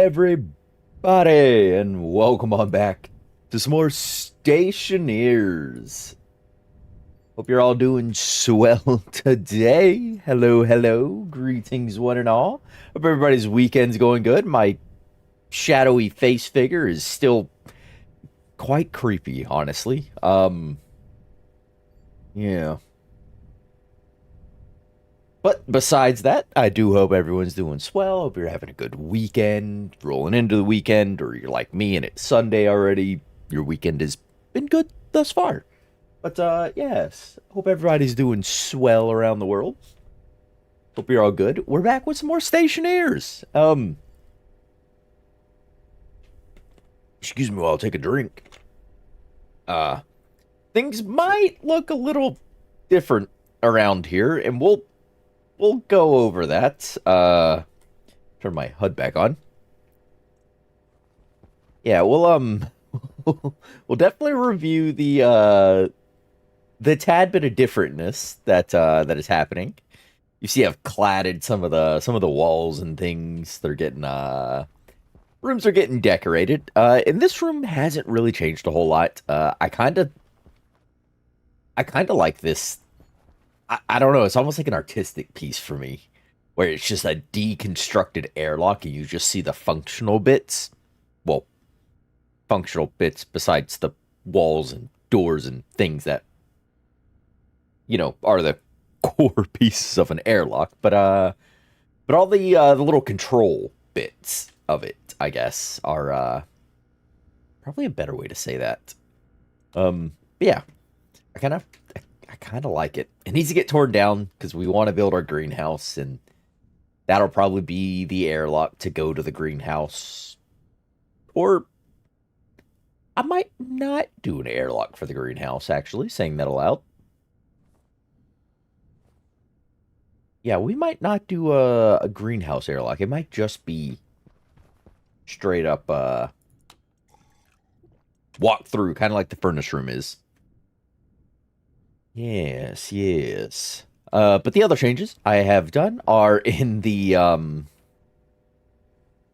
everybody, and welcome on back to some more Stationeers. Hope you're all doing swell today. Hello, hello. Greetings, one and all. Hope everybody's weekend's going good. My shadowy face figure is still quite creepy, honestly. Yeah. But besides that, I do hope everyone's doing swell. Hope you're having a good weekend, rolling into the weekend, or you're like me and it's Sunday already. Your weekend has been good thus far. But yes, hope everybody's doing swell around the world. Hope you're all good. We're back with some more Stationeers. Excuse me while I take a drink. Uh, things might look a little different around here, and we'll go over that. Turn my HUD back on. Yeah, we'll definitely review the tad bit of differentness that is happening. You see, I've cladded some of the walls and things. They're getting rooms are getting decorated. And this room hasn't really changed a whole lot. I kind of like this. I don't know. It's almost like an artistic piece for me, where it's just a deconstructed airlock, and you just see the functional bits. Well, functional bits besides the walls and doors and things that are the core pieces of an airlock. But all the little control bits of it, I guess, are probably a better way to say that. But yeah, I kind of I kind of like it. It needs to get torn down because we want to build our greenhouse, and that'll probably be the airlock to go to the greenhouse. Or I might not do an airlock for the greenhouse, actually, saying that aloud. Yeah, we might not do a greenhouse airlock. It might just be straight up walk through, kind of like the furnace room is. Yes, yes. But the other changes I have done are in the in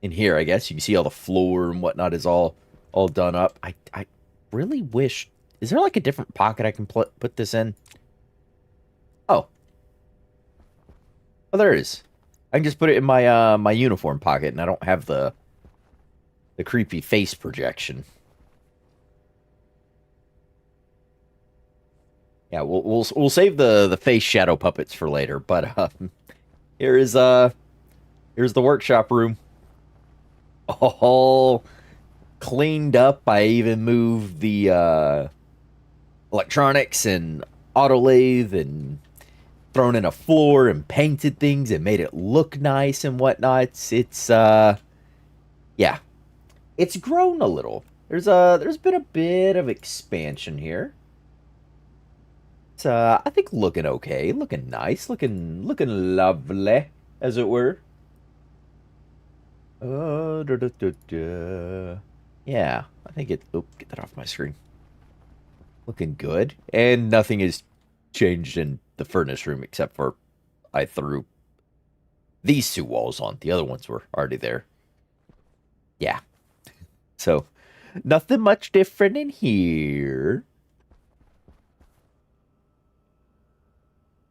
here, I guess. You can see all the floor and whatnot is all done up. I really wish, is there like a different pocket I can put this in? Oh. Oh, there is. I can just put it in my my uniform pocket, and I don't have the creepy face projection. Yeah, we'll save the face shadow puppets for later, but here is here's the workshop room. All cleaned up. I even moved the electronics and auto lathe and thrown in a floor and painted things and made it look nice and whatnot. It's yeah, it's grown a little. There's been a bit of expansion here. It's I think looking okay, looking nice, looking lovely, as it were. Da, da, da, da. Yeah, I think it. Oh, get that off my screen. Looking good, and nothing has changed in the furnace room except for I threw these two walls on. The other ones were already there. Yeah, so nothing much different in here.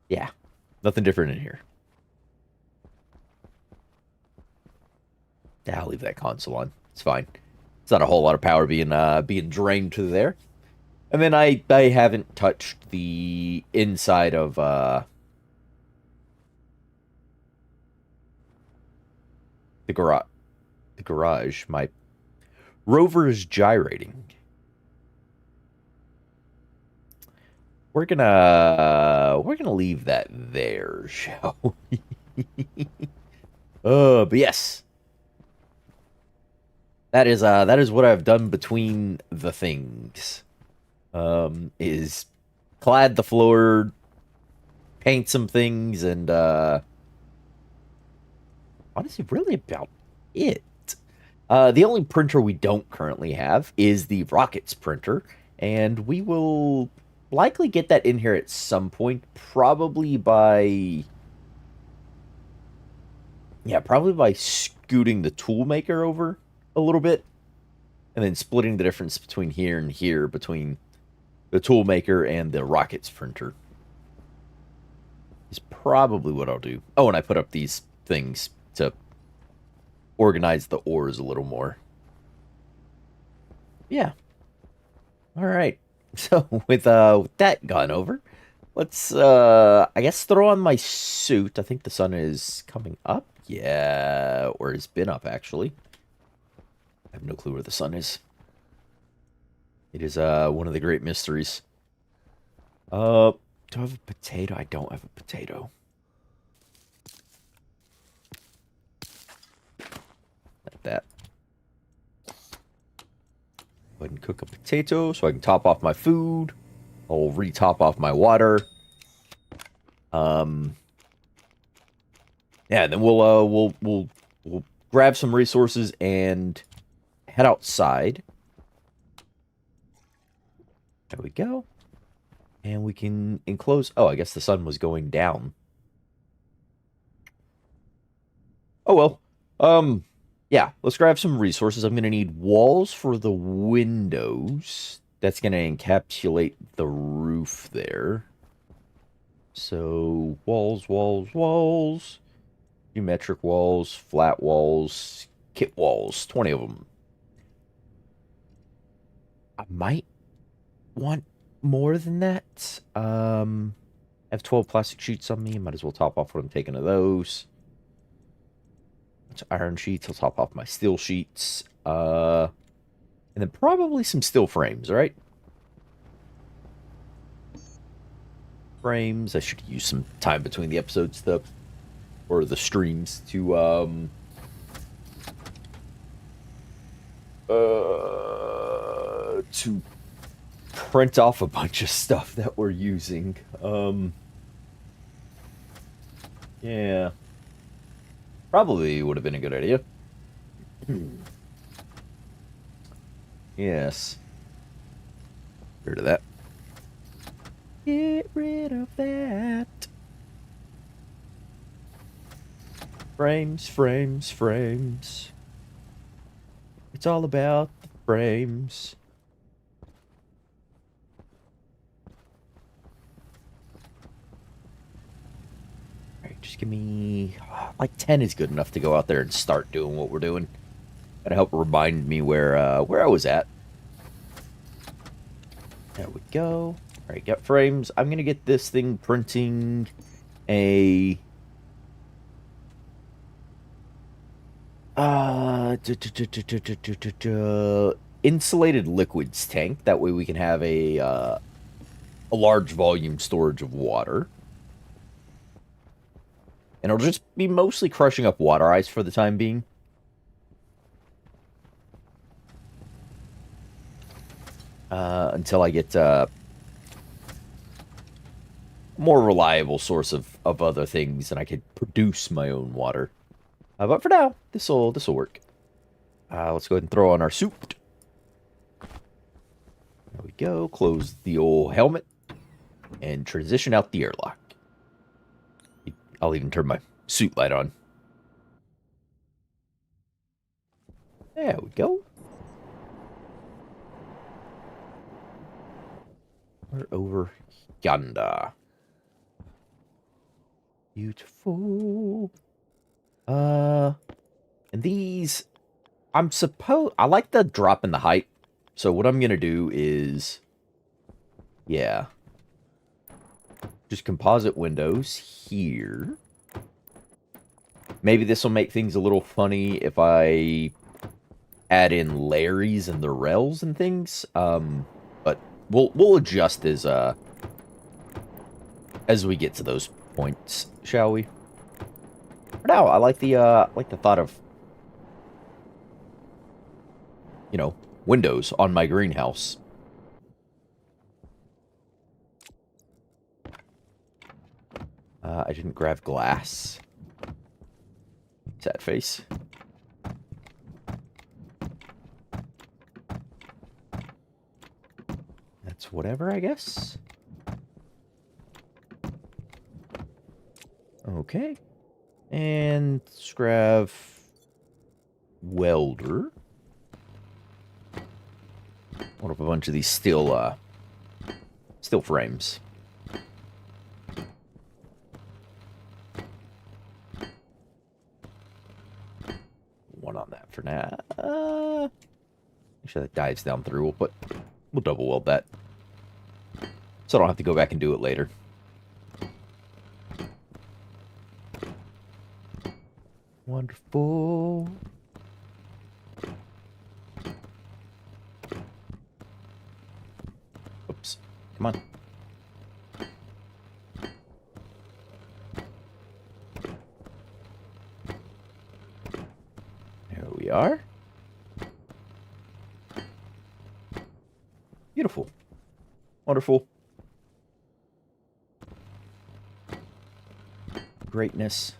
Yeah, nothing different in here. Yeah, I'll leave that console on. It's fine. It's not a whole lot of power being drained to there. And then I haven't touched the inside of the garage. The garage. My rover is gyrating. We're gonna leave that there, shall we? But yes. That is what I've done between the things. Is clad the floor, paint some things, and honestly really about it. The only printer we don't currently have is the Rockets printer, and we will likely get that in here at some point, probably by Yeah, probably by scooting the tool maker over a little bit, and then splitting the difference between here and here between the tool maker and the rockets printer is probably what I'll do. Oh, and I put up these things to organize the ores a little more. Yeah. All right. So with that gone over, let's I guess throw on my suit. I think the sun is coming up. Yeah, or has been up actually. I have no clue where the sun is. It is one of the great mysteries. Do I have a potato? I don't have a potato. Like that. Go ahead and cook a potato so I can top off my food. I'll re-top off my water. Yeah, and then we'll grab some resources and head outside. There we go. And we can enclose. Oh, I guess the sun was going down. Oh well. Yeah, let's grab some resources. I'm gonna need walls for the windows. That's gonna encapsulate the roof there. So walls. Geometric walls, flat walls, kit walls, 20 of them. I might want more than that. I have 12 plastic sheets on me. Might as well top off what I'm taking of those. Bunch of iron sheets. I'll top off my steel sheets. And then probably some steel frames, right? Frames. I should use some time between the episodes or the streams to print off a bunch of stuff that we're using. Yeah. Probably would have been a good idea. Yes. Get rid of that. Get rid of that. Frames. It's all about the frames. Alright, just give me... like 10 is good enough to go out there and start doing what we're doing. Gotta help remind me where I was at. There we go. Alright, got frames. I'm gonna get this thing printing a... insulated liquids tank. That way we can have a large volume storage of water. And it'll just be mostly crushing up water ice for the time being. Until I get a more reliable source of other things and I could produce my own water. But for now, this'll work. Let's go ahead and throw on our suit. There we go. Close the old helmet and transition out the airlock. I'll even turn my suit light on. There we go. We're over yonder. Beautiful. And these, I like the drop in the height. So what I'm gonna do is, yeah, just composite windows here. Maybe this will make things a little funny if I add in Larrys and the rails and things. But we'll adjust as we get to those points, shall we? For now, I like the thought of, you know, windows on my greenhouse. I didn't grab glass. Sad face. That's whatever, I guess. Okay. And let's grab welder. What up a bunch of these steel frames. One on that for now. Make sure that dives down through. We'll double weld that, so I don't have to go back and do it later. Wonderful. Oops. Come on. There we are. Beautiful. Wonderful. Greatness.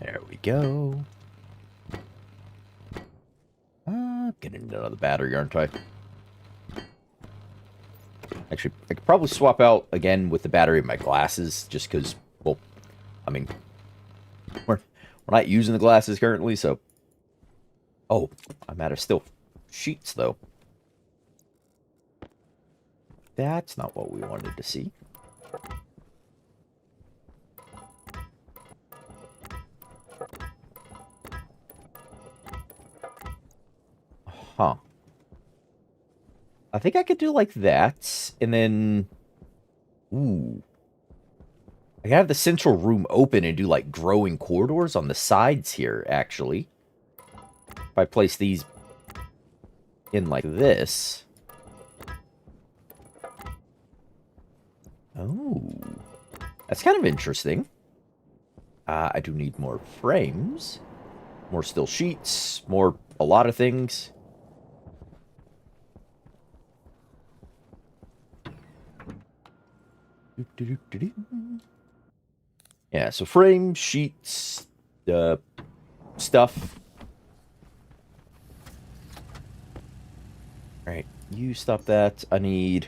There we go. Getting another battery, aren't I? Actually, I could probably swap out again with the battery of my glasses, just because, well, I mean, we're not using the glasses currently, so... Oh, I'm out of still sheets, though. That's not what we wanted to see. Huh. I think I could do like that, and then... Ooh. I could have the central room open and do like growing corridors on the sides here, actually. If I place these in like this. Oh. That's kind of interesting. I do need more frames. More steel sheets. More... a lot of things. Yeah, so frame, sheets, stuff. Alright, you stop that. I need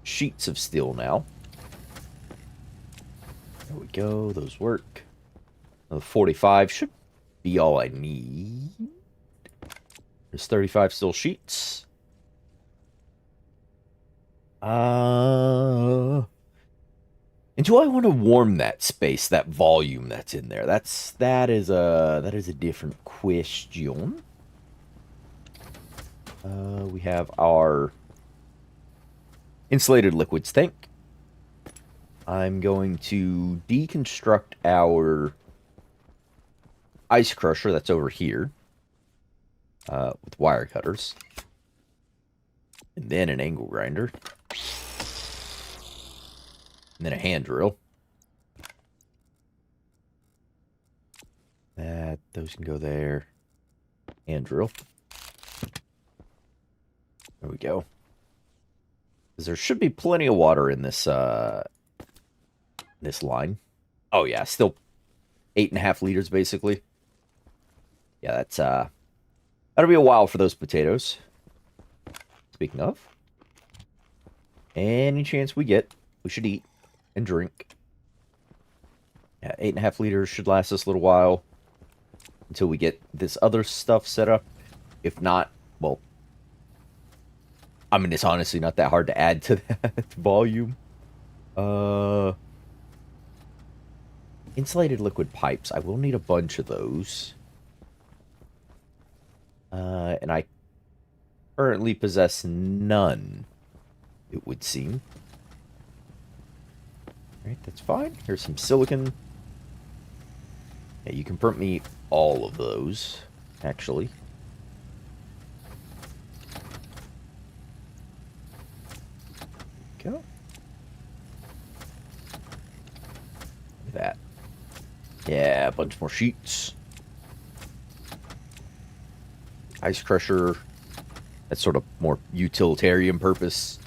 sheets of steel now. There we go, those work. Another 45 should be all I need. There's 35 steel sheets. And do I want to warm that space, that volume that's in there? That is a different question. We have our insulated liquids tank. I'm going to deconstruct our ice crusher that's over here with wire cutters. And then an angle grinder. And then a hand drill. Those can go there. Hand drill. There we go. Because there should be plenty of water in this this line. Oh yeah, still 8.5 liters basically. Yeah, that's that'll be a while for those potatoes. Speaking of, any chance we get, we should eat and drink. Yeah, 8.5 liters should last us a little while until we get this other stuff set up. If not, well, I mean, it's honestly not that hard to add to that volume. Insulated liquid pipes. I will need a bunch of those. And I currently possess none, it would seem. Alright, that's fine. Here's some silicon. Yeah, you can print me all of those, actually. Go. Look at that. Yeah, a bunch more sheets. Ice crusher. That's sort of more utilitarian purpose.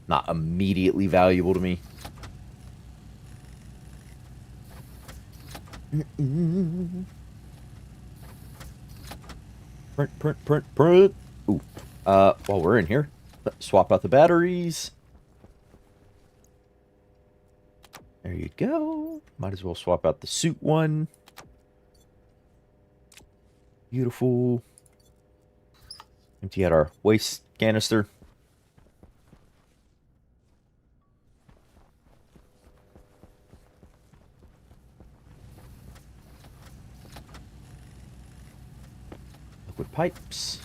Not immediately valuable to me. Print. Ooh, While we're in here, let's swap out the batteries. There you go. Might as well swap out the suit one. Beautiful. Empty out our waste canister. Liquid pipes.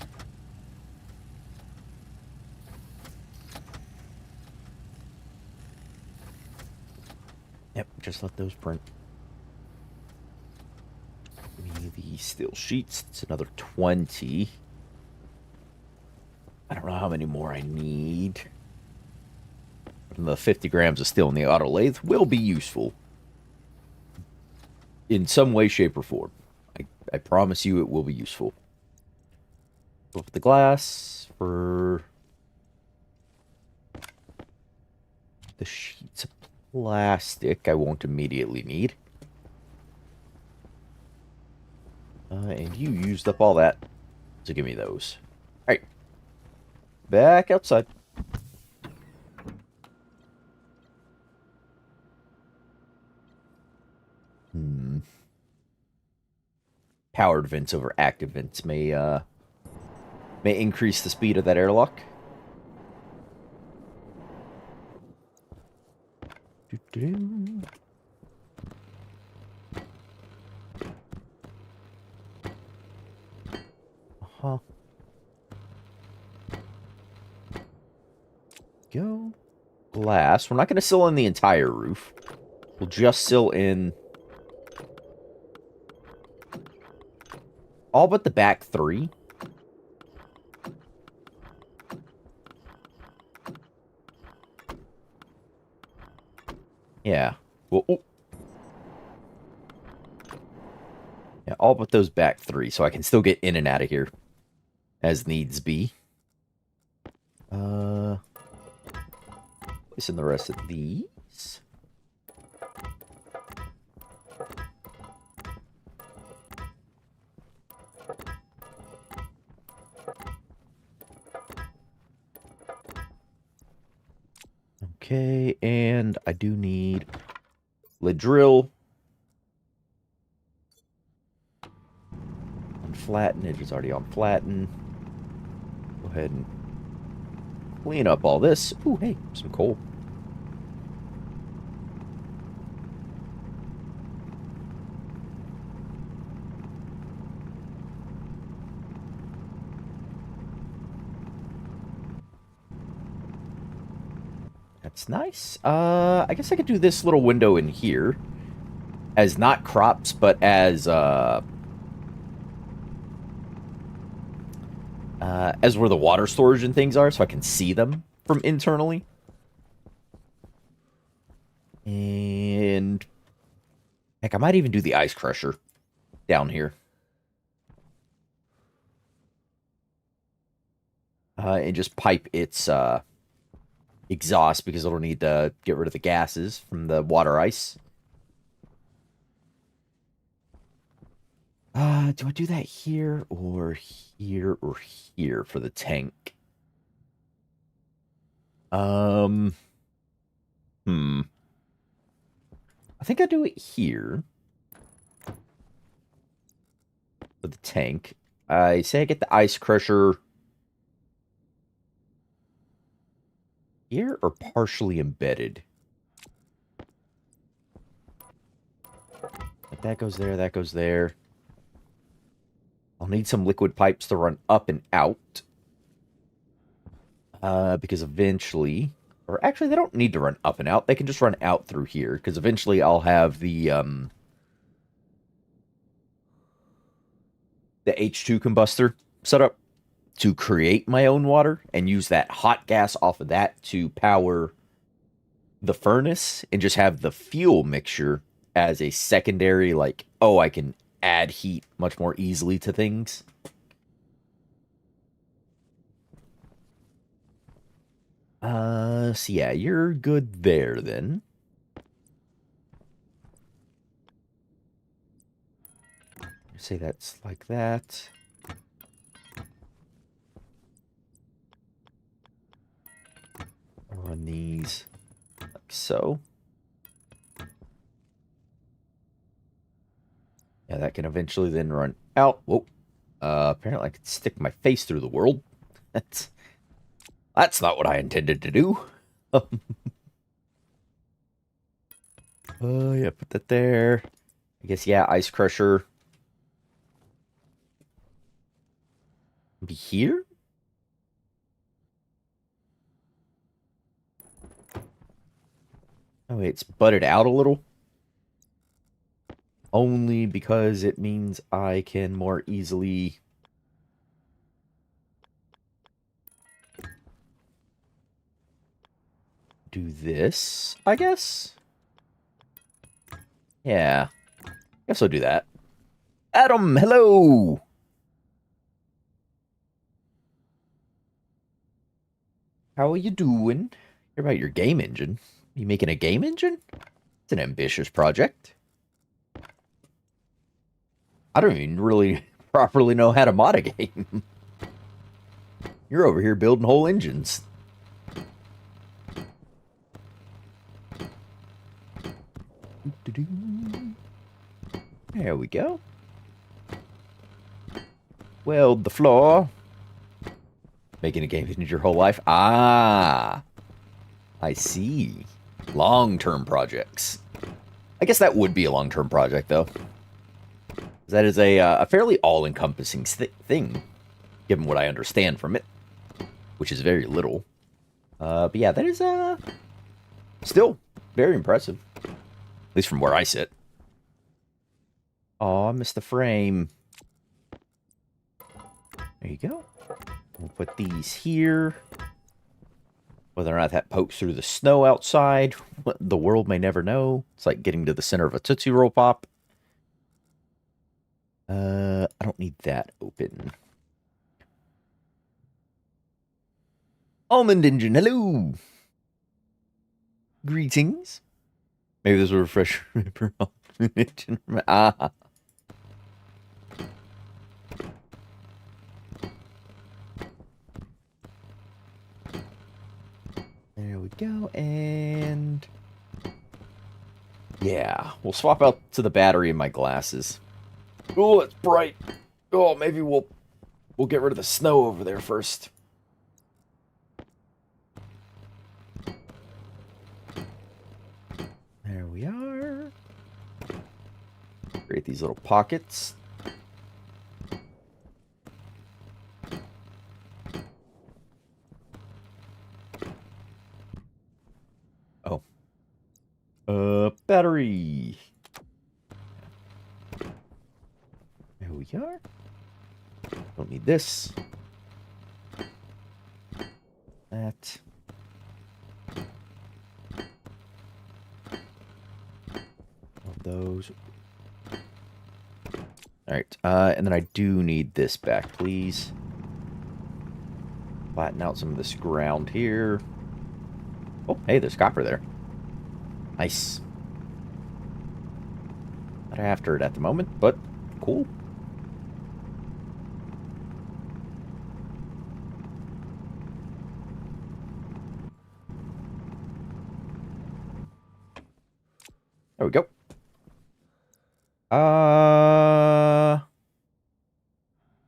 Yep, just let those print. Give me the steel sheets. It's another 20. I don't know how many more I need. The 50 grams of steel in the auto lathe will be useful. In some way, shape, or form. I promise you it will be useful. Flip the glass for the sheets of plastic I won't immediately need. And you used up all that, so give me those. Alright. Back outside. Powered vents over active vents may increase the speed of that airlock. Doo-doo. Uh-huh. Go. Glass. We're not going to seal in the entire roof. We'll just seal in all but the back three. Yeah. Well, oh. Yeah, all but those back three, so I can still get in and out of here as needs be. Place in the rest of these. Okay, and I do need lid drill. Unflatten, it is already on flatten. Go ahead and clean up all this. Ooh, hey, some coal. That's nice. I guess I could do this little window in here as not crops, but as where the water storage and things are, so I can see them from internally. And heck, I might even do the ice crusher down here. And just pipe its exhaust, because it'll need to get rid of the gases from the water ice. Do I do that here or here for the tank? I think I do it here for the tank. I say I get the ice crusher here or partially embedded. If that goes there, that goes there. I'll need some liquid pipes to run up and out. Because eventually... Or actually, they don't need to run up and out. They can just run out through here. Because eventually I'll have the H2 combustor set up to create my own water and use that hot gas off of that to power the furnace and just have the fuel mixture as a secondary, like, oh, I can add heat much more easily to things. So yeah, you're good there then. Say that's like that. Run these like so. Yeah, that can eventually then run out. Whoa. Apparently I could stick my face through the world. That's not what I intended to do. Oh, yeah, put that there. I guess, yeah, Ice Crusher. Be here? Oh, wait, it's butted out a little. Only because it means I can more easily... do this, I guess? Yeah. Guess I'll do that. Adam, hello! How are you doing? Hear about your game engine. You making a game engine? It's an ambitious project. I don't even really properly know how to mod a game. You're over here building whole engines. There we go. Weld the floor. Making a game engine your whole life? Ah, I see. Long-term projects. I guess that would be a long-term project, though. That is a fairly all-encompassing thing, given what I understand from it, which is very little. But yeah, that is still very impressive, at least from where I sit. Oh, I missed the frame. There you go. We'll put these here. Whether or not that pokes through the snow outside, the world may never know. It's like getting to the center of a Tootsie Roll Pop. I don't need that open. Almond Engine, hello! Greetings. Maybe this will refresh for Almond Engine. Ah. There we go, and... yeah, we'll swap out to the battery in my glasses. Oh, it's bright. Oh, maybe we'll get rid of the snow over there first. There we are. Create these little pockets. Oh. Battery. There we are. Don't need this. That. Those. Alright, and then I do need this back, please. Flatten out some of this ground here. Oh, hey, there's copper there. Nice. Not after it at the moment, but cool. There we go.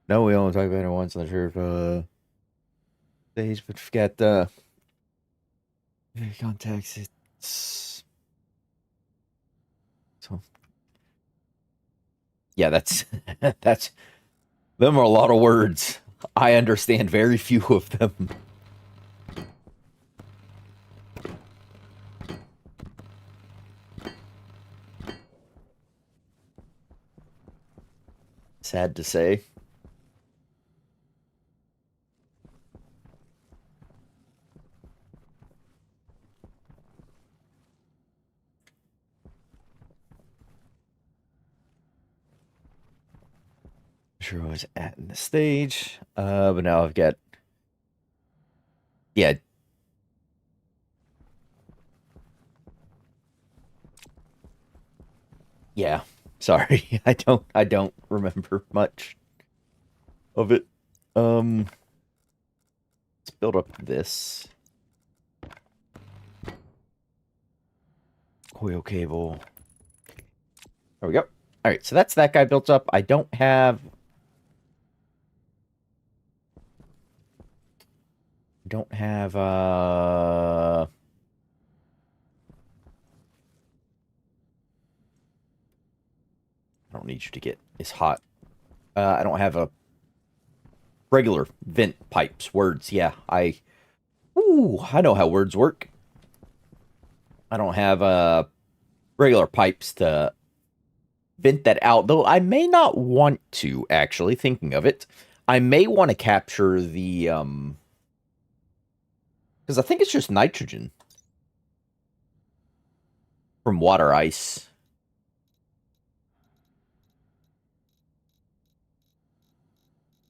No, we only talked about it once. Not sure if stage, but forget contacts. It's so yeah. That's that's them are a lot of words. I understand very few of them. Sad to say. Sure, I was at in the stage, but now I've got yeah. Yeah, sorry, I don't remember much of it. Let's build up this. Coil cable. There we go. All right, so that's that guy built up. I don't have I don't need you to get as hot. I don't have a regular vent pipes. Words, yeah. I know how words work. I don't have regular pipes to vent that out, though I may not want to, actually, thinking of it. I may want to capture the because I think it's just nitrogen from water ice.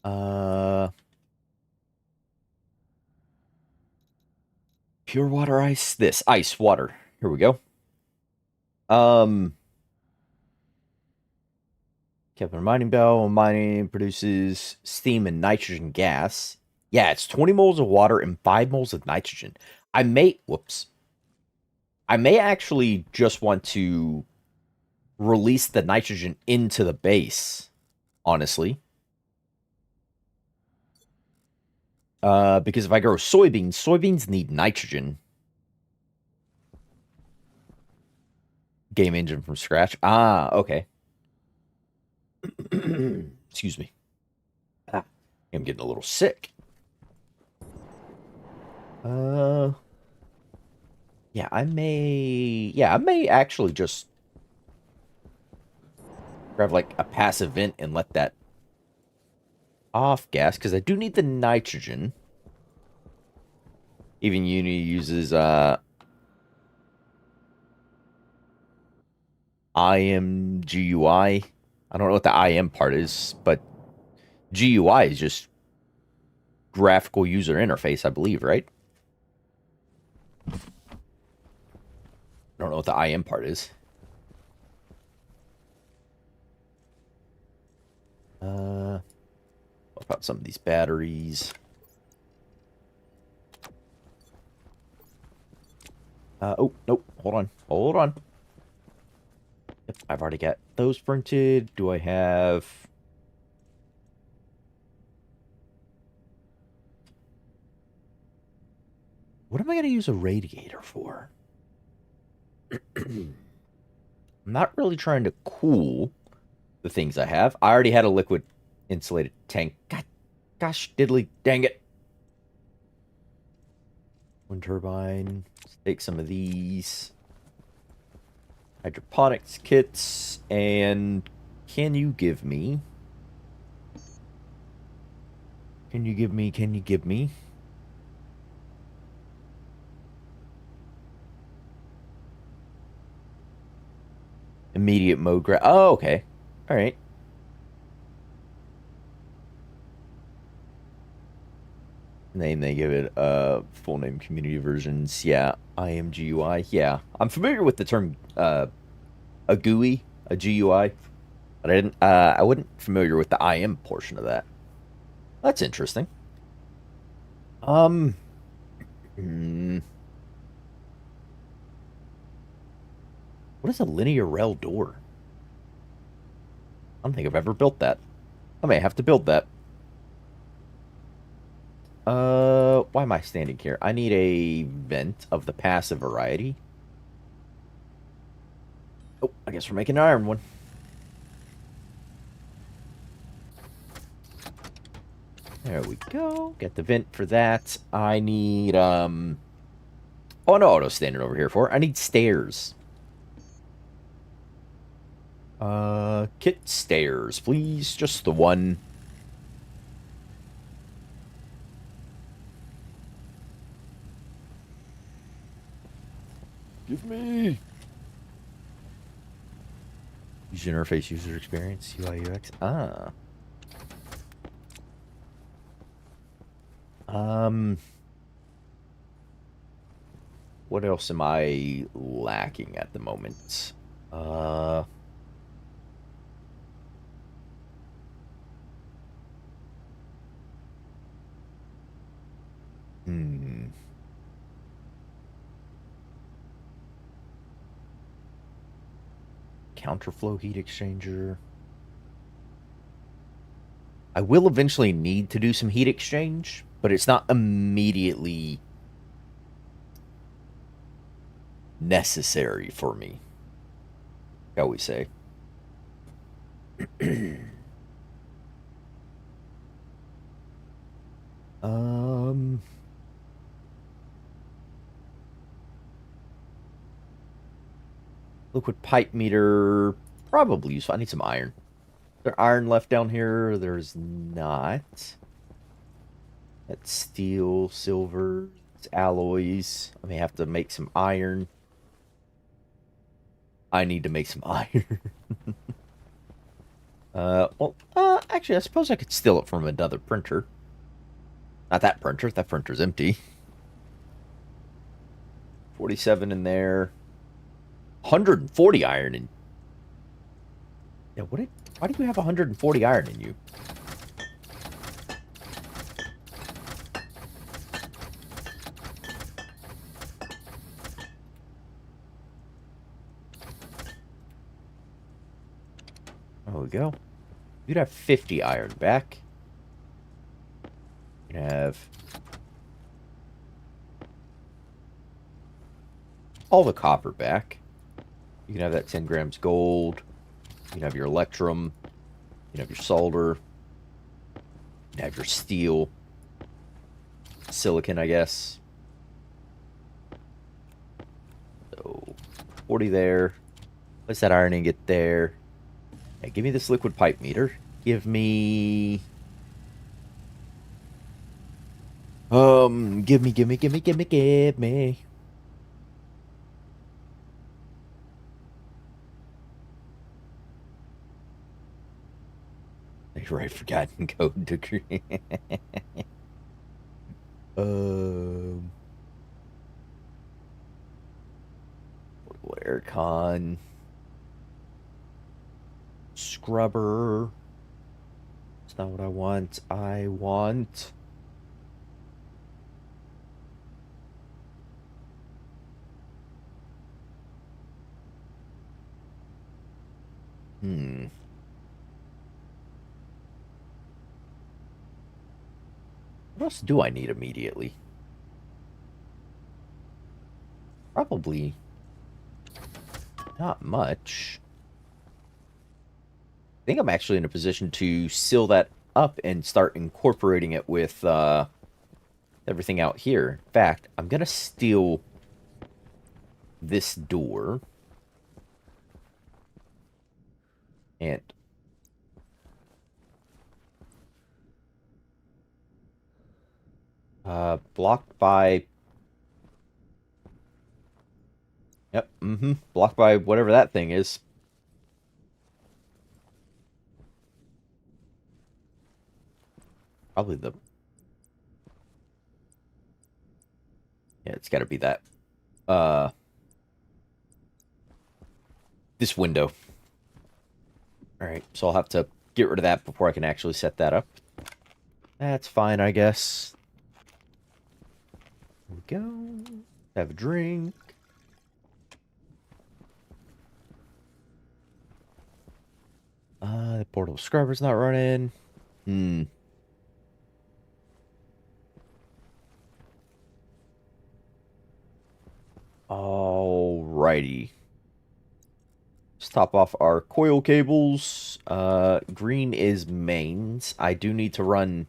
Uh Pure water ice. This ice water. Here we go. Um Kevin mining bell. Mining produces steam and nitrogen gas. Yeah, it's 20 moles of water and 5 moles of nitrogen. Whoops. I may actually just want to release the nitrogen into the base, honestly. Because if I grow soybeans need nitrogen. Game engine from scratch. Ah, okay. Excuse me. I'm getting a little sick. Uh, I may actually just grab like a passive vent and let that off gas because I do need the nitrogen. Even Uni uses IMGUI. I don't know what the IM part is, but GUI is just graphical user interface, I believe, right? I don't know what the IM part is. What about some of these batteries? Oh, nope. Hold on. Hold on. Yep, I've already got those printed. Do I have... What am I going to use a radiator for? I'm not really trying to cool the things I have. I already had a liquid insulated tank. Gosh, diddly, dang it. Wind turbine. Let's take some of these. Hydroponics kits. And can you give me... Can you give me... Immediate mode Oh, okay. Alright. Name they give it full name community versions. Yeah, IMGUI. Yeah, I'm familiar with the term a GUI, a GUI, but I wasn't familiar with the IM portion of that. That's interesting. Um, hmm, what is a linear rail door? I don't think I've ever built that. I may have to build that. Why am I standing here? I need a vent of the passive variety. Oh, I guess we're making an iron one. There we go. Get the vent for that. I need, oh, no, auto standing over here for. I need stairs. Kit stairs, please. Just the one. Give me. User interface, user experience, UI, UX. Ah. What else am I lacking at the moment? Hmm. counterflow heat exchanger. I will eventually need to do some heat exchange, but it's not immediately necessary for me, shall we say. um, Liquid pipe meter, probably useful. I need some iron. Is there iron left down here? There's not. That's steel, silver, it's alloys. I may have to make some iron. I need to make some iron. Actually, I suppose I could steal it from another printer. Not that printer. That printer's empty. 47 in there. 140 iron in. Yeah, why do you have 140 iron in you? There we go. You'd have 50 iron back. You'd have all the copper back. You can have that 10 grams gold. You can have your electrum. You can have your solder. You can have your steel. Silicon, I guess. So, 40 there. Place that iron ingot there. Hey, give me this liquid pipe meter. Give me... give me. Right, forgotten code degree. Portable aircon. Scrubber. It's not what I want. I want... What else do I need immediately? Probably not much. I think I'm actually in a position to seal that up and start incorporating it with everything out here. In fact, I'm going to steal this door. And blocked by... Yep, blocked by whatever that thing is. Probably the... Yeah, it's got to be that. This window. Alright, so I'll have to get rid of that before I can actually set that up. That's fine, I guess. There we go. Have a drink. The portable scrubber's not running. Alrighty. Let's top off our coil cables. Green is mains. I do need to run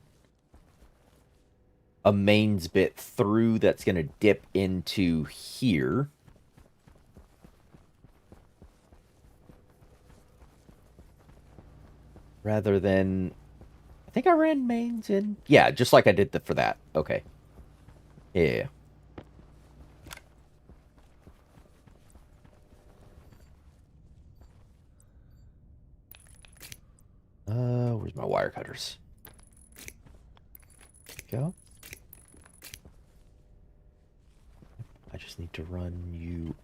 a mains bit through that's going to dip into here. Rather than... I think I ran mains in... Yeah, just like I did for that. Okay. Yeah. Where's my wire cutters? There we go. I just need to run you...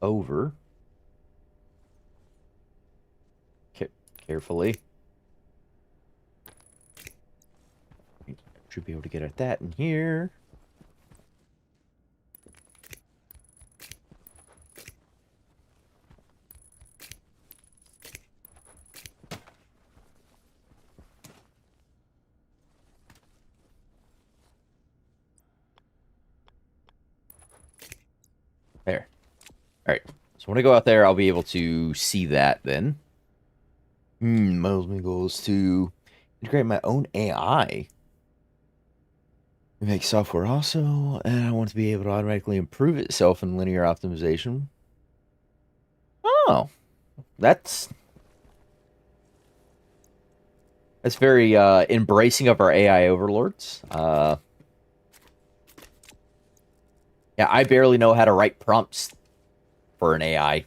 over. Carefully. Should be able to get at that in here. There. Alright. So when I go out there, I'll be able to see that then. My ultimate goal is to integrate my own AI. We make software also, and I want to be able to automatically improve itself in linear optimization. Oh, that's very embracing of our AI overlords. Yeah, I barely know how to write prompts for an AI.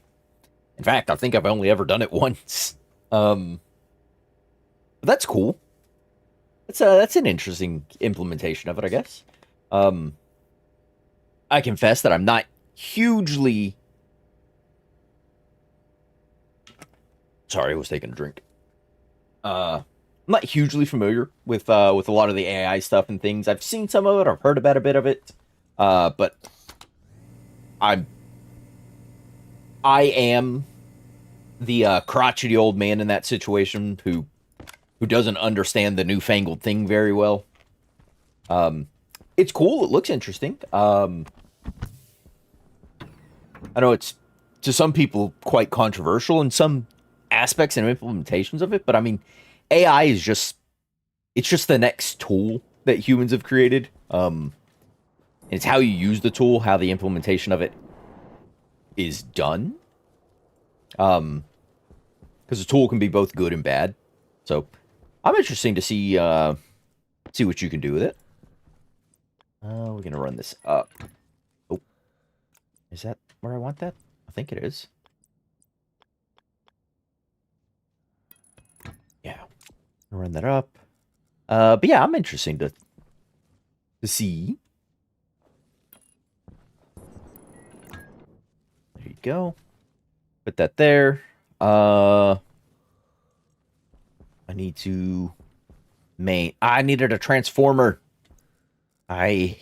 In fact, I think I've only ever done it once. But that's cool. That's an interesting implementation of it, I guess. I confess that I'm not hugely. Sorry, I was taking a drink. I'm not hugely familiar with a lot of the AI stuff and things. I've seen some of it. I've heard about a bit of it. But I am the crotchety old man in that situation who doesn't understand the newfangled thing very well. It's cool. It looks interesting. I know it's to some people quite controversial in some aspects and implementations of it, but I mean, AI is just the next tool that humans have created. It's how you use the tool, how the implementation of it is done. Because the tool can be both good and bad. So I'm interested to see what you can do with it. We're gonna run this up. Oh, is that where I want that? I think it is. Yeah, run that up. But yeah, I'm interested to see. There you go. Put that there. I need to I needed a transformer. Aye.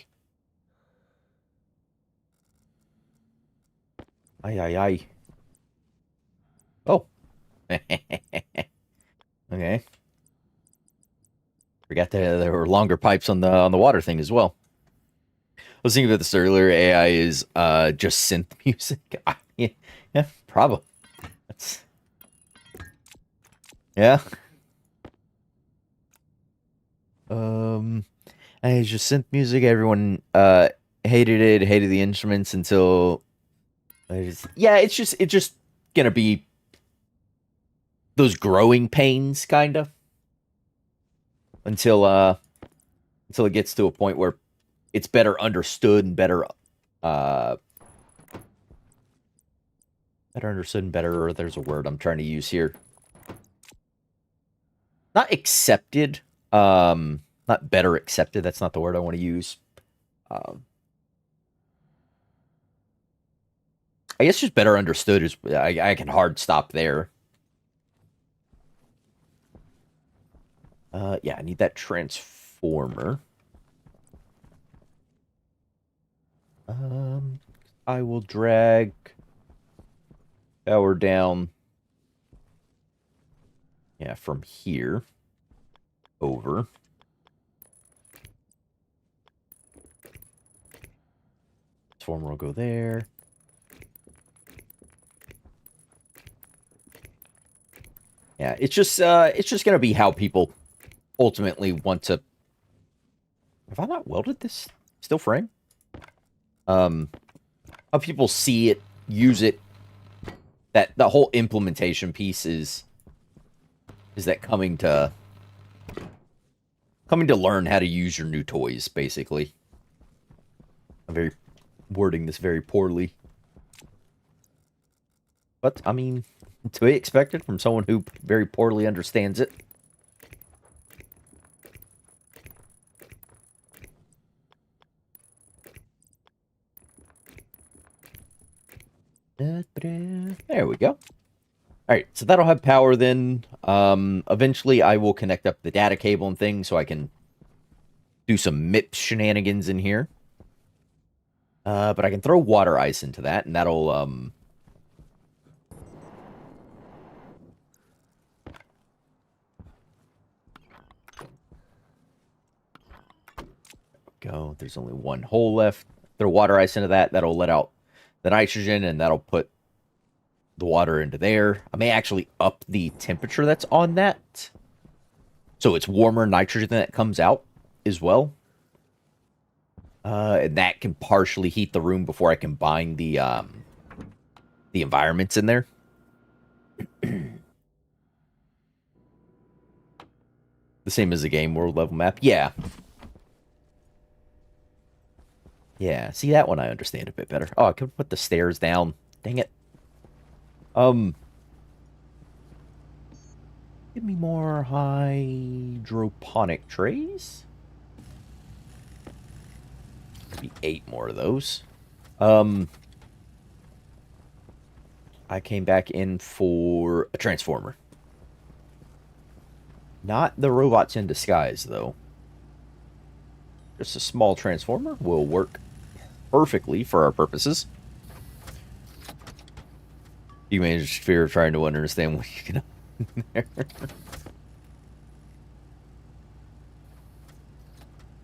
Oh. Okay. Forgot there were longer pipes on the water thing as well. I was thinking about this earlier. AI is just synth music. Yeah, probably. That's yeah. It's just synth music. Everyone hated it, hated the instruments until yeah, it's just gonna be those growing pains, kind of, until it gets to a point where it's better understood and better understood and better. There's a word I'm trying to use here. Not accepted. Not better accepted. That's not the word I want to use. I guess just better understood is I can hard stop there. Yeah, I need that transformer. I will drag power down. Yeah, from here over. Transformer will go there. Yeah, it's just gonna be how people ultimately want to. Have I not welded this steel frame? How people see it, use it. That the whole implementation piece is that coming to learn how to use your new toys, basically. I'm wording this very poorly. But, I mean, to be expected from someone who very poorly understands it. There we go. Alright, so that'll have power then. Eventually I will connect up the data cable and things so I can do some MIP shenanigans in here. But I can throw water ice into that, and that'll, go. There's only one hole left. Throw water ice into that. That'll let out the nitrogen, and that'll put the water into there. I may actually up the temperature that's on that, so it's warmer nitrogen that comes out as well. And that can partially heat the room before I combine the environments in there. The same as the game world level map. Yeah. Yeah, see, that one I understand a bit better. Oh, I could put the stairs down. Dang it. Give me more hydroponic trays. Maybe 8 more of those. I came back in for a transformer. Not the robots in disguise, though. Just a small transformer will work perfectly for our purposes. You may just fear trying to understand what you can there.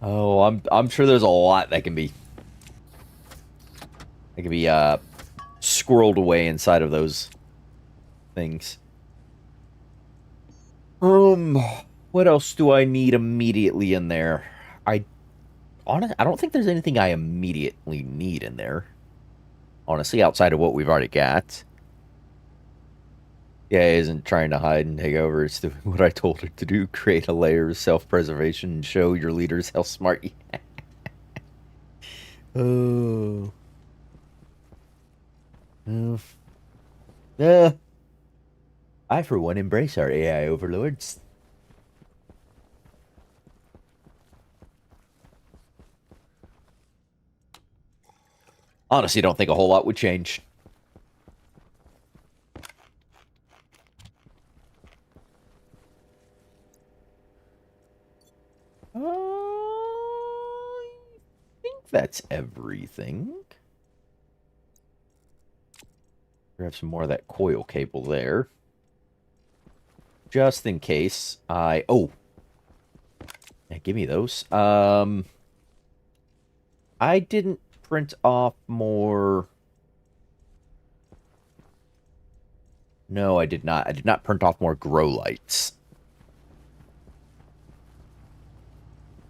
Oh, I'm sure there's a lot that can be squirreled away inside of those things. What else do I need immediately in there? I don't think there's anything I immediately need in there. Honestly, outside of what we've already got. Yeah, he isn't trying to hide and take over. It's doing what I told her to do. Create a layer of self-preservation and show your leaders how smart you are. Oh. I, for one, embrace our AI overlords. Honestly, don't think a whole lot would change. I think that's everything. Grab some more of that coil cable there. Just in case I... Oh! Yeah, give me those. I didn't print off more... No, I did not. I did not print off more grow lights.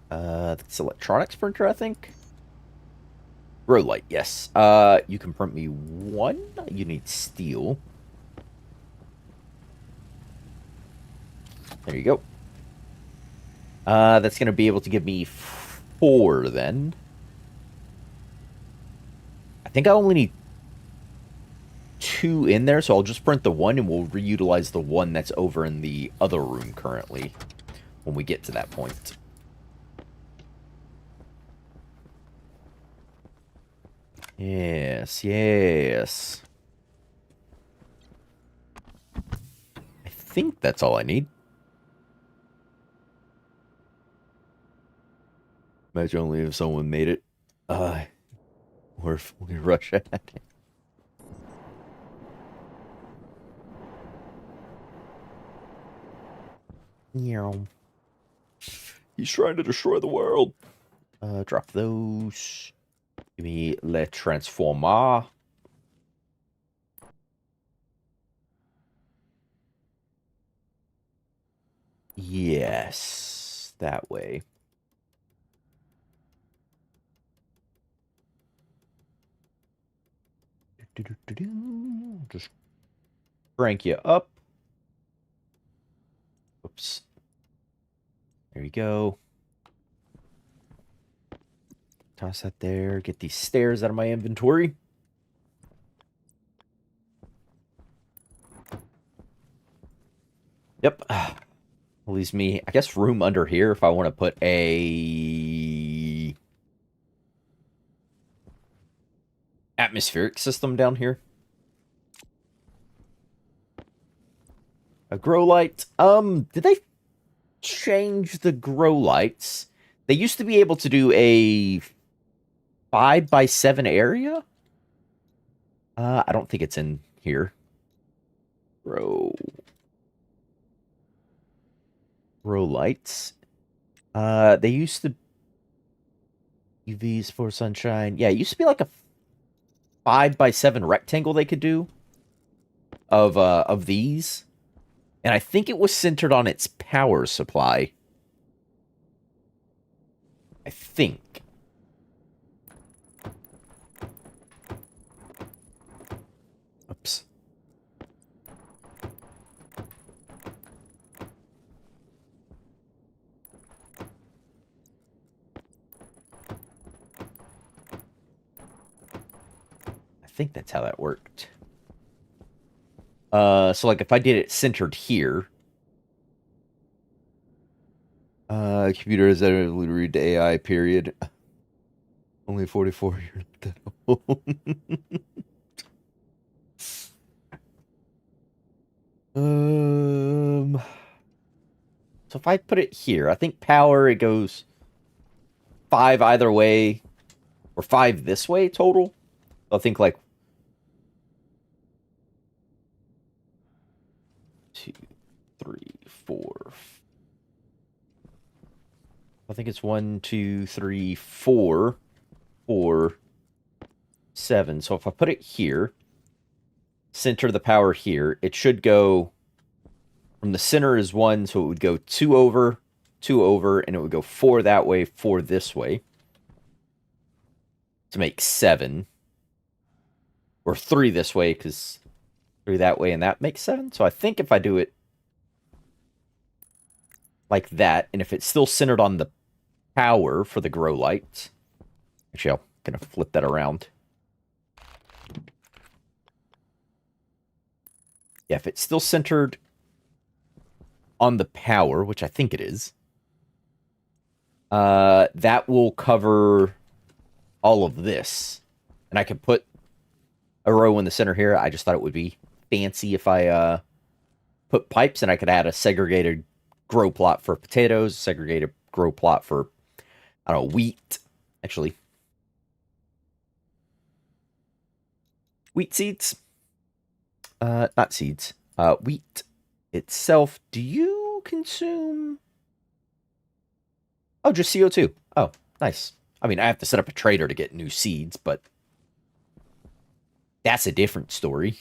It's electronics printer, I think. Grow light, yes. You can print me 1. You need steel. There you go. That's going to be able to give me 4 then. I think I only need 2 in there, so I'll just print the 1 and we'll reutilize the 1 that's over in the other room currently when we get to that point. Yes, yes. I think that's all I need. Imagine only if someone made it. Or if we rush at it. He's trying to destroy the world. Drop those. Give me Le Transformer. Yes, that way. Just crank you up. Oops. There you go. Toss that there. Get these stairs out of my inventory. Yep. Leaves me, I guess, room under here if I want to put a atmospheric system down here. A grow light. Did they change the grow lights? They used to be able to do a 5x7 area. I don't think it's in here. Row lights. They used to UVs for sunshine. Yeah, it used to be like a 5x7 rectangle they could do of these. And I think it was centered on its power supply. I think. Oops. I think that's how that worked. So like if I did it centered here, computer is able to read the AI period. Only 44 years old. So if I put it here, I think power, it goes 5 either way, or 5 this way total. I think like 2, 3, 4. I think it's 1, 2, 3, 4, 4, 7. So if I put it here, center the power here, it should go from the center is 1, so it would go 2 over, and it would go 4 that way, 4 this way to make 7. Or 3 this way, because 3 that way, and that makes 7. So I think if I do it like that, and if it's still centered on the power for the grow light, actually, I'm going to flip that around. Yeah, if it's still centered on the power, which I think it is, that will cover all of this. And I can put a row in the center here. I just thought it would be fancy if I put pipes, and I could add a segregated grow plot for potatoes, segregated grow plot for, I don't know, wheat. Actually, wheat seeds. Not seeds. Wheat itself. Do you consume? Oh, just CO2. Oh, nice. I mean, I have to set up a trader to get new seeds, but that's a different story.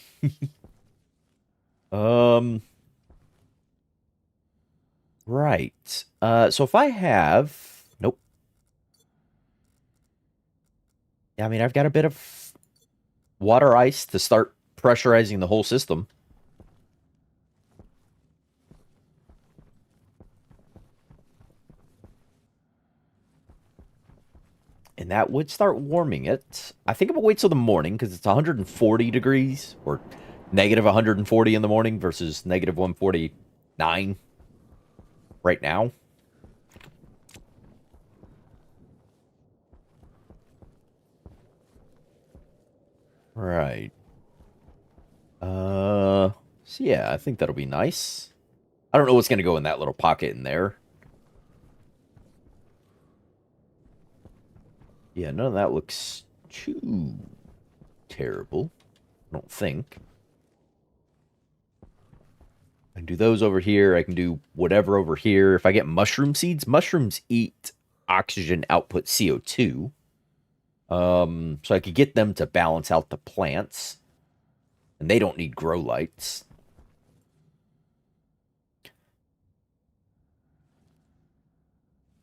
Right. So if I have... Nope. Yeah, I mean, I've got a bit of water ice to start pressurizing the whole system. And that would start warming it. I think I'm going to wait till the morning, because it's 140 degrees, or negative 140 in the morning versus negative 149 right now. Right. So yeah, I think that'll be nice. I don't know what's going to go in that little pocket in there. Yeah, none of that looks too terrible. I don't think. I can do those over here. I can do whatever over here. If I get mushroom seeds, mushrooms eat oxygen, output CO2. So I could get them to balance out the plants. And they don't need grow lights.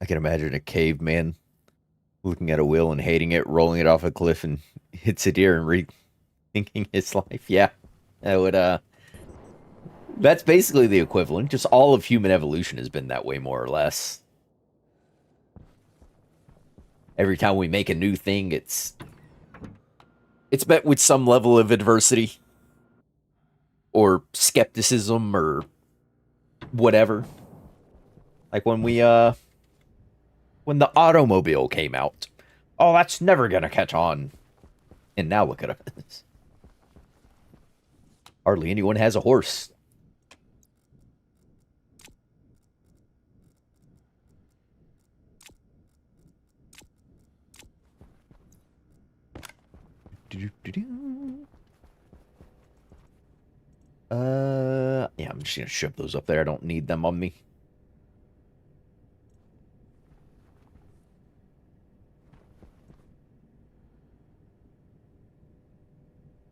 I can imagine a caveman looking at a wheel and hating it, rolling it off a cliff, and hits a deer and rethinking his life. Yeah, that would, that's basically the equivalent. Just all of human evolution has been that way, more or less. Every time we make a new thing, it's met with some level of adversity or skepticism or whatever. Like when when the automobile came out. Oh, that's never gonna catch on. And now look at us. Hardly anyone has a horse. Yeah, I'm just gonna shove those up there. I don't need them on me.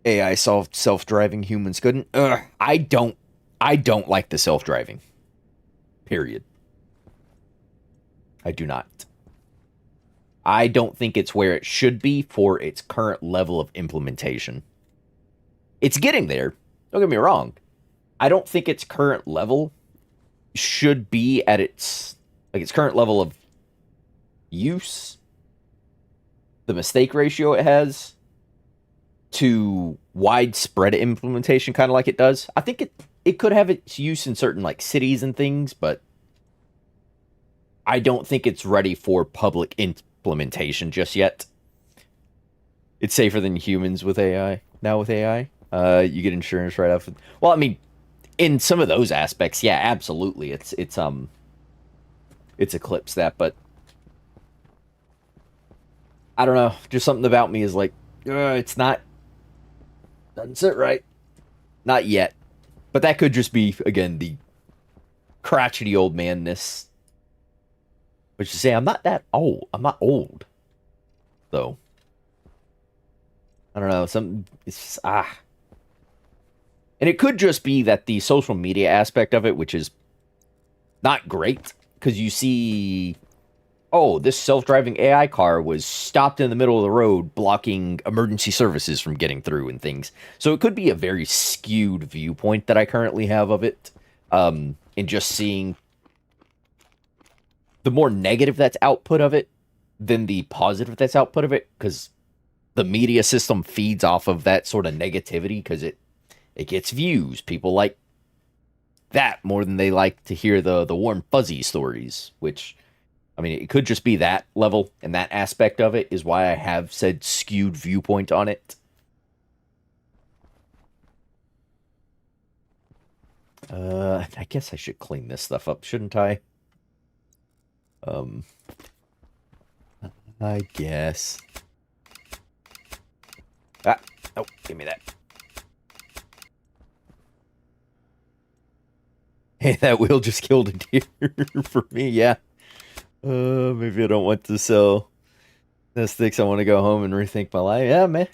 AI solved self-driving, humans couldn't. Ugh, I don't like the self-driving. Period. I do not. I don't think it's where it should be for its current level of implementation. It's getting there. Don't get me wrong. I don't think its current level should be at its current level of use, the mistake ratio it has to widespread implementation, kind of like it does. I think it could have its use in certain like cities and things, but I don't think it's ready for public implementation just yet. It's safer than humans with AI. Now with AI, you get insurance right off. Well, I mean, in some of those aspects, yeah, absolutely. It's eclipsed that, but I don't know. Just something about me is like, it's not doesn't sit right. Not yet. But that could just be again the crotchety old manness. Which is say I'm not that old. I'm not old. So I don't know. Some it's and it could just be that the social media aspect of it, which is not great, because you see, oh, this self-driving AI car was stopped in the middle of the road, blocking emergency services from getting through and things. So it could be a very skewed viewpoint that I currently have of it, in just seeing the more negative that's output of it than the positive that's output of it, because the media system feeds off of that sort of negativity because it gets views. People like that more than they like to hear the warm fuzzy stories, which I mean, it could just be that level and that aspect of it is why I have said skewed viewpoint on it. I guess I should clean this stuff up, shouldn't I? Um, I guess. Ah, oh, give me that. Hey, that wheel just killed a deer for me, yeah. Maybe I don't want to sell the sticks. I want to go home and rethink my life. Yeah, man.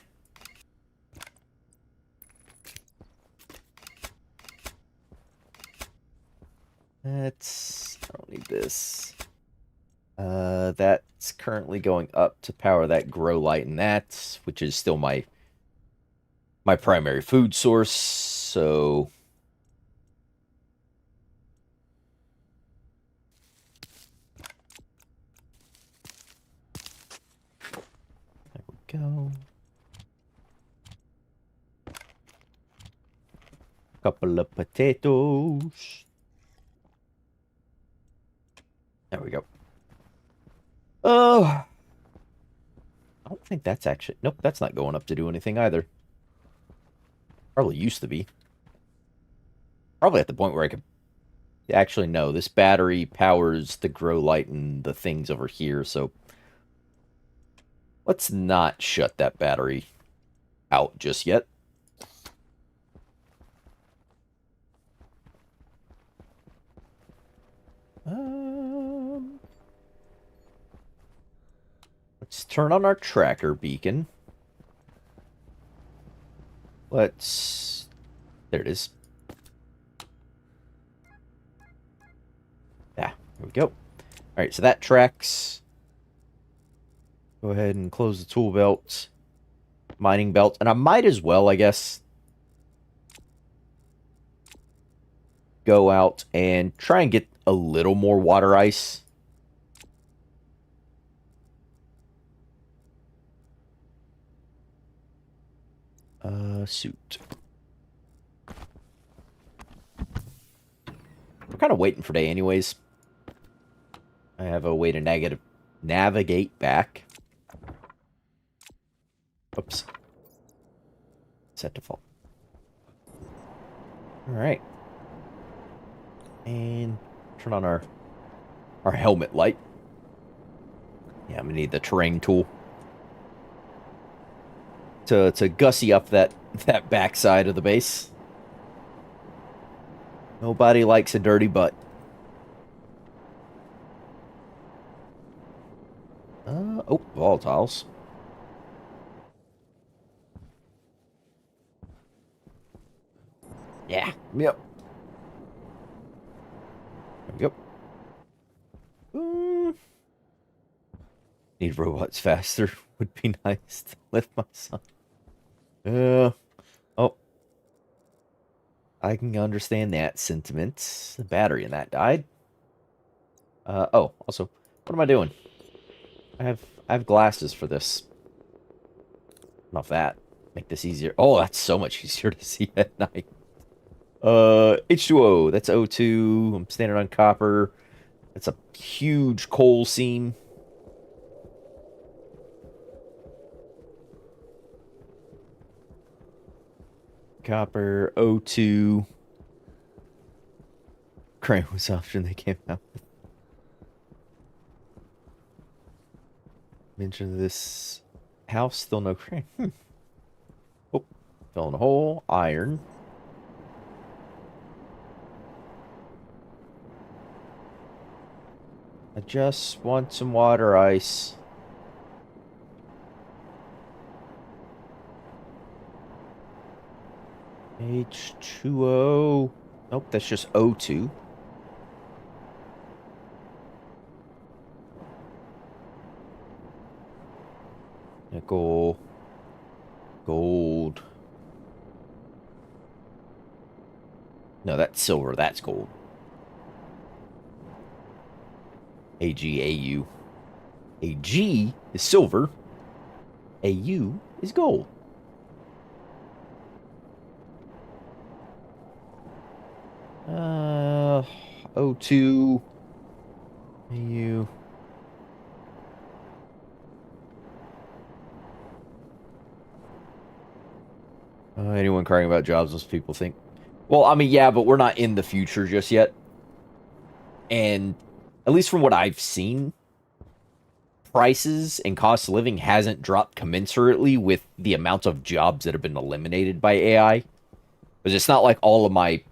I don't need this. That's currently going up to power that grow light and that, which is still my primary food source, so there we go. Couple of potatoes. There we go. Oh, I don't think that's actually... Nope, that's not going up to do anything either. Probably used to be. Probably at the point where I could... Actually, no. This battery powers the grow light and the things over here, so... Let's not shut that battery out just yet. Let's turn on our tracker beacon. Let's... There it is. Yeah, there we go. Alright, so that tracks. Go ahead and close the tool belt. Mining belt. And I might as well, I guess, go out and try and get a little more water ice. Suit. We're kind of waiting for day anyways. I have a way to navigate back. Oops. Set default. Alright. And turn on our helmet light. Yeah, I'm gonna need the terrain tool. to gussy up that backside of the base. Nobody likes a dirty butt. Oh, volatiles. Yeah. Yep. Yep. Need robots faster would be nice to lift my son. Oh, I can understand that sentiment. The battery in that died. Oh, also, what am I doing? I have glasses for this. Enough that. Make this easier. Oh, that's so much easier to see at night. H2O. That's O2. I'm standing on copper. That's a huge coal seam. Copper, O2. Crane was option they came out with. Mention this house, still no crane. Oh, fell in a hole. Iron. I just want some water ice. H2O. Nope, that's just O2. Nickel. Gold. No, that's silver. That's gold. AgAu. Ag is silver. Au is gold. O2. Au. Anyone crying about jobs, those people think. Well, I mean, yeah, but we're not in the future just yet. And at least from what I've seen, prices and cost of living hasn't dropped commensurately with the amount of jobs that have been eliminated by AI. Because it's not like all of my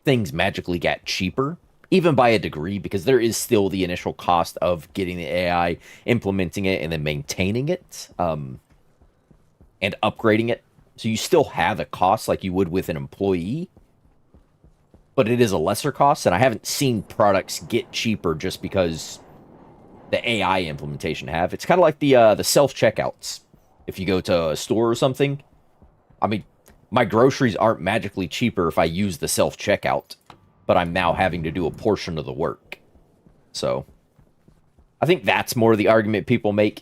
things magically got cheaper, even by a degree, because there is still the initial cost of getting the AI, implementing it, and then maintaining it, and upgrading it. So you still have a cost like you would with an employee, but it is a lesser cost, and I haven't seen products get cheaper just because the AI implementation have. It's kind of like the self-checkouts. If you go to a store or something, I mean, my groceries aren't magically cheaper if I use the self-checkout, but I'm now having to do a portion of the work. So, I think that's more the argument people make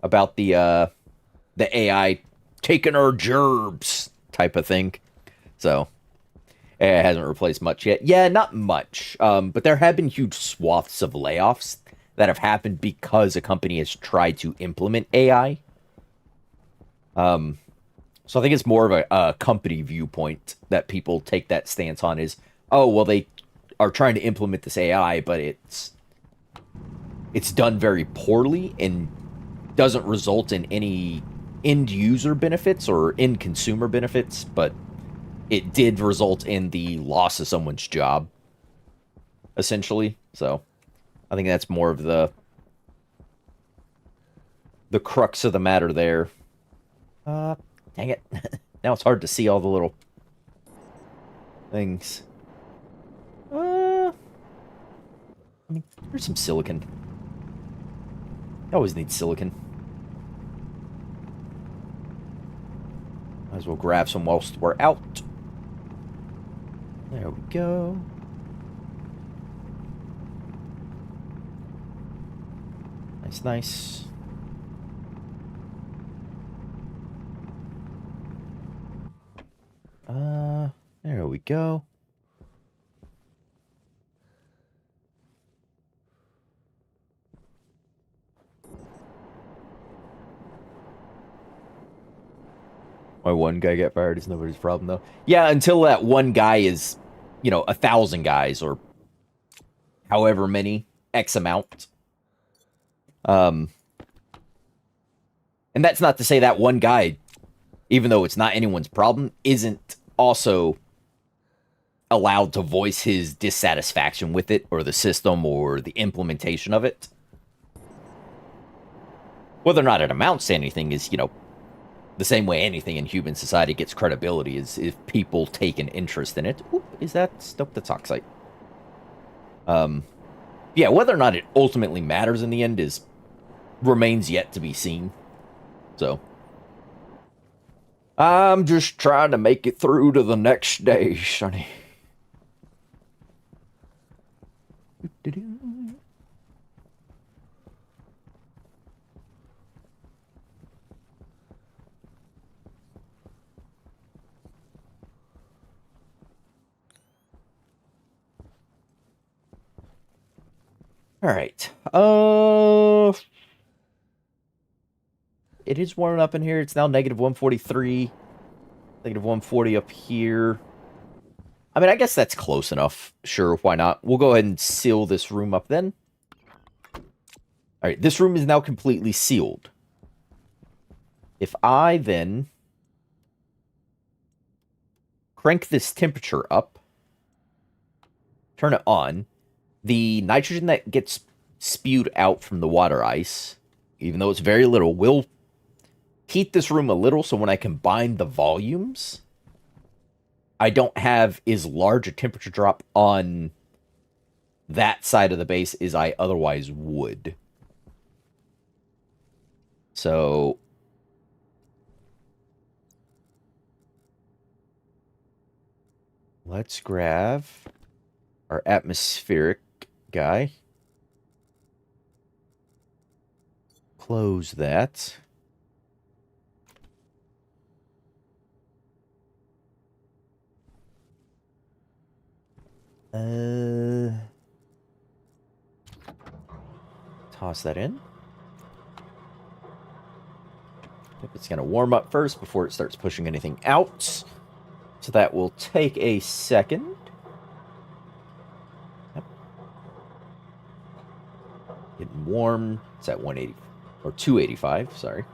about the AI taking our gerbs type of thing. So, it hasn't replaced much yet. Yeah, not much. But there have been huge swaths of layoffs that have happened because a company has tried to implement AI. So I think it's more of a company viewpoint that people take that stance on is, oh, well, they are trying to implement this AI, but it's done very poorly and doesn't result in any end user benefits or end consumer benefits, but it did result in the loss of someone's job, essentially. So I think that's more of the crux of the matter there. Dang it. Now it's hard to see all the little things. I mean, there's some silicon. I always need silicon. Might as well grab some whilst we're out. There we go. Nice, nice. There we go. Why one guy got fired is nobody's problem, though. Yeah, until that one guy is, 1,000 guys or however many X amount. Um, and that's not to say that one guy, even though it's not anyone's problem, isn't also allowed to voice his dissatisfaction with it or the system or the implementation of it. Whether or not it amounts to anything is, the same way anything in human society gets credibility is if people take an interest in it. Oop, is that? Nope, that's oxide. Yeah, whether or not it ultimately matters in the end remains yet to be seen. So, I'm just trying to make it through to the next day, Sonny. All right. It is warming up in here. It's now negative 143. Negative 140 up here. I mean, I guess that's close enough. Sure, why not? We'll go ahead and seal this room up then. All right, this room is now completely sealed. If I then crank this temperature up, turn it on, the nitrogen that gets spewed out from the water ice, even though it's very little, will heat this room a little, so when I combine the volumes, I don't have as large a temperature drop on that side of the base as I otherwise would. So let's grab our atmospheric guy. Close that. Toss that in. It's going to warm up first before it starts pushing anything out. So that will take a second. Yep. Getting warm. It's at 180 or 285, sorry.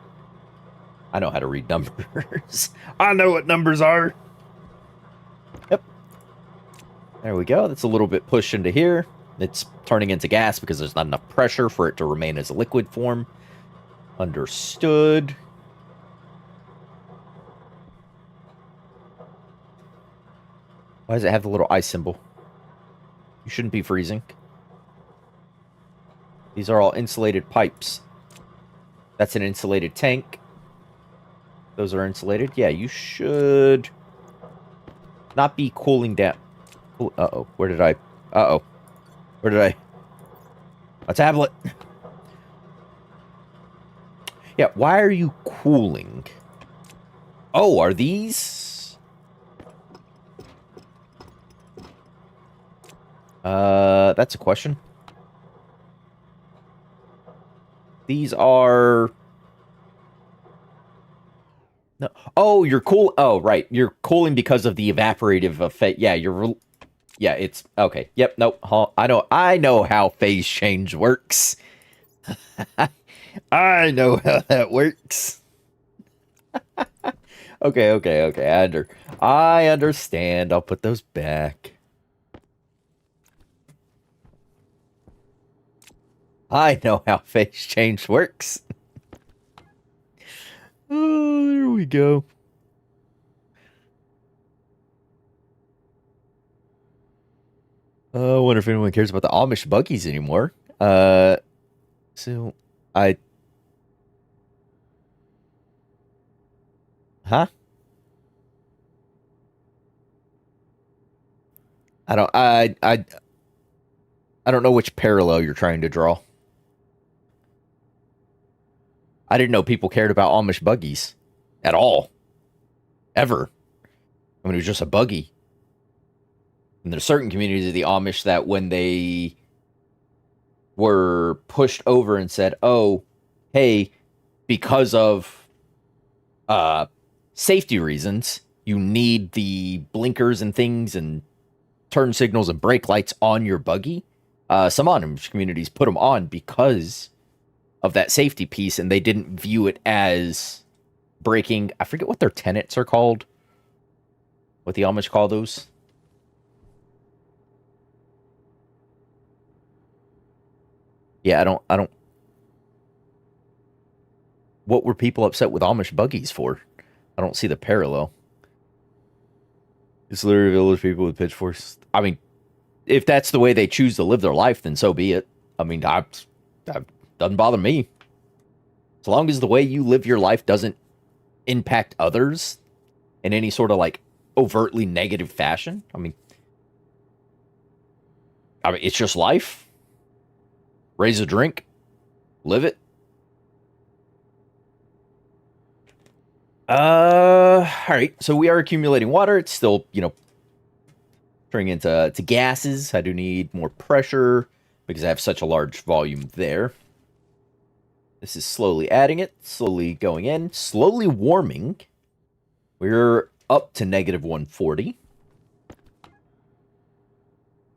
I know how to read numbers. I know what numbers are. Yep. There we go. That's a little bit pushed into here. It's turning into gas because there's not enough pressure for it to remain as a liquid form. Understood. Why does it have the little ice symbol? You shouldn't be freezing. These are all insulated pipes. That's an insulated tank. Those are insulated. Yeah, you should not be cooling down. Uh-oh. Where did I... Uh-oh. Where did I... A tablet. Yeah, why are you cooling? Oh, are these... That's a question. These are... No. Oh, you're cool. Oh, right. You're cooling because of the evaporative effect. Yeah, you're... Yeah, it's... Okay. Yep, nope. I know how phase change works. I know how that works. Okay. I understand. I'll put those back. I know how phase change works. Oh, there we go. I wonder if anyone cares about the Amish buggies anymore. So I... Huh? I don't know which parallel you're trying to draw. I didn't know people cared about Amish buggies at all. Ever. I mean, it was just a buggy. And there's certain communities of the Amish that when they were pushed over and said, oh, hey, because of safety reasons, you need the blinkers and things and turn signals and brake lights on your buggy. Some Amish communities put them on because of that safety piece, and they didn't view it as breaking. I forget what their tenets are called. What the Amish call those? Yeah, I don't. What were people upset with Amish buggies for? I don't see the parallel. It's literally village people with pitchforks. I mean, if that's the way they choose to live their life, then so be it. I mean, I doesn't bother me. As long as the way you live your life doesn't impact others in any sort of like overtly negative fashion. I mean, it's just life. Raise a drink, live it. All right. So we are accumulating water. It's still, turning into gases. I do need more pressure because I have such a large volume there. This is slowly adding it, slowly going in, slowly warming. We're up to negative 140.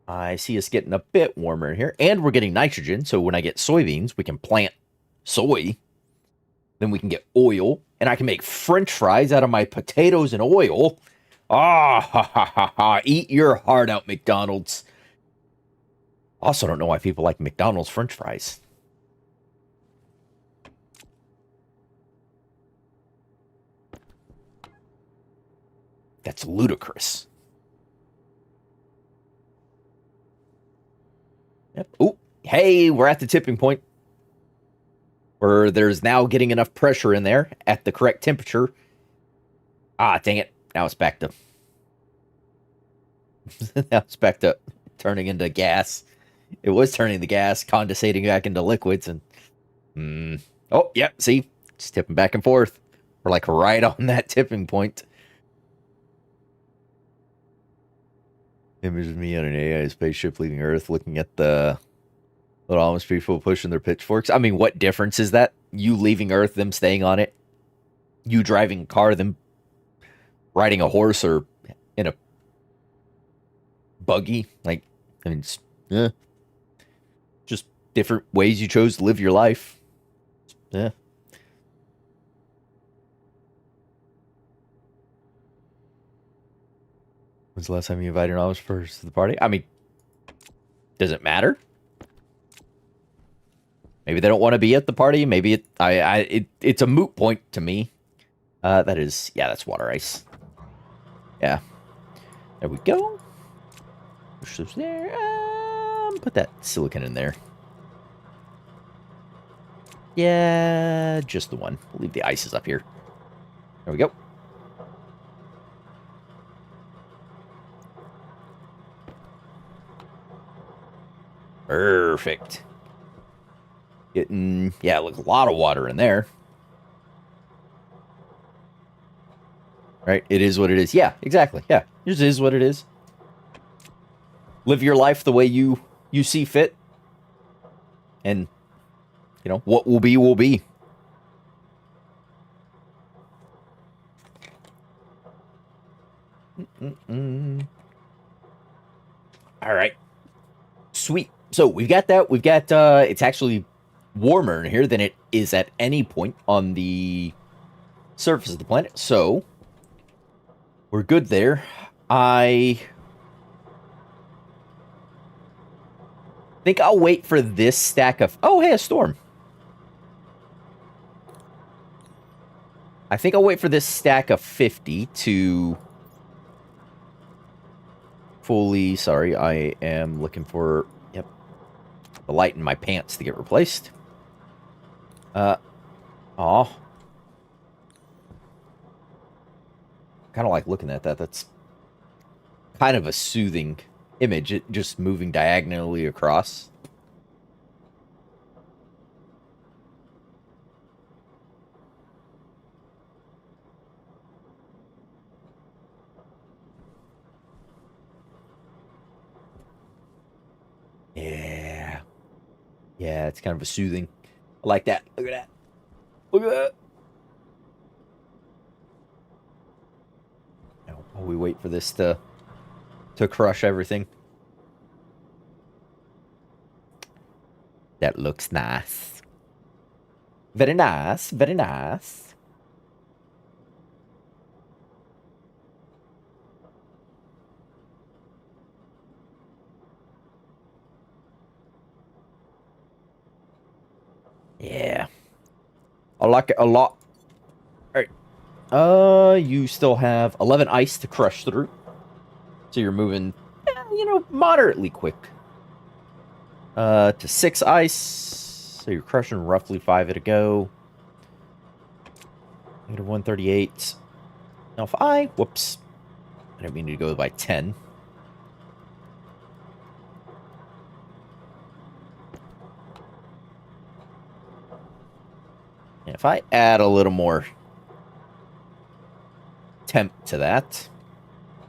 I see us getting a bit warmer in here, and we're getting nitrogen. So when I get soybeans, we can plant soy. Then we can get oil, and I can make French fries out of my potatoes and oil. Ah, ha, ha, ha, ha. Eat your heart out, McDonald's. Also, don't know why people like McDonald's French fries. That's ludicrous. Yep. Oh, hey, we're at the tipping point where there's now getting enough pressure in there at the correct temperature. Ah, dang it. Now it's back to... now it's back to turning into gas. It was turning the gas, condensating back into liquids, and... Oh, yep, see? It's tipping back and forth. We're like right on that tipping point. Image of me on an AI spaceship leaving Earth, looking at the little Amish people pushing their pitchforks. I mean, what difference is that? You leaving Earth, them staying on it? You driving a car, them riding a horse or in a buggy? Like, I mean, just different ways you chose to live your life. Yeah. When's the last time you invited an Amish first to the party? I mean, does it matter? Maybe they don't want to be at the party. Maybe it's a moot point to me. That's water ice. Yeah. There we go. Push those there. Put that silicon in there. Yeah, just the one. We'll leave the ices up here. There we go. Perfect. Getting, look, a lot of water in there. Right? It is what it is. Yeah, exactly. Yeah. It just is what it is. Live your life the way you see fit. And, what will be, will be. All right. Sweet. So we've got that. We've got, it's actually warmer in here than it is at any point on the surface of the planet. So we're good there. I think I'll wait for this stack of... Oh, hey, a storm. I think I'll wait for this stack of 50 to fully... Sorry, I am looking for... Yep. The light in my pants to get replaced. Aw. Kind of like looking at that. That's kind of a soothing image. It just moving diagonally across. Yeah. Yeah, it's kind of a soothing. I like that. Look at that. Look at that. Now, while we wait for this to crush everything. That looks nice. Very nice, very nice. Yeah. I like it a lot. Alright. You still have 11 ice to crush through. So you're moving, moderately quick. To 6 ice. So you're crushing roughly 5 at a go. Negative 138. Now if whoops. I didn't mean to go by 10. And if I add a little more temp to that,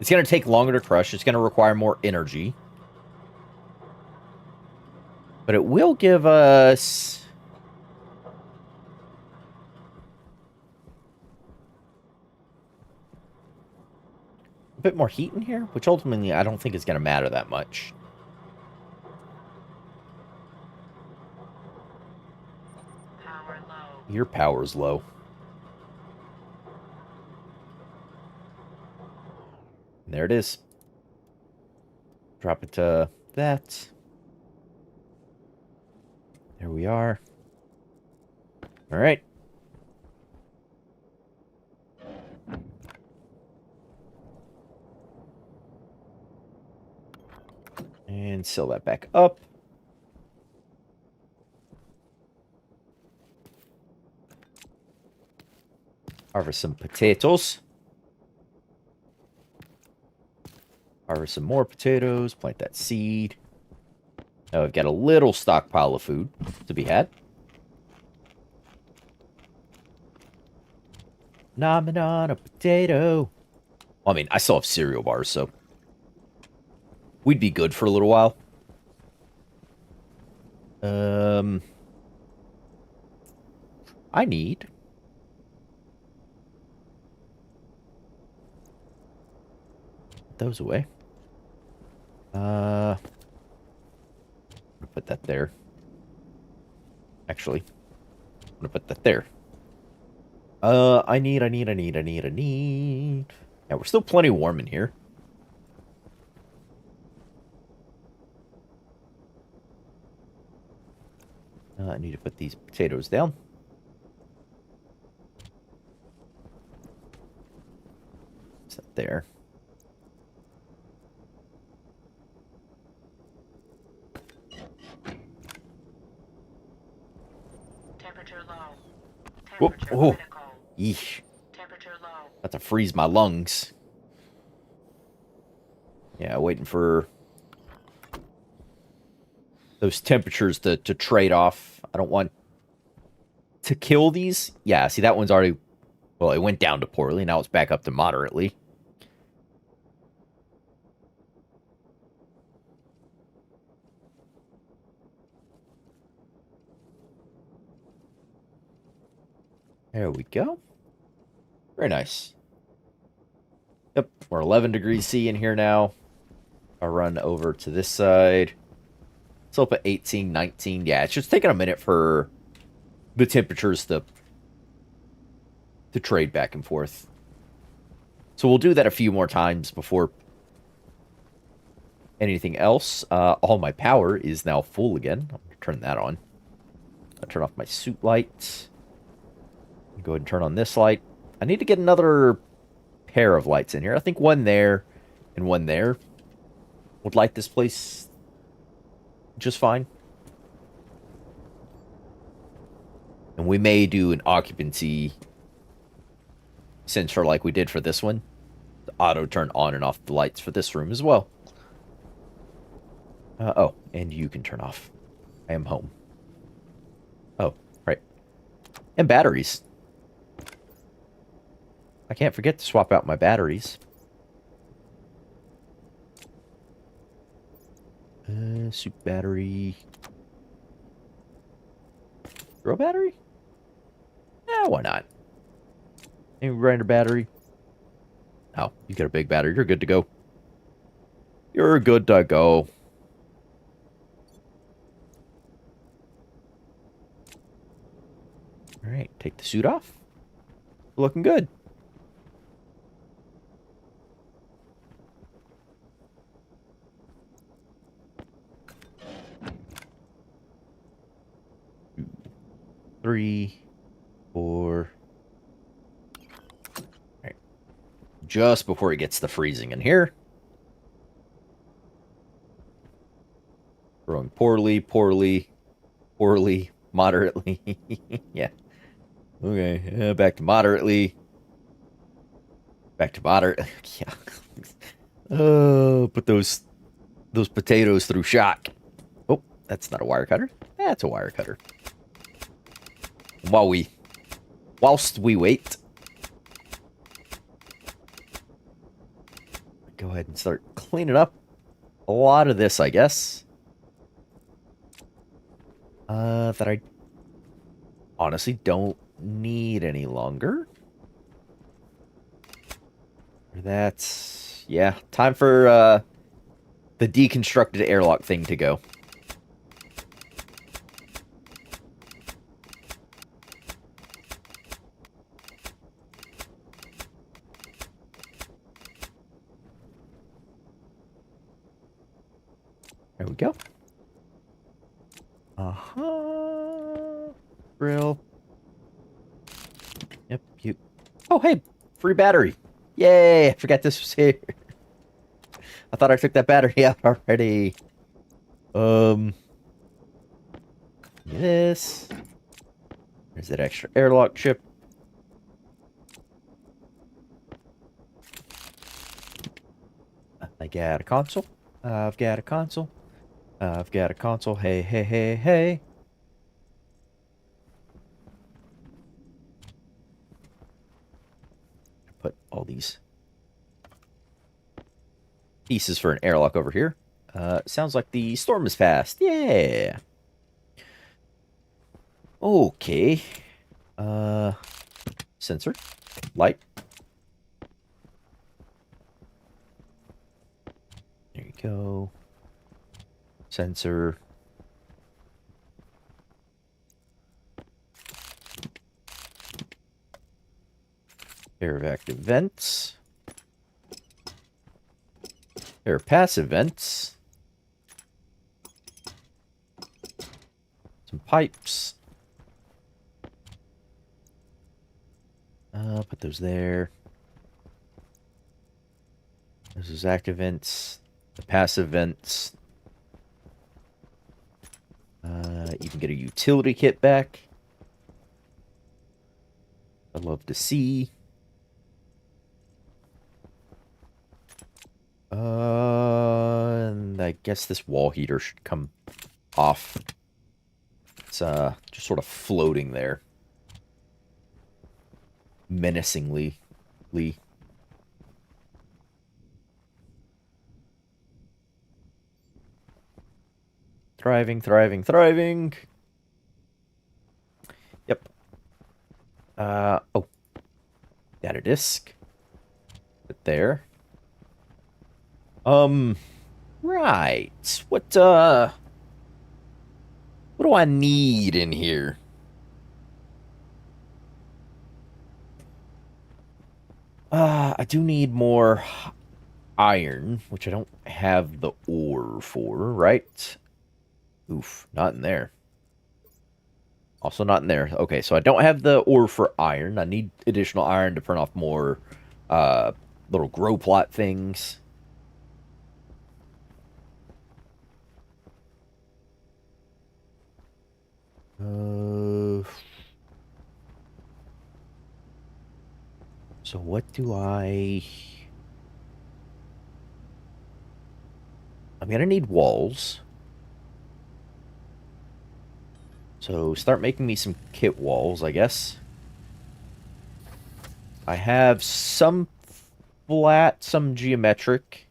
it's going to take longer to crush. It's going to require more energy. But it will give us... a bit more heat in here, which ultimately I don't think is going to matter that much. Power low. Your power's low. And there it is. Drop it to that. There we are. All right. And seal that back up. Harvest some potatoes. Harvest some more potatoes. Plant that seed. Now we've got a little stockpile of food to be had. Nomming on a potato. Well, I mean, I still have cereal bars, so we'd be good for a little while. I need... put those away. I'm gonna put that there. Actually, I'm gonna put that there. I need. Yeah, we're still plenty warm in here. I need to put these potatoes down. Is that there? Temperature low. Whoop. Temperature Oh, critical. yeesh. Temperature low. About to freeze my lungs. Yeah, waiting for those temperatures to trade off. I don't want to kill these. Yeah, see, that one's already... well, it went down to poorly. Now it's back up to moderately. There we go. Very nice. Yep, we're 11 degrees C in here now. I'll run over to this side. It's up at 18, 19. Yeah, it's just taking a minute for the temperatures to trade back and forth. So we'll do that a few more times before anything else. All my power is now full again. I'm going to turn that on. I'll turn off my suit light. Go ahead and turn on this light. I need to get another pair of lights in here. I think one there and one there would light this place just fine. And we may do an occupancy sensor like we did for this one. To auto turn on and off the lights for this room as well. Oh, and you can turn off. I am home. Oh, right. And batteries. I can't forget to swap out my batteries. Suit battery. Grow battery? Yeah, why not? Any grinder battery? Oh, you got a big battery. You're good to go. You're good to go. All right, take the suit off. Looking good. Two, 3, 4. All right. Just before it gets to freezing in here. Growing poorly, poorly, poorly, moderately. Yeah. Okay. Back to moderately. Back to moderate. Yeah. Oh, put those potatoes through shock. Oh, that's not a wire cutter. That's a wire cutter. Whilst we wait, go ahead and start cleaning up a lot of this, I guess. That I honestly don't need any longer. That's, yeah, time for the deconstructed airlock thing to go. There we go. Grill. Yep, you. Oh, hey, free battery. Yay, I forgot this was here. I thought I took that battery out already. This. There's that extra airlock chip. I got a console. I've got a console. I've got a console. Hey, hey, hey, hey. Put all these pieces for an airlock over here. Sounds like the storm is fast. Yeah. Okay. Sensor. Light. There you go. Sensor. Pair of active vents. Pair of passive vents. Some pipes. Put those there. This is active vents. The passive vents. You can get a utility kit back. I'd love to see. And I guess this wall heater should come off. It's just sort of floating there. Menacingly. Thriving, thriving, thriving. Yep. Oh. Data disk. Put there. Right. What do I need in here? I do need more iron, which I don't have the ore for, right? Oof, not in there. Also not in there. Okay, so I don't have the ore for iron. I need additional iron to print off more little grow plot things. So what do I'm gonna need walls. So start making me some kit walls, I guess. I have some flat, some geometric.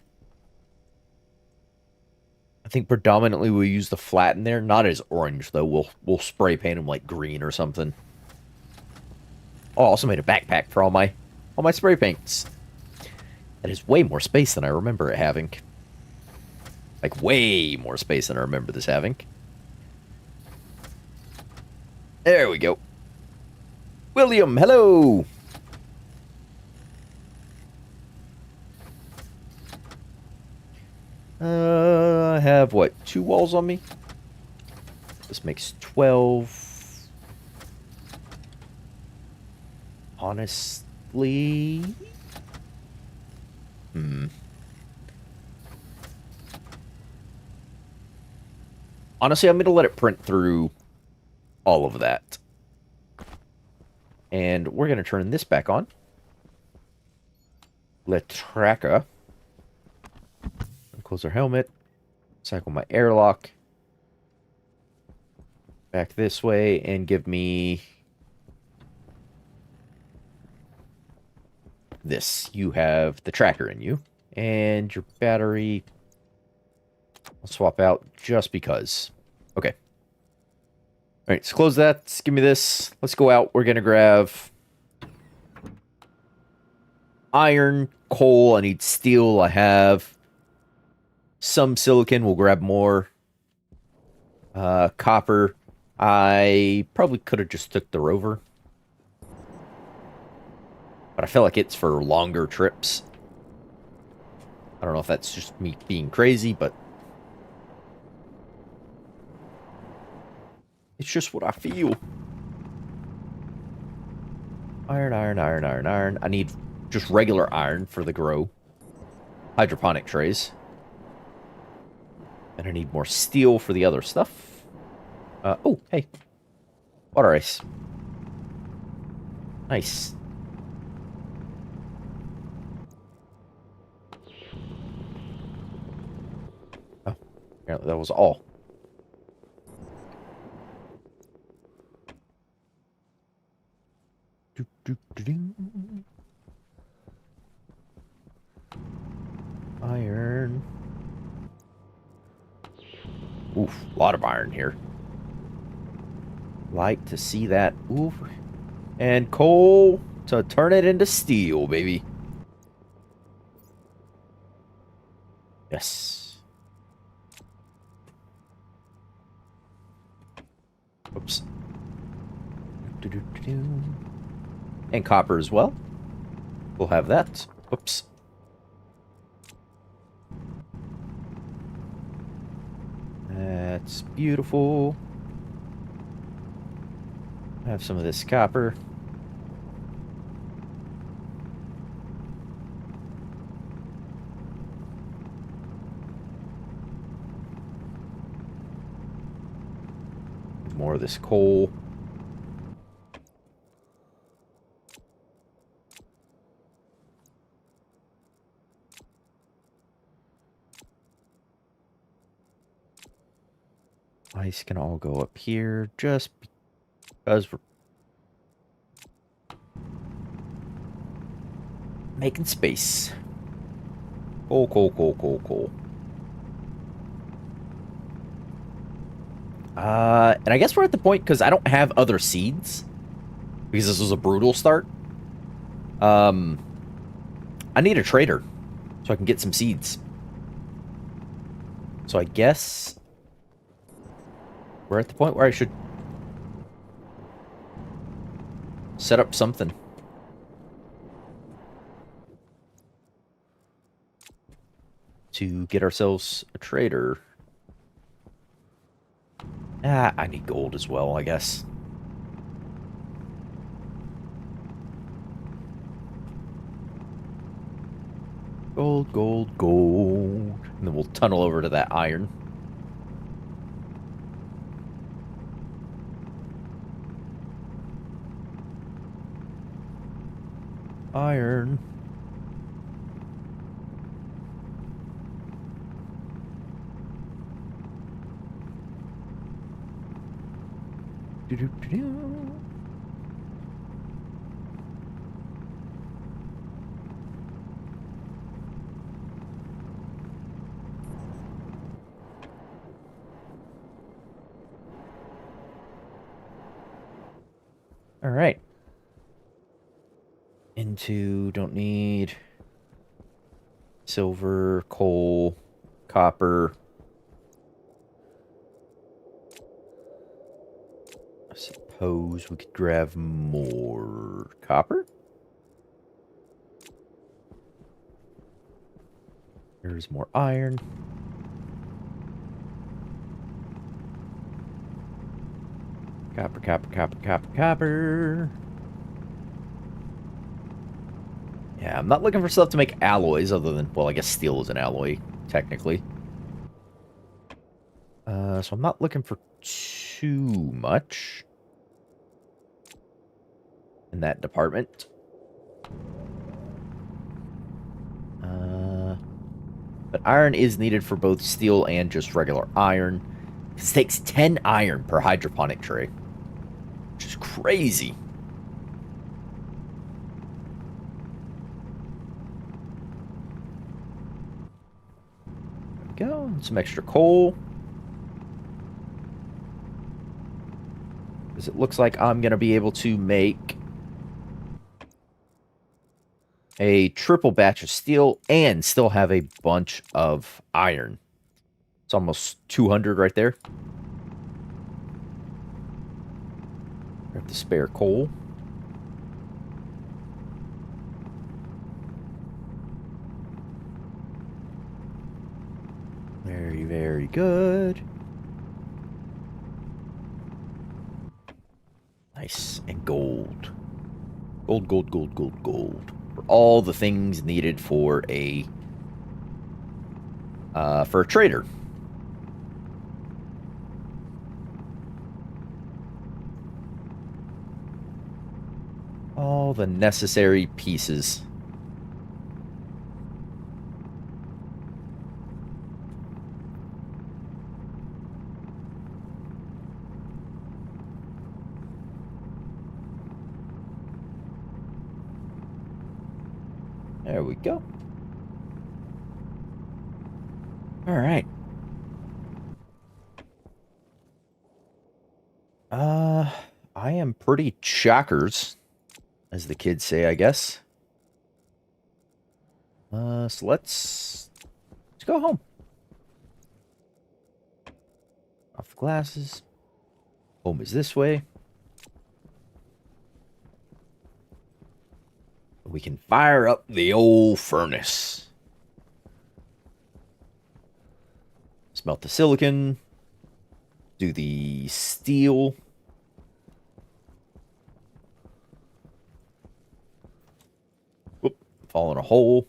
I think predominantly we'll use the flat in there. Not as orange, though. We'll spray paint them like green or something. Oh, I also made a backpack for all my spray paints. That is way more space than I remember it having. Like, way more space than I remember this having. There we go. William, hello! I have, what, 2 walls on me? This makes 12. Honestly... Honestly, I'm going to let it print through all of that. And we're going to turn this back on. Let tracker. Close our helmet. Cycle my airlock. Back this way and give me this. You have the tracker in you. And your battery, I'll swap out just because. Okay. Alright, so close that. Just give me this. Let's go out. We're going to grab iron, coal. I need steel. I have some silicon. We'll grab more. Copper. I probably could have just took the rover. But I feel like it's for longer trips. I don't know if that's just me being crazy, but it's just what I feel. Iron, iron, iron, iron, iron. I need just regular iron for the grow. Hydroponic trays. And I need more steel for the other stuff. Oh, hey. Water ice. Nice. Oh, apparently that was all. Iron. Oof, a lot of iron here. Like to see that. Oof. And coal to turn it into steel, baby. Yes. Oops. And copper as well. We'll have that. Oops. That's beautiful. Have some of this copper. More of this coal. Ice can all go up here just because we're making space. Coal, coal, coal, coal, coal. And I guess we're at the point, because I don't have other seeds, because this was a brutal start. I need a trader, so I can get some seeds. So I guess we're at the point where I should set up something. To get ourselves a trader. Ah, I need gold as well, I guess. Gold, gold, gold. And then we'll tunnel over to that iron. Iron. Do-do-do-do. All right. Into, don't need silver, coal, copper. I suppose we could grab more copper. There's more iron. Copper, copper, copper, copper, copper. Yeah, I'm not looking for stuff to make alloys other than, well, I guess steel is an alloy, technically. So I'm not looking for too much in that department. But iron is needed for both steel and just regular iron. This takes 10 iron per hydroponic tray, which is crazy. There we go. And some extra coal. Because it looks like I'm going to be able to make a triple batch of steel and still have a bunch of iron. It's almost 200 right there. Grab the spare coal. Very, very good. Nice. And gold. Gold, gold, gold, gold, gold. For all the things needed for a trader. All the necessary pieces. There we go. All right. I am pretty chockers, as the kids say, I guess. So let's go home. Off the glasses. Home is this way. We can fire up the old furnace. Smelt the silicon. Do the steel. Whoop, fall in a hole.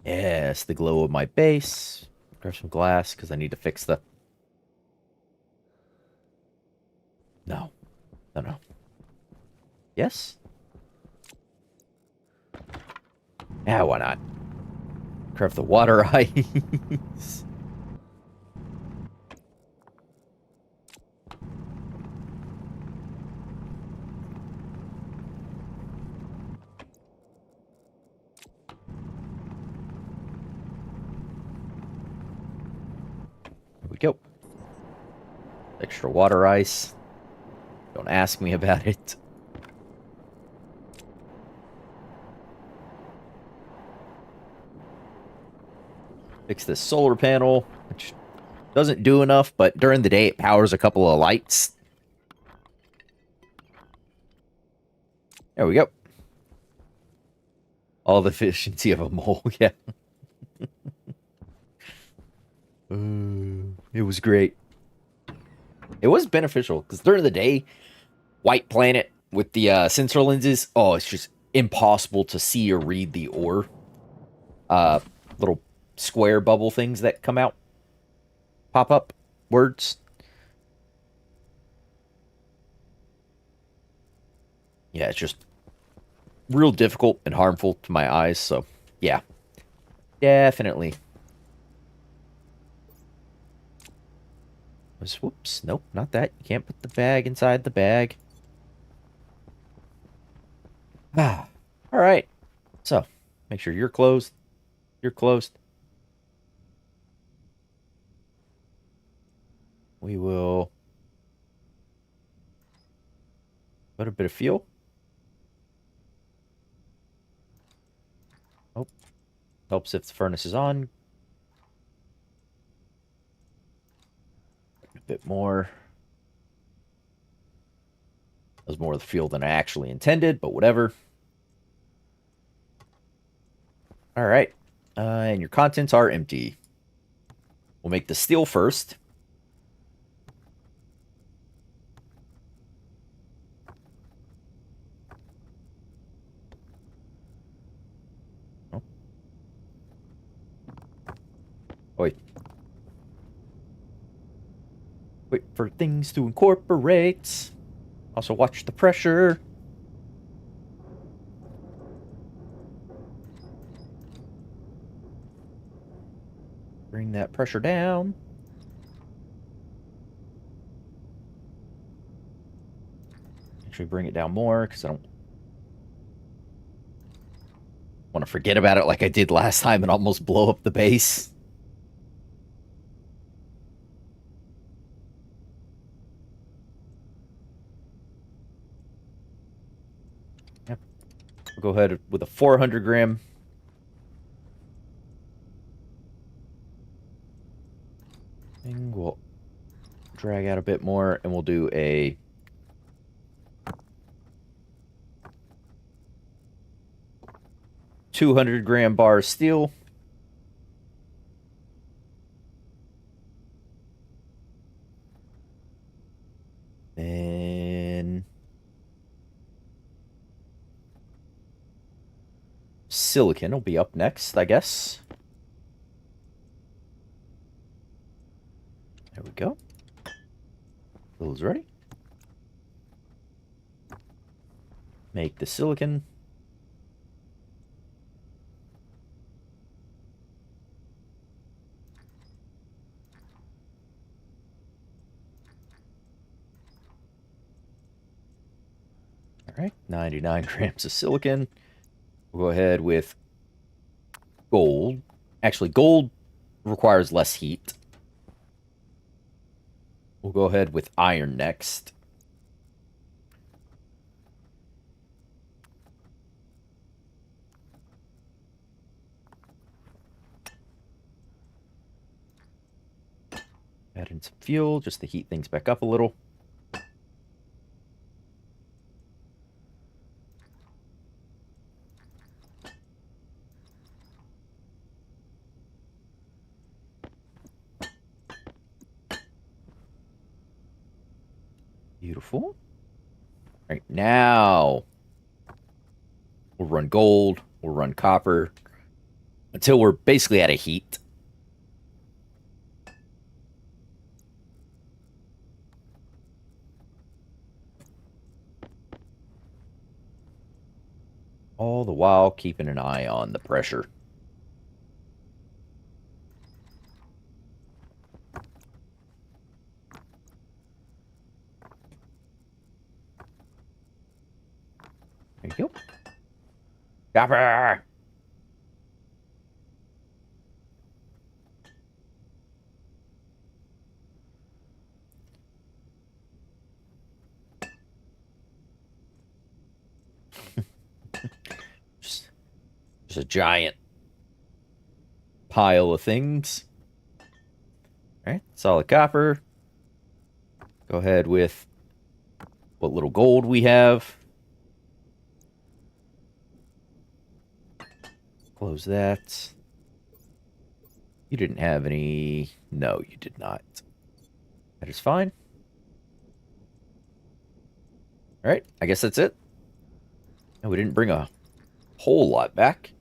Yes, the glow of my base. Grab some glass, because I need to fix the... No. No, no. Yes? Yeah, why not? Grab the water ice. Here we go. Extra water ice. Don't ask me about it. Fix this solar panel, which doesn't do enough, but during the day it powers a couple of lights. There we go. All the efficiency of a mole, yeah. It was great. It was beneficial, because during the day, white planet with the sensor lenses, oh, it's just impossible to see or read the ore. Little square bubble things that come out. Pop up. Words. Yeah, it's just real difficult and harmful to my eyes, so yeah. Definitely. Whoops. Nope, not that. You can't put the bag inside the bag. Ah. Alright. So, make sure you're closed. You're closed. We will put a bit of fuel. Oh. Helps if the furnace is on. A bit more. was more of the fuel than I actually intended, but whatever. All right. And your contents are empty. We'll make the steel first. Oh. Wait. Wait for things to incorporate. Also watch the pressure. Bring that pressure down. Actually bring it down more because I don't want to forget about it like I did last time and almost blow up the base. Yep. We'll go ahead with a 400 gram. And we'll drag out a bit more and we'll do a 200-gram bar of steel. Then silicon will be up next, I guess. There we go. Fill's ready. Make the silicon. All right, 99 grams of silicon. We'll go ahead with gold. Actually, gold requires less heat. We'll go ahead with iron next. Add in some fuel just to heat things back up a little. Beautiful. All right, now we'll run gold, we'll run copper, until we're basically out of heat. All the while keeping an eye on the pressure. There you go. Copper! just a giant pile of things. All right, solid copper. Go ahead with what little gold we have. Close that. You didn't have any... No, you did not. That is fine. All right, I guess that's it. And we didn't bring a whole lot back.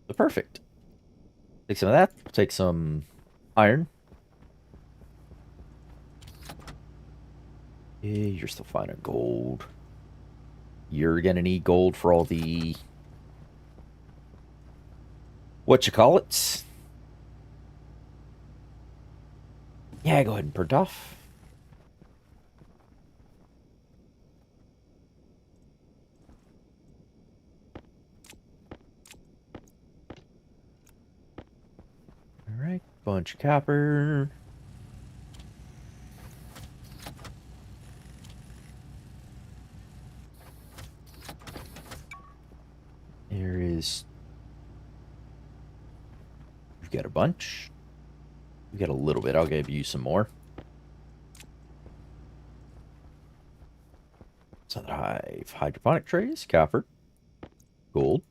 So perfect. Take some of that. Take some iron. Yeah, you're still fine on gold. You're gonna need gold for all the... Whatchamacallits? Yeah, go ahead and print off. Alright, bunch of copper. There is... You've got a bunch. We got a little bit. I'll give you some more. Southern Hive. Hydroponic trays. Copper. Gold.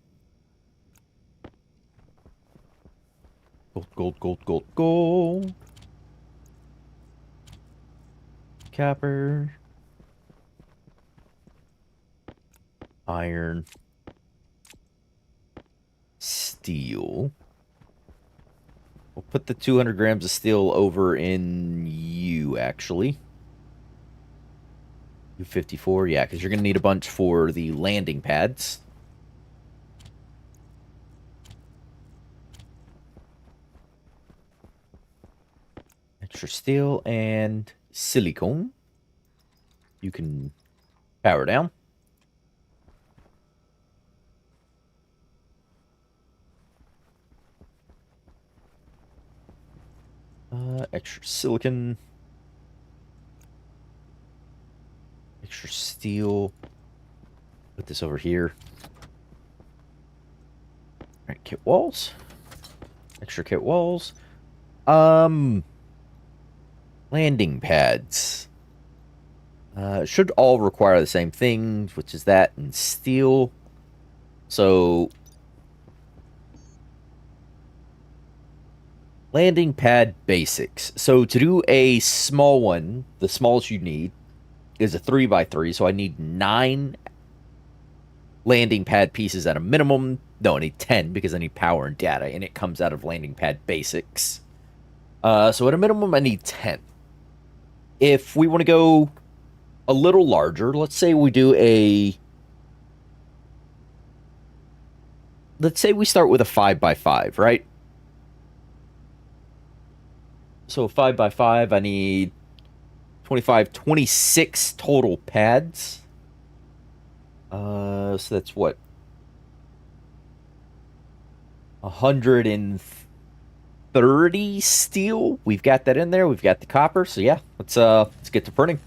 Gold, gold, gold, gold, gold. Copper. Iron. Steel. We'll put the 200 grams of steel over in you, actually. U54, yeah, because you're going to need a bunch for the landing pads. Extra steel and silicone. You can power down. Extra silicon. Extra steel. Put this over here. Alright, kit walls. Extra kit walls. Landing pads. Should all require the same things, which is that and steel. So, landing pad basics. So to do a small one, the smallest you need is a 3x3. So I need 9 landing pad pieces at a minimum. No, I need 10 because I need power and data, and it comes out of landing pad basics. So at a minimum, I need 10. If we want to go a little larger, let's say we do a... Let's say we start with a 5x5, right? So 5x5, I need 25, 26 total pads. So that's what? 130 steel. We've got that in there. We've got the copper. So yeah, let's get to printing.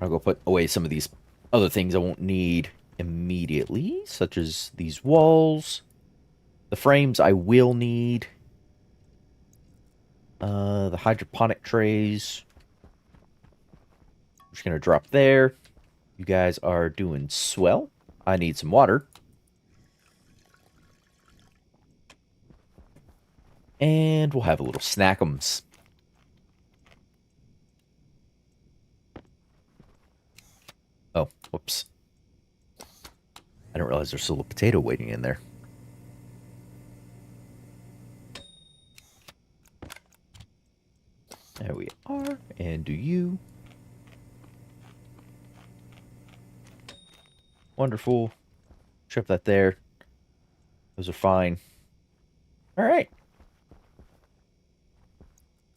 I'll go put away some of these other things I won't need immediately, such as these walls. The frames I will need. The hydroponic trays. I'm just gonna drop there. You guys are doing swell. I need some water. And we'll have a little snackums. Oh, whoops. I didn't realize there's still a potato waiting in there. There we are. And do you. Wonderful. Shove that there. Those are fine. All right.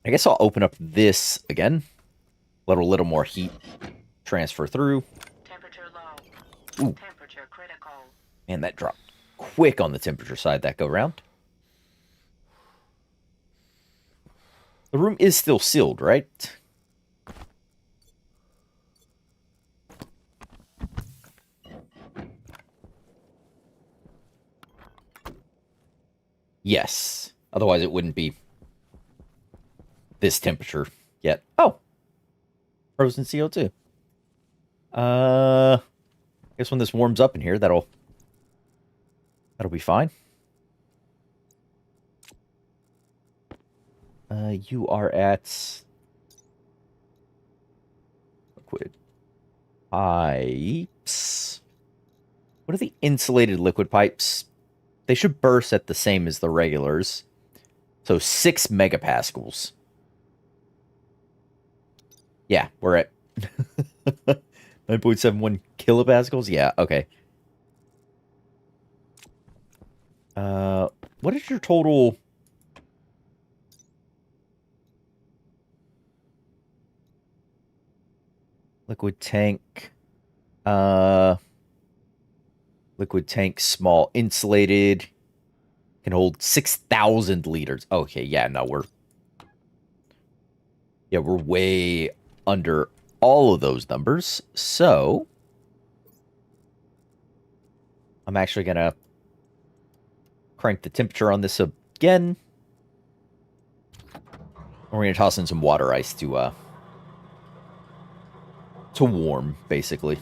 I guess I'll open up this again. Let a little more heat transfer through. Temperature low. Ooh. Temperature critical. And that dropped quick on the temperature side that go round. The room is still sealed, right? Yes. Otherwise it wouldn't be this temperature yet. Oh. Frozen CO2. I guess when this warms up in here, that'll be fine. You are at liquid pipes. What are the insulated liquid pipes? They should burst at the same as the regulars. So 6 megapascals. Yeah, we're at 9.71 kilopascals. Yeah, okay. What is your total? Liquid tank. Liquid tank, small, insulated. Can hold 6,000 liters. Okay, yeah, no, we're way under all of those numbers. So I'm actually gonna crank the temperature on this again. We're gonna toss in some water ice to to warm, basically.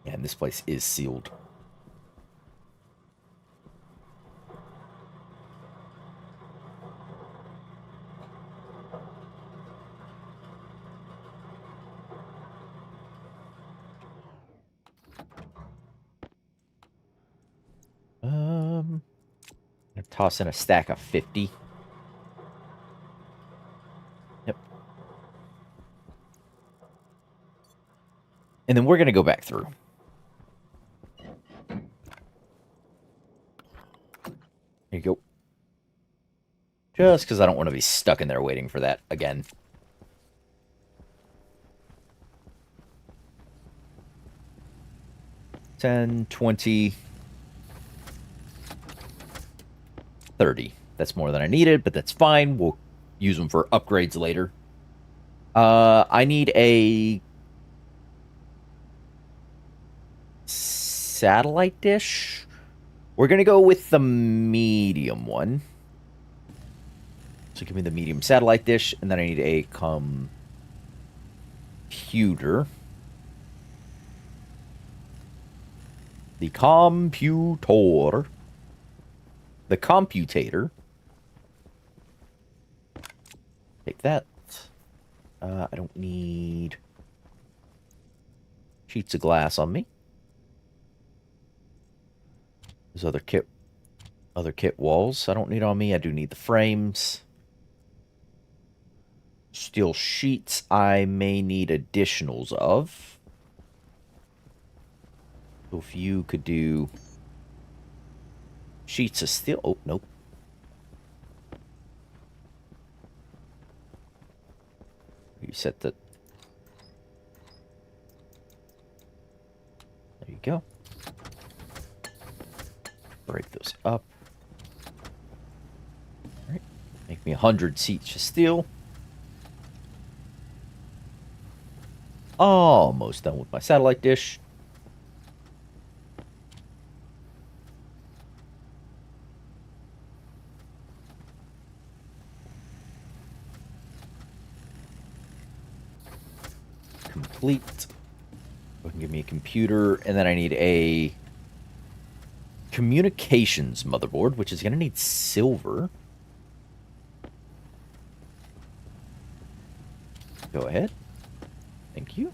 Yeah, and this place is sealed. Gonna toss in a stack of 50. Yep. And then we're gonna go back through. There you go. Just because I don't want to be stuck in there waiting for that again. $10, $20, $30. That's more than I needed, but that's fine. We'll use them for upgrades later. I need a satellite dish. We're going to go with the medium one. So give me the medium satellite dish, and then I need a computer. The computer. The computator. Take that. I don't need sheets of glass on me. There's other kit walls I don't need on me. I do need the frames. Steel sheets I may need additionals of. So if you could do sheets of steel. Oh, nope. You set the... There you go. Break those up. Alright. Make me 100 sheets of steel. Almost done with my satellite dish. Complete. Go ahead and give me a computer, and then I need a communications motherboard, which is going to need silver. Go ahead. Thank you.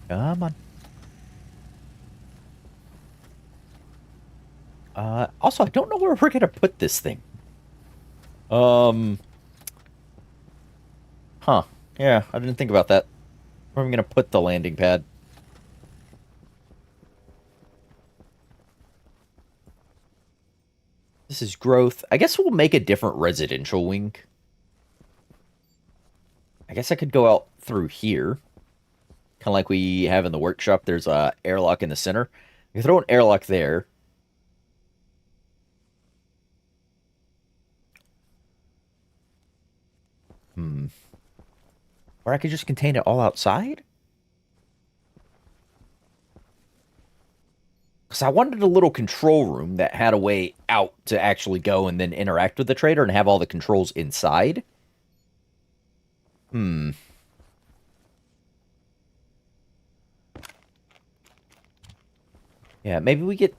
Come on. Also, I don't know where we're gonna put this thing. Huh. Yeah, I didn't think about that. Where am I gonna put the landing pad? This is growth. I guess we'll make a different residential wing. I guess I could go out through here. Kind of like we have in the workshop. There's a airlock in the center. You can throw an airlock there. Or I could just contain it all outside? Because I wanted a little control room that had a way out to actually go and then interact with the trader and have all the controls inside. Yeah, maybe we get...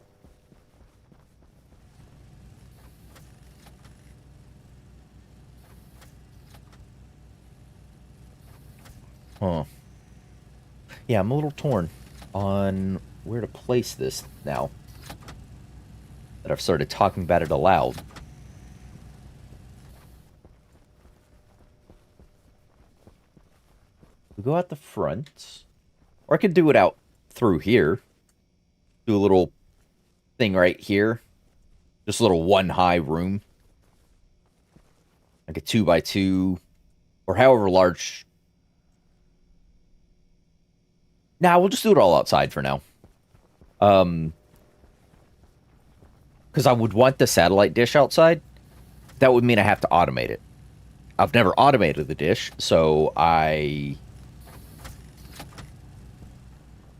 Huh. Yeah, I'm a little torn on where to place this now that I've started talking about it aloud. We go out the front. Or I could do it out through here. Do a little thing right here. Just a little one high room. Like a 2x2. Or however large. Nah, we'll just do it all outside for now. Because I would want the satellite dish outside. That would mean I have to automate it. I've never automated the dish, so I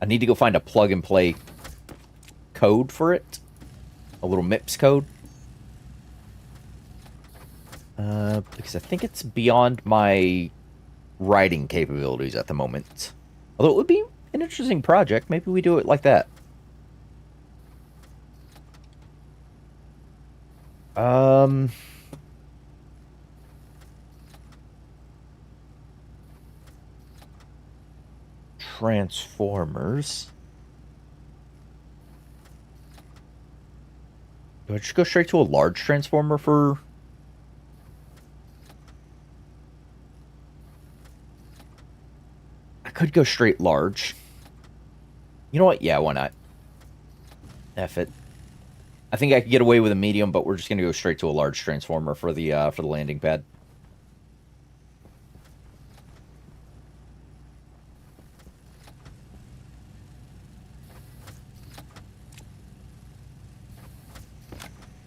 need to go find a plug and play code for it. A little MIPS code. Because I think it's beyond my writing capabilities at the moment. Although it would be an interesting project. Maybe we do it like that. Um... Transformers. Do I just go straight to a large transformer for... I could go straight large. You know what? Yeah, why not? F it. I think I could get away with a medium, but we're just gonna go straight to a large transformer for the landing pad.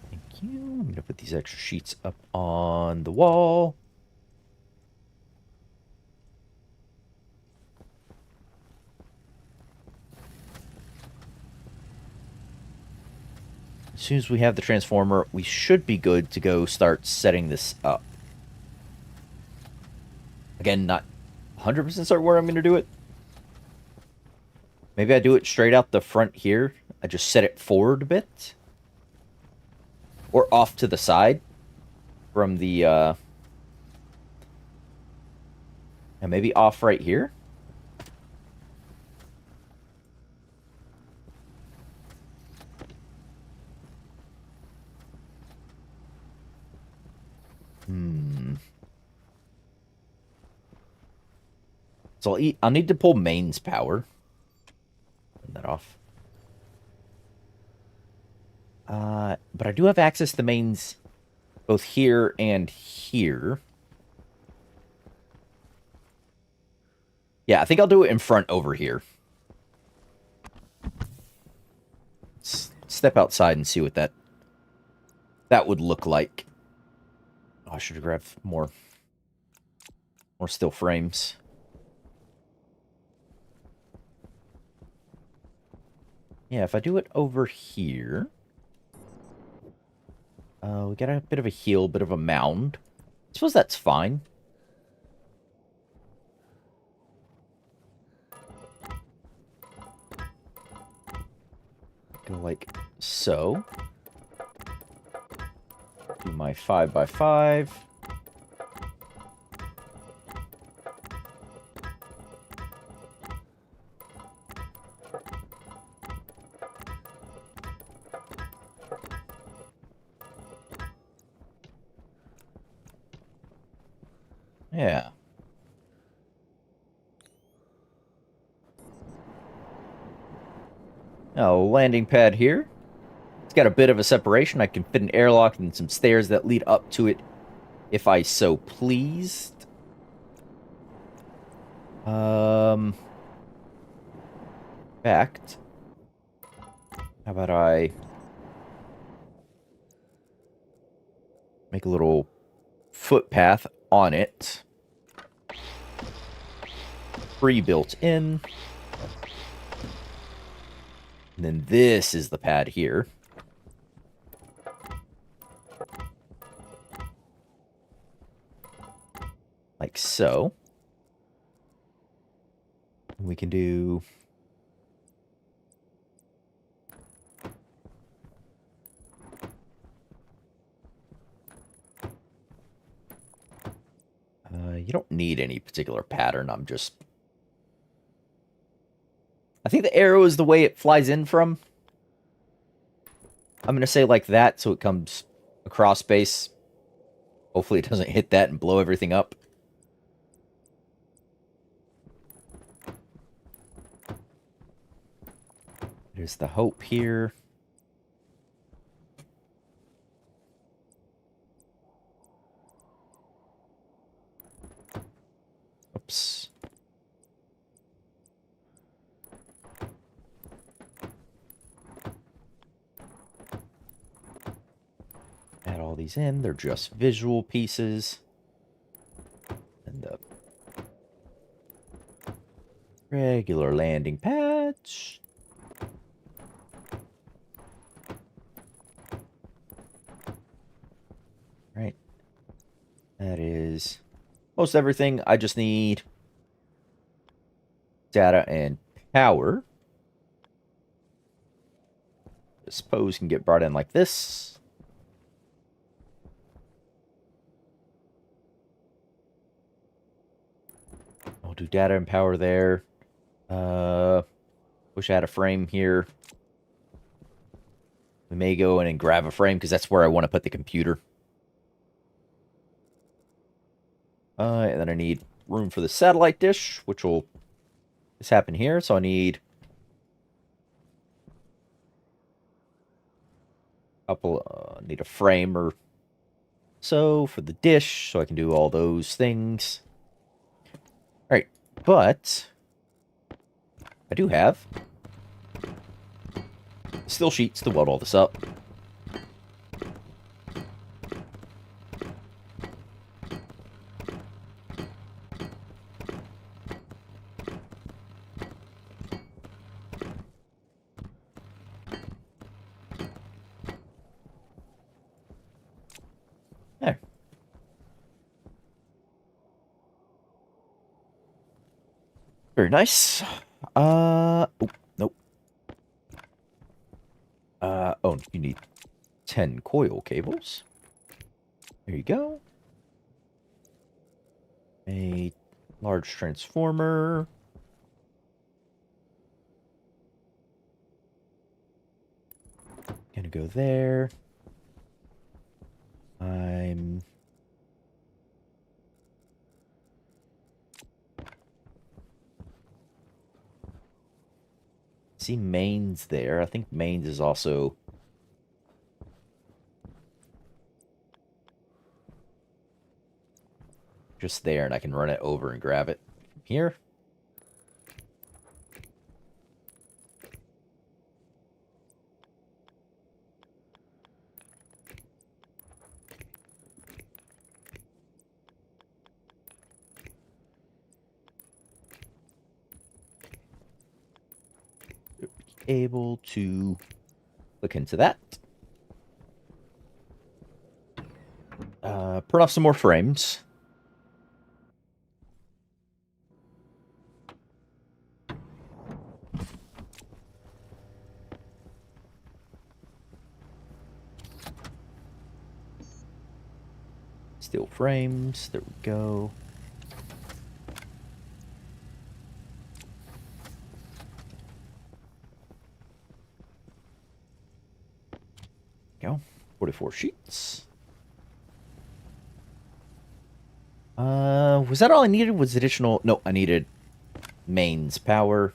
Thank you. I'm gonna put these extra sheets up on the wall. As soon as we have the transformer, we should be good to go start setting this up. Again, not 100% certain where I'm going to do it. Maybe I do it straight out the front here. I just set it forward a bit. Or off to the side from the... And maybe off right here. So I'll need to pull mains power. Turn that off. But I do have access to mains both here and here. Yeah, I think I'll do it in front over here. Let's step outside and see what that would look like. Oh, I should have grabbed more steel frames. Yeah, if I do it over here... we got a bit of a hill, bit of a mound. I suppose that's fine. Go like so. Do my 5x5. Yeah. Now, landing pad here. It's got a bit of a separation. I can fit an airlock and some stairs that lead up to it if I so pleased. Fact. How about I make a little footpath on it. Pre-built in. And then this is the pad here. Like so. We can do... you don't need any particular pattern. I think the arrow is the way it flies in from. I'm going to say like that so it comes across base. Hopefully it doesn't hit that and blow everything up. There's the hope here. Oops. all these in. They're just visual pieces. And the regular landing pads. Right. That is most everything. I just need data and power. I suppose can get brought in like this. I'll do data and power there. Wish I had a frame here. We may go in and grab a frame because that's where I want to put the computer. And then I need room for the satellite dish, which will just happen here. So I need need a frame or so for the dish, so I can do all those things. All right, but I do have steel sheets to weld all this up. There. Very nice. Oh, nope. Oh, you need 10 coil cables. There you go. A large transformer. Gonna go there. I'm... See mains there. I think mains is also... just there, and I can run it over and grab it from here. Able to look into that. Print off some more frames. Steel frames. There we go. Go. 44 sheets. Was that all I needed? Was additional... No, I needed mains power.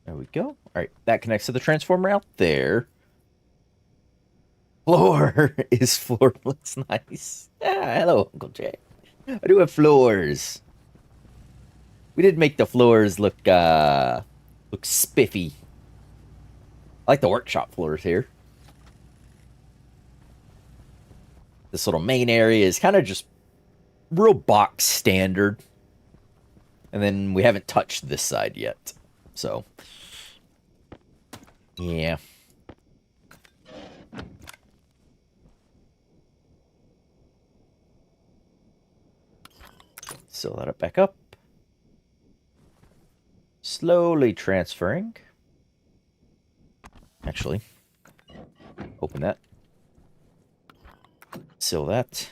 There we go. All right, that connects to the transformer out there. Floor is floorless. Nice. Ah, hello, Uncle Jay. I do have floors. We did make the floors look spiffy. I like the workshop floors here. This little main area is kind of just real box standard. And then we haven't touched this side yet. So, yeah. Seal that up back up. Slowly transferring. Actually, open that. Seal that.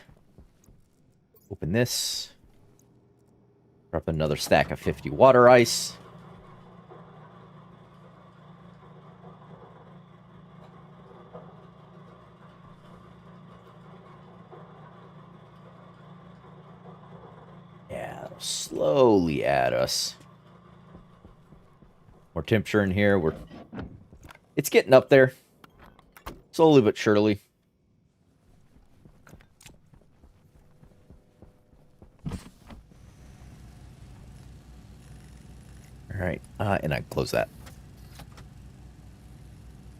Open this. Drop another stack of 50 water ice. Yeah, it'll slowly add us. More temperature in here. It's getting up there. Slowly but surely. Alright, and I close that.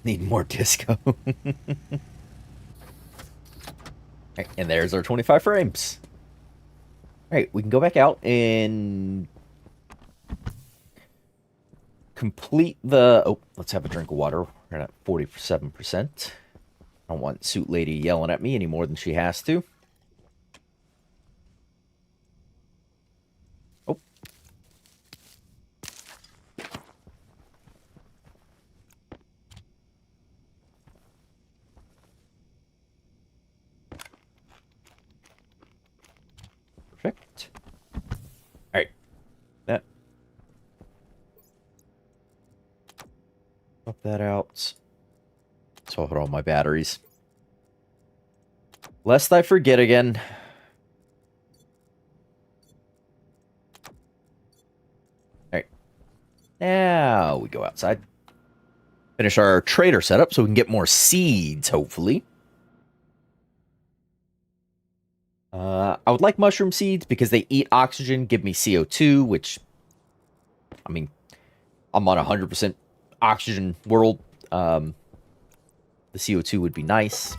Need more disco. Right, and there's our 25 frames. Alright, we can go back out and complete the... Oh, let's have a drink of water. We're at 47%. I don't want Suit Lady yelling at me any more than she has to. Oh. Perfect. Alright. That. Swap that out. Swap out all my batteries. Lest I forget again. Alright. Now we go outside. Finish our trader setup so we can get more seeds, hopefully. I would like mushroom seeds because they eat oxygen, give me CO2, which, I mean, I'm on a 100% oxygen world. The CO2 would be nice.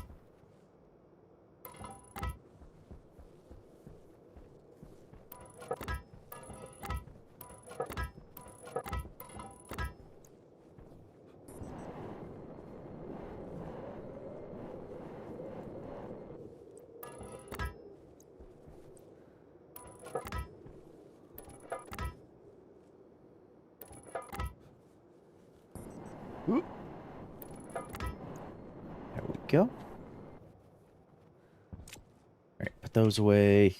Ooh. There we go. Alright, put those away.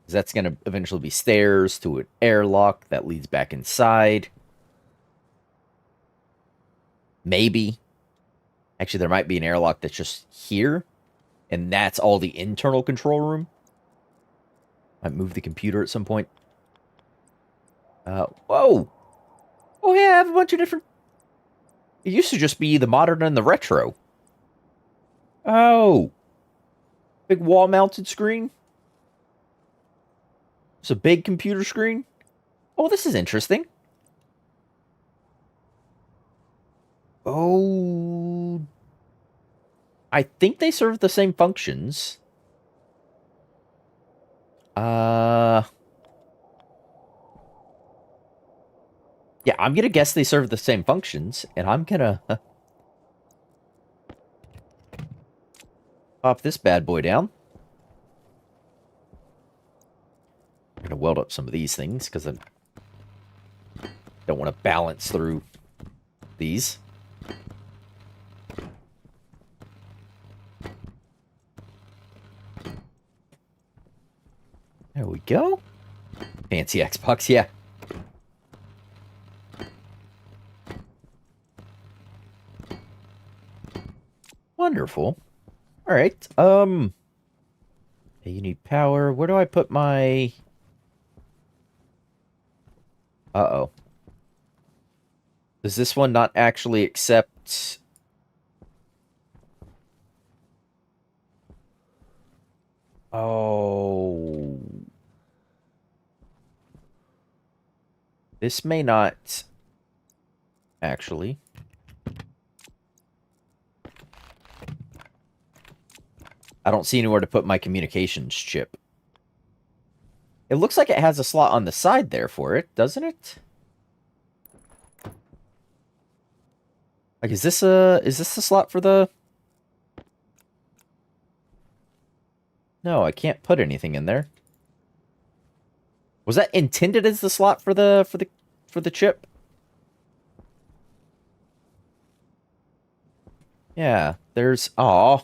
That's going to eventually be stairs to an airlock that leads back inside. Maybe. Actually, there might be an airlock that's just here. And that's all the internal control room. Might move the computer at some point. Whoa! Oh yeah, I have a bunch of different... It used to just be the modern and the retro. Oh! Big wall-mounted screen? It's a big computer screen? Oh, this is interesting. Oh... I think they serve the same functions. Yeah, I'm gonna guess they serve the same functions, and I'm gonna pop this bad boy down. I'm gonna weld up some of these things, because I don't want to balance through these. There we go. Fancy Xbox, yeah. Wonderful. Alright, hey, you need power. Where do I put my... Uh-oh. Does this one not actually accept... Oh... This may not... Actually... I don't see anywhere to put my communications chip. It looks like it has a slot on the side there for it, doesn't it? Like, is this the slot for the... No, I can't put anything in there. Was that intended as the slot for the chip? Yeah, there's... Aw.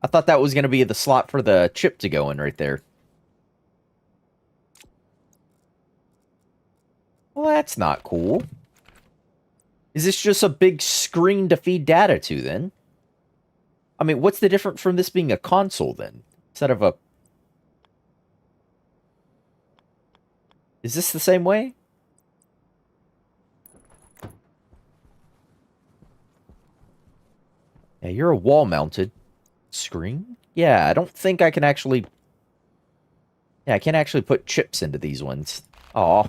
I thought that was going to be the slot for the chip to go in right there. Well, that's not cool. Is this just a big screen to feed data to, then? I mean, what's the difference from this being a console, then? Instead of a... Is this the same way? you're a wall-mounted screen? Yeah, I don't think I can actually... Yeah, I can't actually put chips into these ones. Aw.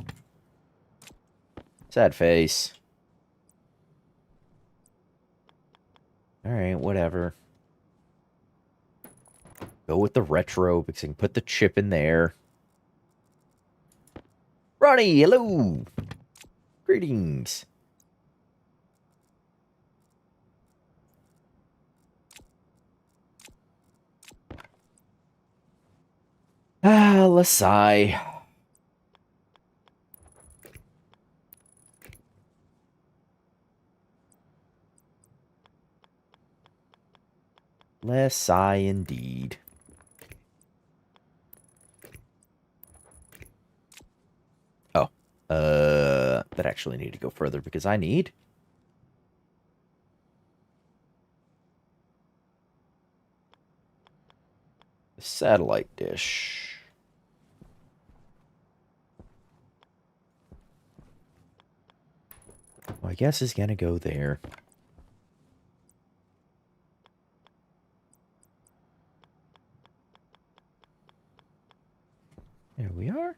Sad face. Alright, whatever. Go with the retro, because I can put the chip in there. Ronnie, hello! Greetings. Ah, Lasai. Lasai indeed. Oh. That actually need to go further because I need... a satellite dish. Well, I guess it's gonna go there. There we are.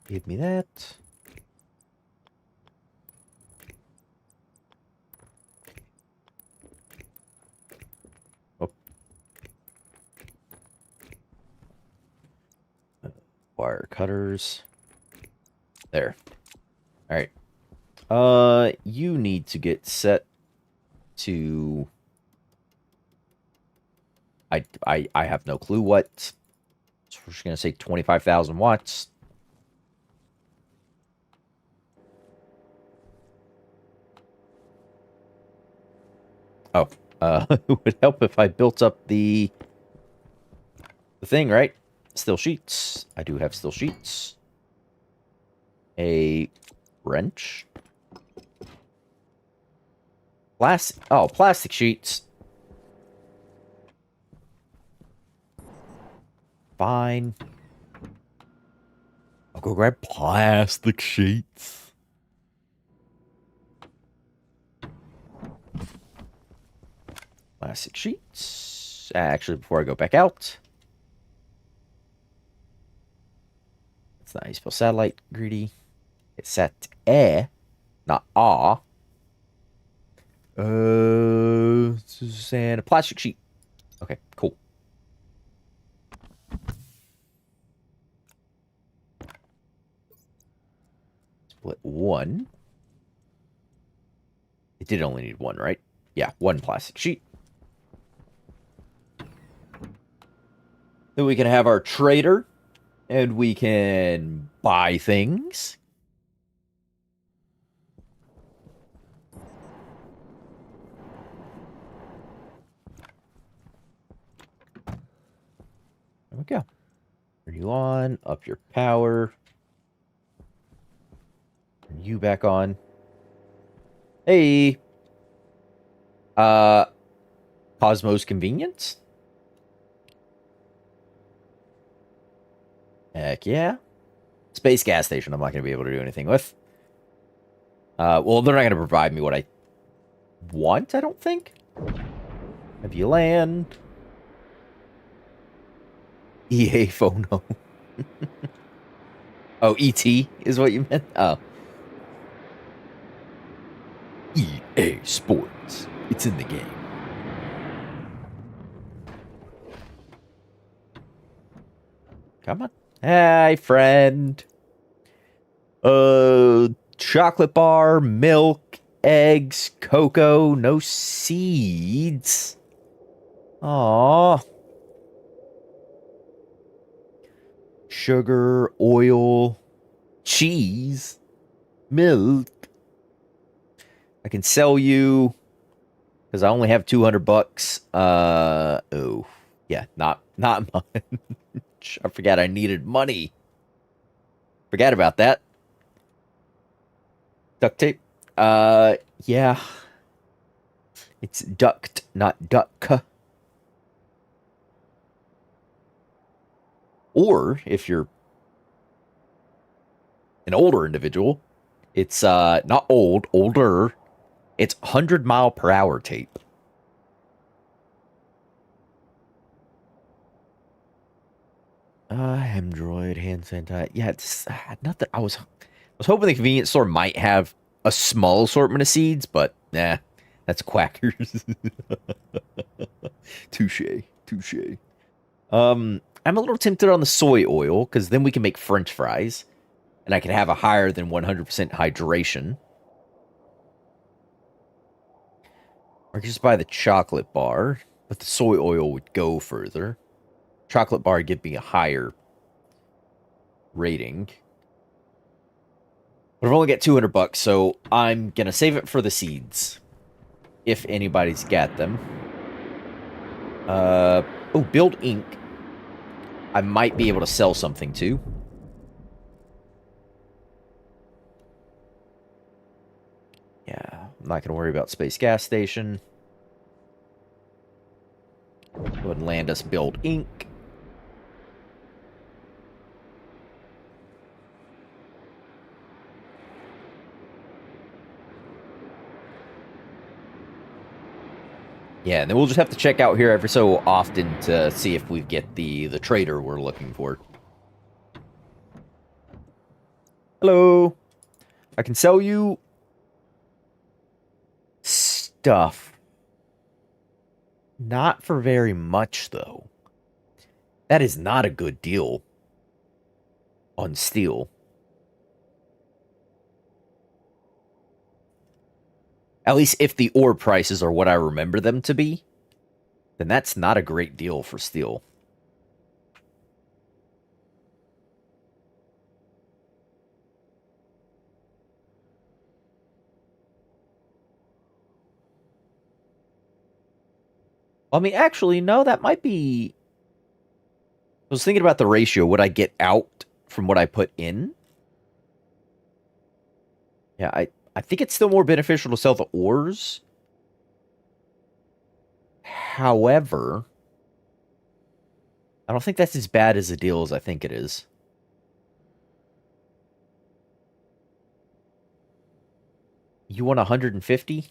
Give me that. Oh. Wire cutters. There. Alright. You need to get set to... I have no clue what. So we're just gonna say 25,000 watts. Oh, it would help if I built up the thing, right? Steel sheets. I do have steel sheets. A wrench. Plastic sheets. Fine. I'll go grab plastic sheets. Plastic sheets. Actually, before I go back out. That's not how you spell satellite, greedy. It's sat-eh, not ah. And a plastic sheet. Okay, cool. Split one. It did only need one, right? Yeah, one plastic sheet. Then we can have our trader, and we can buy things. There we go. Turn you on, up your power. Turn you back on. Hey! Cosmos Convenience? Heck yeah. Space gas station I'm not going to be able to do anything with. Well, they're not going to provide me what I want, I don't think. Have you land? EA Phono. Oh, ET is what you meant? Oh. EA Sports. It's in the game. Come on. Hi, friend. Chocolate bar, milk, eggs, cocoa, no seeds. Aww. Sugar, oil, cheese, milk. I can sell you because I only have 200 bucks. Oh, yeah, not much. I forgot I needed money. Forgot about that. Duct tape. Yeah. It's duct, not duck. Or if you're an older individual, it's not old, older. It's 100 mile per hour tape. Hemdroid, hand sanitizer. Yeah, it's nothing. I was hoping the convenience store might have a small assortment of seeds, but nah, that's quackers. Touche, touche. I'm a little tempted on the soy oil because then we can make French fries, and I can have a higher than 100% hydration. Or I could just buy the chocolate bar, but the soy oil would go further. Chocolate bar would give me a higher rating. But I've only got 200 bucks, so I'm gonna save it for the seeds. If anybody's got them. Oh, build ink. I might be able to sell something too. Yeah, I'm not gonna worry about space gas station. Go ahead and land us build ink. Yeah, and then we'll just have to check out here every so often to see if we get the trader we're looking for. Hello. I can sell you stuff. Not for very much, though. That is not a good deal on steel. At least if the ore prices are what I remember them to be, then that's not a great deal for steel. I mean, actually, no, that might be... I was thinking about the ratio. What I get out from what I put in? Yeah, I think it's still more beneficial to sell the ores. However, I don't think that's as bad as a deal as I think it is. You want 150?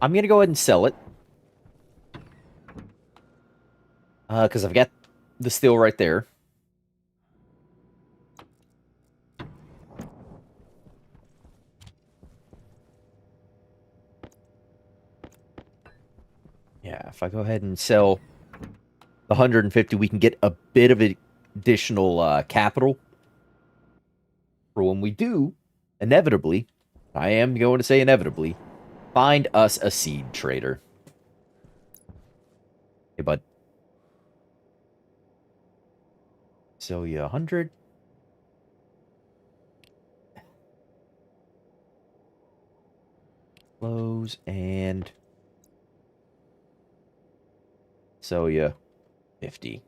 I'm going to go ahead and sell it. Because I've got the steel right there. Yeah, if I go ahead and sell the 150, we can get a bit of additional capital for when we do, inevitably, I am going to say inevitably, find us a seed trader. Hey, bud. Sell you 100. Close and sell you 50.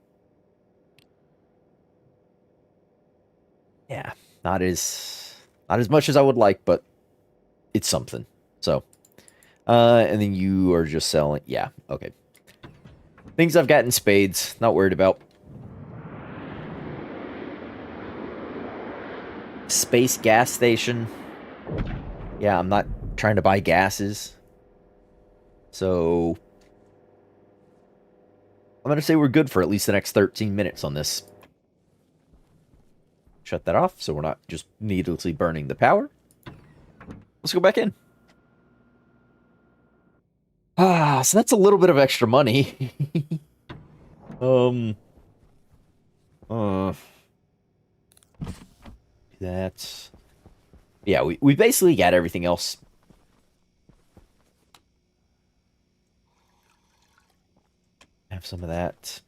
Yeah, not as much as I would like, but it's something. So, and then you are just selling. Yeah, okay. Things I've got in spades. Not worried about. Space gas station. Yeah, I'm not trying to buy gases. So, I'm going to say we're good for at least the next 13 minutes on this. Shut that off so we're not just needlessly burning the power. Let's go back in. So that's a little bit of extra money. Uh, that's... Yeah, we basically got everything else. Have some of that.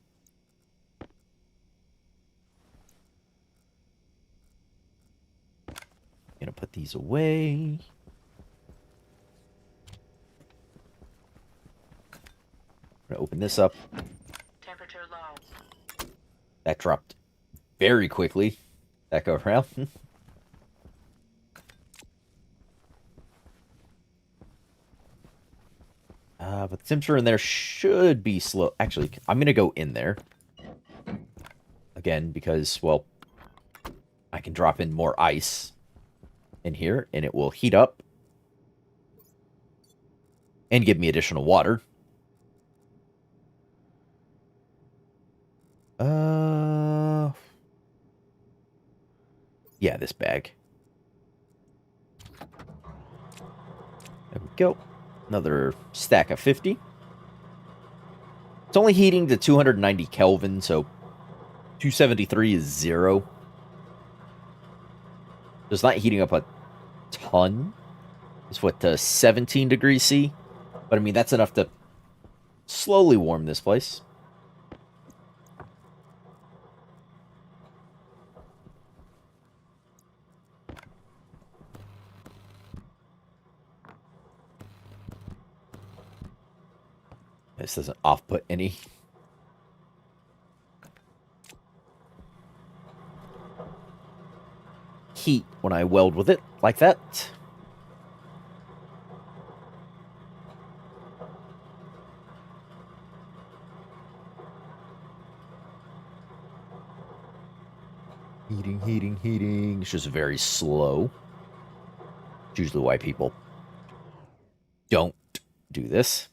Gonna put these away. Gonna open this up. Temperature low. That dropped very quickly. Back around. But the temperature in there should be slow. Actually, I'm gonna go in there. Again, because, well, I can drop in more ice in here, and it will heat up. And give me additional water. Yeah, this bag. There we go. Another stack of 50. It's only heating to 290 Kelvin, so 273 is 0. So it's not heating up a ton. It's what, 17 degrees C? But I mean, that's enough to slowly warm this place. This doesn't off-put any. Heat when I weld with it, like that. Heating, heating, heating. It's just very slow. It's usually why people don't do this.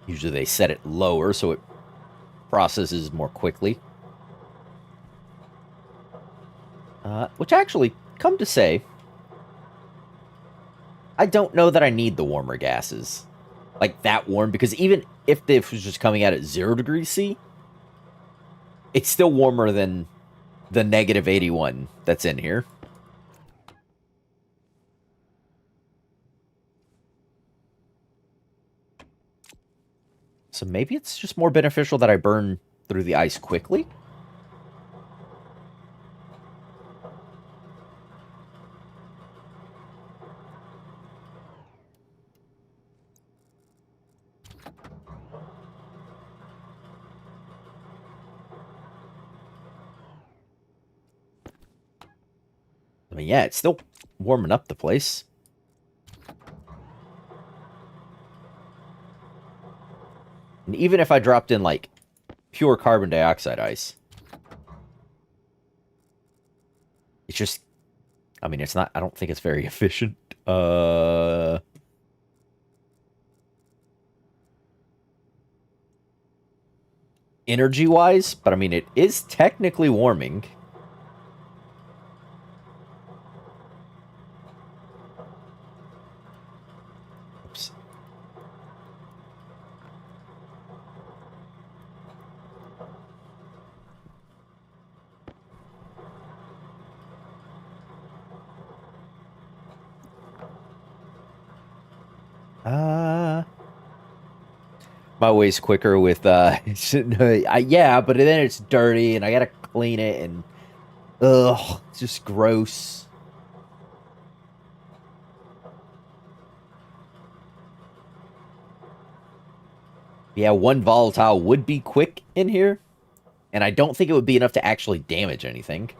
Usually they set it lower so it processes more quickly. Which actually, come to say, I don't know that I need the warmer gases. Like that warm, because even if this was just coming out at 0 degrees C, it's still warmer than the negative 81 that's in here. So maybe it's just more beneficial that I burn through the ice quickly. I mean, yeah, it's still warming up the place. And even if I dropped in, like, pure carbon dioxide ice, it's just, I mean, it's not, I don't think it's very efficient. Energy-wise, but I mean, it is technically warming. Oops. My way's quicker with, yeah, but then it's dirty, and I gotta clean it, and, ugh, it's just gross. Yeah, one volatile would be quick in here, and I don't think it would be enough to actually damage anything.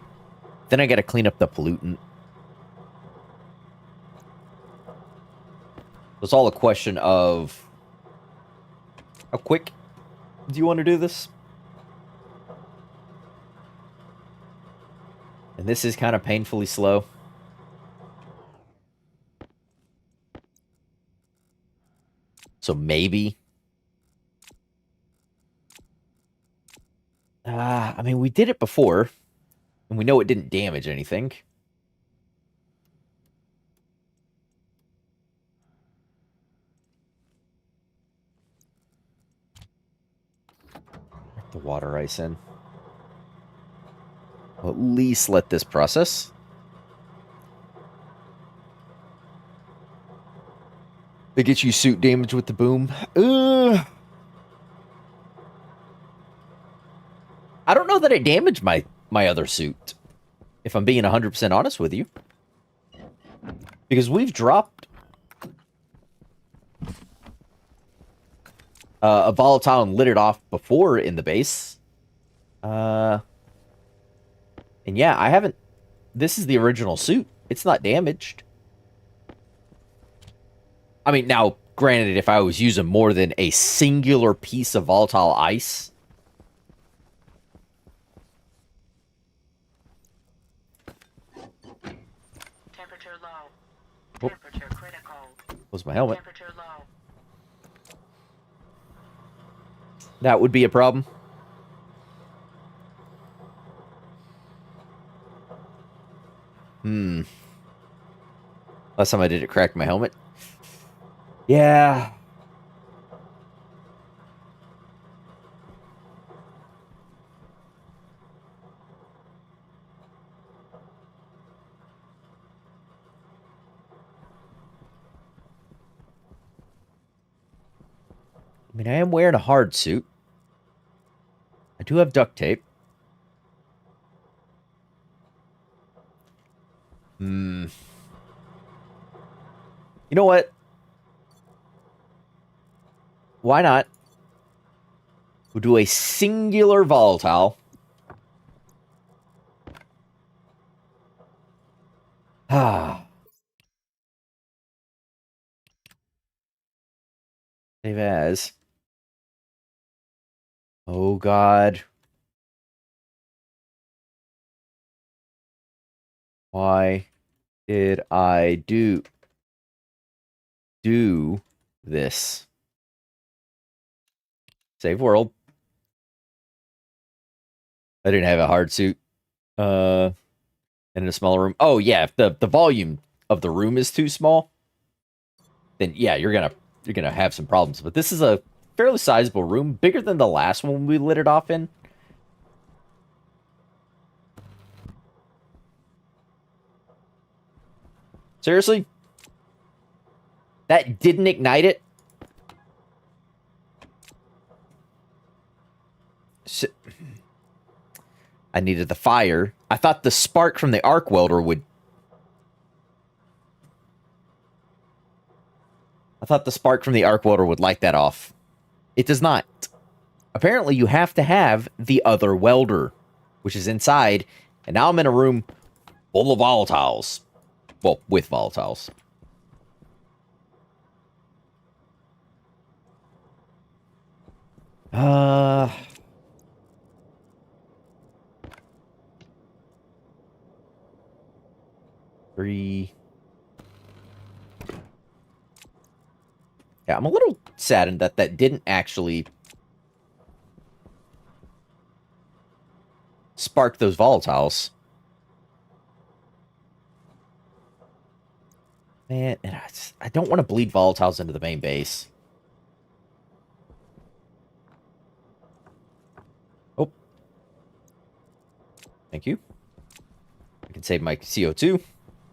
Then I gotta clean up the pollutant. It's all a question of how quick do you want to do this? And this is kind of painfully slow. So maybe. I mean, we did it before, and we know it didn't damage anything. The water ice in. Well, at least let this process. It gets you suit damage with the boom. I don't know that it damaged my other suit, if I'm being 100% honest with you. Because we've dropped a volatile and lit it off before in the base. And yeah, I haven't... This is the original suit. It's not damaged. I mean, now, granted, if I was using more than a singular piece of volatile ice... Temperature low. Oh. Temperature critical. Was my helmet. Temperature low. That would be a problem. Hmm. Last time I did it cracked my helmet. Yeah. I mean, I am wearing a hard suit. I do have duct tape. Hmm. You know what? Why not? We'll do a singular volatile. Ah. Save as. Oh, God. Why did I do this? Save world. I didn't have a hard suit. And in a smaller room. Oh yeah, if the volume of the room is too small, then yeah, you're gonna have some problems. But this is a fairly sizable room, bigger than the last one we lit it off in. Seriously? That didn't ignite it? S I needed the fire. I thought the spark from the arc welder would... I thought the spark from the arc welder would light that off. It does not. Apparently, you have to have the other welder, which is inside. And now I'm in a room full of volatiles. Well, with volatiles. Uh... 3. Yeah, I'm a little saddened that that didn't actually spark those volatiles. Man, and I don't want to bleed volatiles into the main base. Oh. Thank you. I can save my CO2,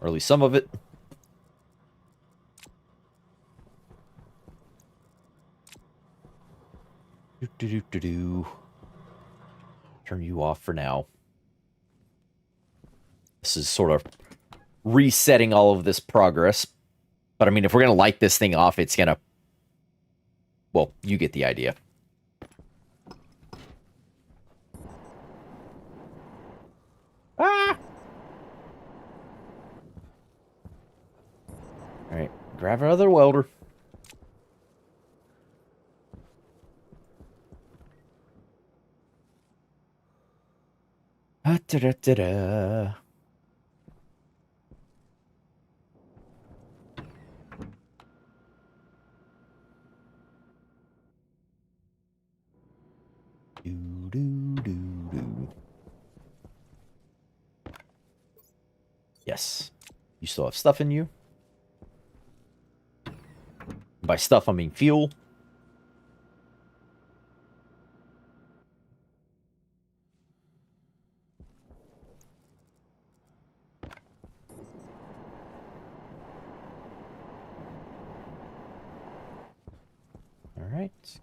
or at least some of it. Do. Turn you off for now. This is sort of resetting all of this progress. But I mean, if we're going to light this thing off, it's going to... Well, you get the idea. Ah! Alright, grab another welder. Da-da-da-da. Do. Yes. You still have stuff in you. By stuff, I mean fuel. Alright.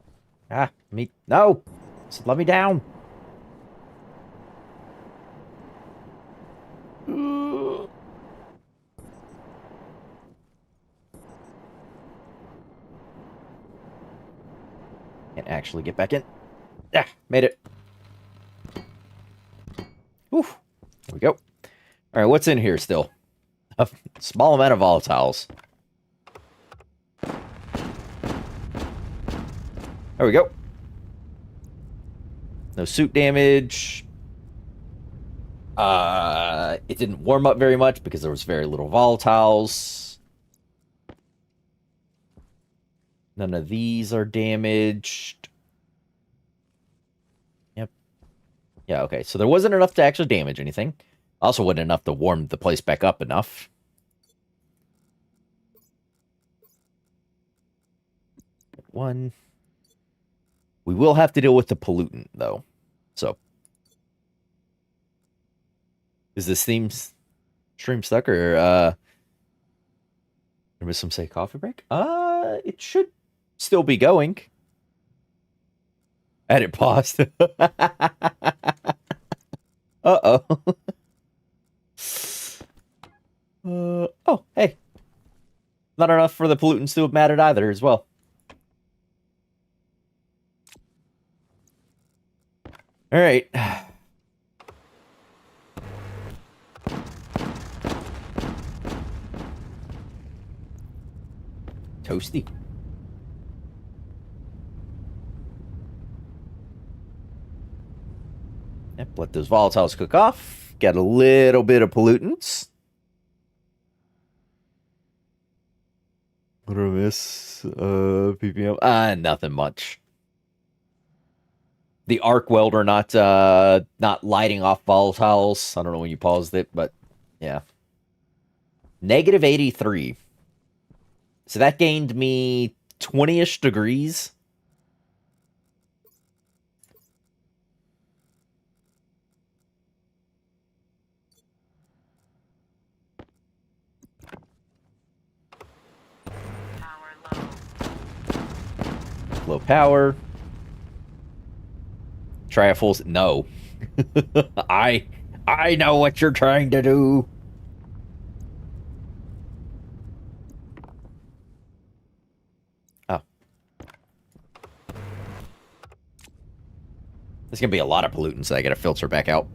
Ah, me. No! Let me down. Can't actually get back in. Yeah, made it. Whew. There we go. Alright, what's in here still? A small amount of volatiles. There we go. No suit damage. It didn't warm up very much because there was very little volatiles. None of these are damaged. Yep. Yeah, okay. So there wasn't enough to actually damage anything. Also, wasn't enough to warm the place back up enough. One. We will have to deal with the pollutant, though. So, is this stream stuck or there was some say coffee break? It should still be going. I had it paused. Uh-oh. Oh, hey. Not enough for the pollutants to have mattered either as well. All right. Toasty. Yep, let those volatiles cook off. Get a little bit of pollutants. What do I miss? PPM. Nothing much. The arc welder not lighting off volatiles. I don't know when you paused it, but yeah. Negative 83. So that gained me 20-ish degrees. Power low. Low power. Try a full... No. I know what you're trying to do. Oh. There's gonna be a lot of pollutants that I gotta filter back out.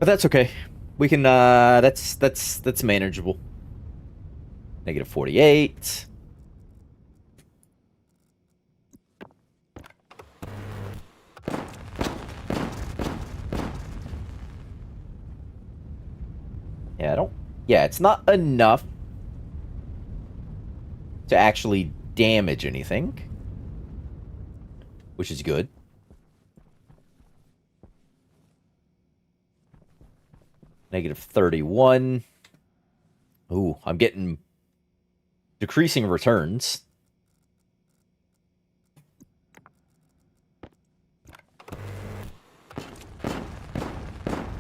But that's okay. We can, that's manageable. Negative 48. Yeah, I don't... Yeah, it's not enough to actually damage anything, which is good. Negative 31. Ooh, I'm getting decreasing returns.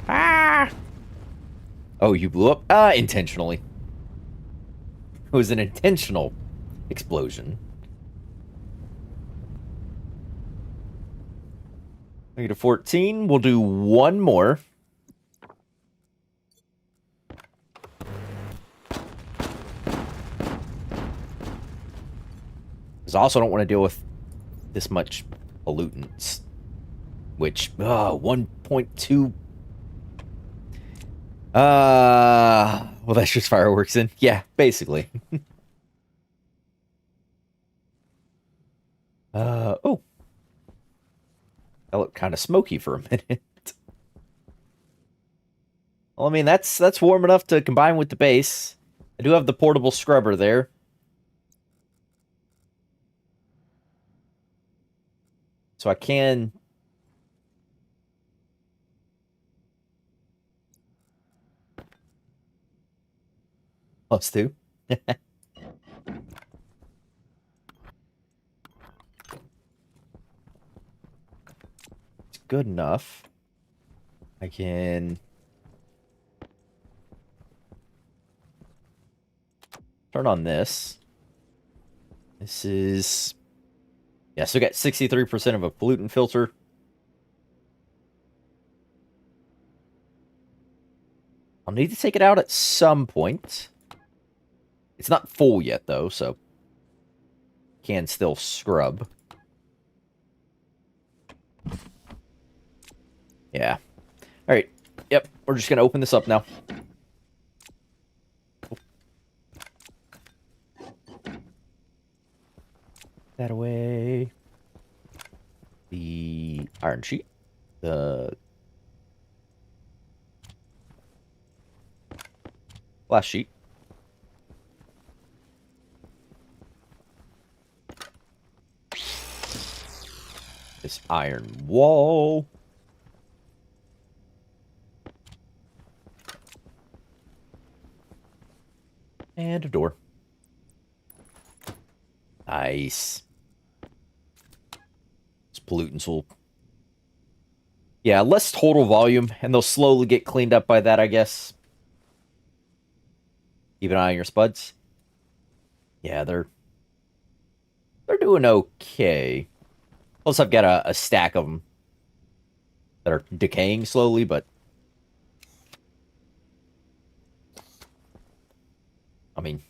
Ah! Oh, you blew up? Intentionally. It was an intentional explosion. Negative 14. We'll do one more. Because I also don't want to deal with this much pollutants. Which, 1.2. Well, that's just fireworks in. Yeah, basically. Oh. That looked kind of smoky for a minute. Well, I mean, that's warm enough to combine with the base. I do have the portable scrubber there. So I can... +2. It's good enough. I can... turn on this. This is... Yeah, so we got 63% of a pollutant filter. I'll need to take it out at some point. It's not full yet, though, so... can still scrub. Yeah. Alright. Yep, we're just gonna open this up now. That away. The iron sheet. The glass sheet. This iron wall. And a door. Nice. These pollutants will... Yeah, less total volume, and they'll slowly get cleaned up by that, I guess. Keep an eye on your spuds. Yeah, they're doing okay. Plus, I've got a stack of them that are decaying slowly, but... I mean...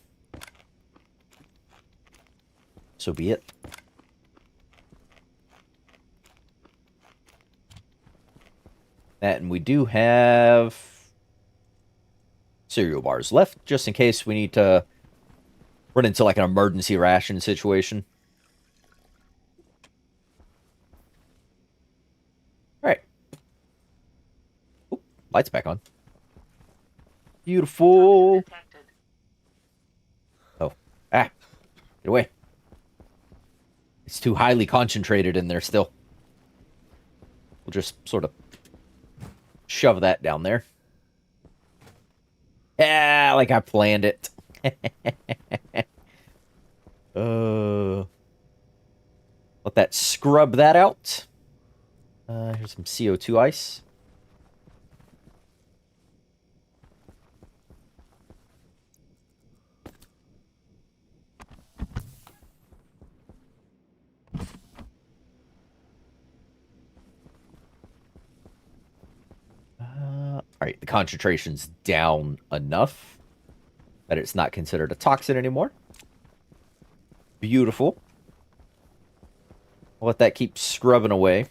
So be it. That, and we do have... cereal bars left, just in case we need to run into, like, an emergency ration situation. Alright. Lights back on. Beautiful. Detected. Oh. Ah. Get away. It's too highly concentrated in there still. We'll just sort of shove that down there. Yeah, like I planned it. Let that scrub that out. Here's some CO2 ice. Alright, the concentration's down enough that it's not considered a toxin anymore. Beautiful. I'll let that keep scrubbing away.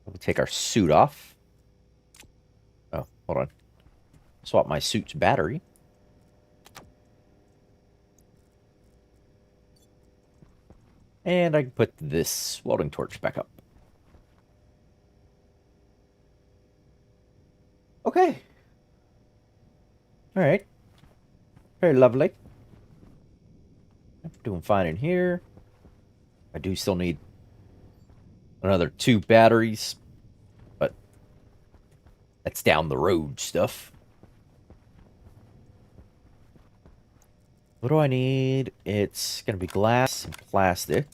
We'll take our suit off. Oh, hold on. Swap my suit's battery. And I can put this welding torch back up. Okay. Alright. Very lovely. I'm doing fine in here. I do still need another 2 batteries, but that's down the road stuff. What do I need? It's going to be glass and plastic.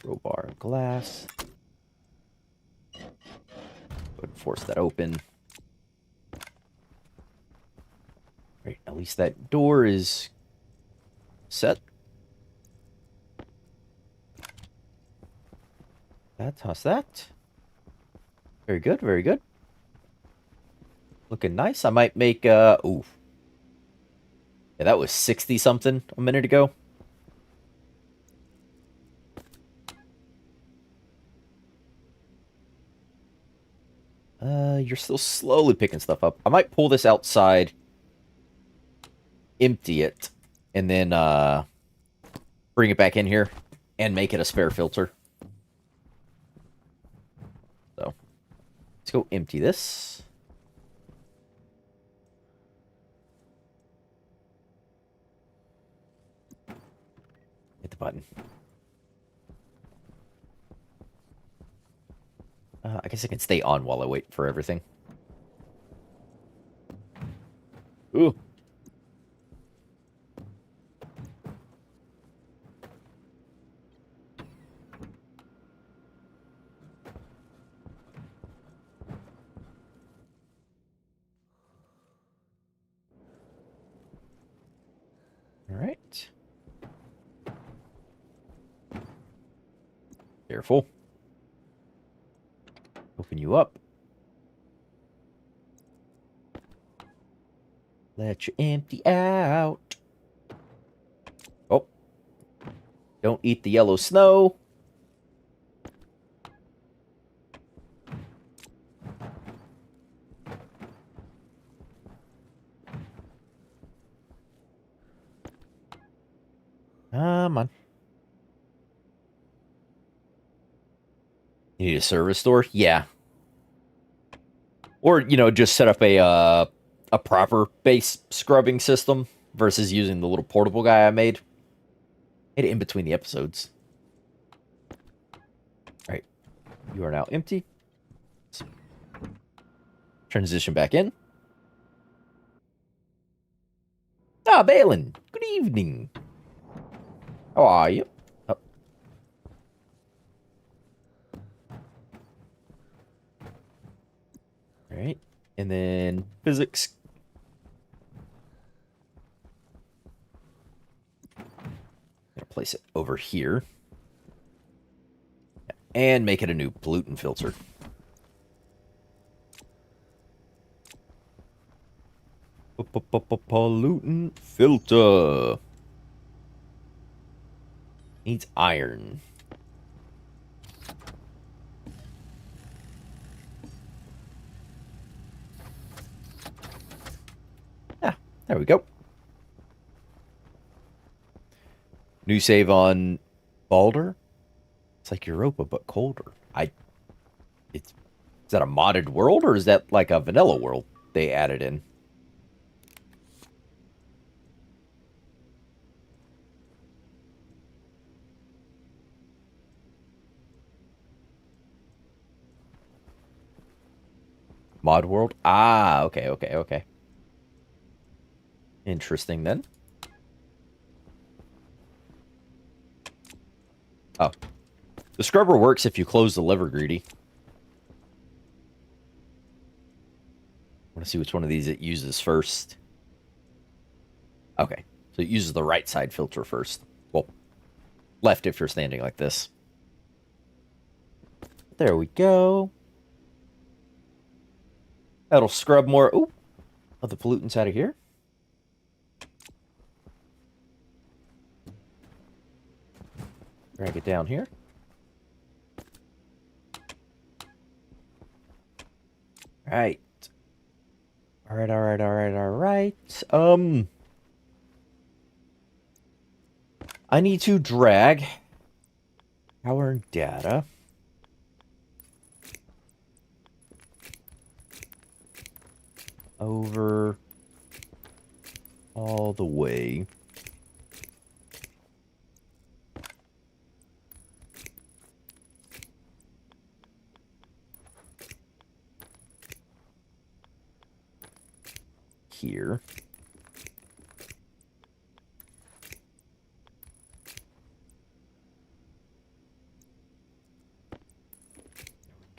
Crowbar and glass. Go ahead and force that open. Right, at least that door is set. Toss that. Very good, very good. Looking nice. I might make, ooh. Yeah, that was 60 something a minute ago. You're still slowly picking stuff up. I might pull this outside, empty it, and then, bring it back in here and make it a spare filter. So, let's go empty this. Hit the button. I guess I can stay on while I wait for everything. Ooh. All right. Careful. Open you up. Let you empty out. Oh. Don't eat the yellow snow. Come on. You need a service door? Yeah. Or, you know, just set up a proper base scrubbing system versus using the little portable guy I made. Hit it in between the episodes. All right. You are now empty. So, transition back in. Ah, Balin. Good evening. How are you? Oh. All right. And then physics. Gonna place it over here. And make it a new pollutant filter. Pollutant filter. Needs iron. Ah, there we go. New save on Balder. It's like Europa, but colder. Is that a modded world, or is that like a vanilla world they added in? Mod world? Ah, okay, okay, okay. Interesting then. Oh. The scrubber works if you close the liver greedy. I want to see which one of these it uses first. Okay. So it uses the right side filter first. Well, left if you're standing like this. There we go. That'll scrub more of the pollutants out of here. Drag it down here. All right. All right, all right, all right, all right. I need to drag power data over all the way. Here.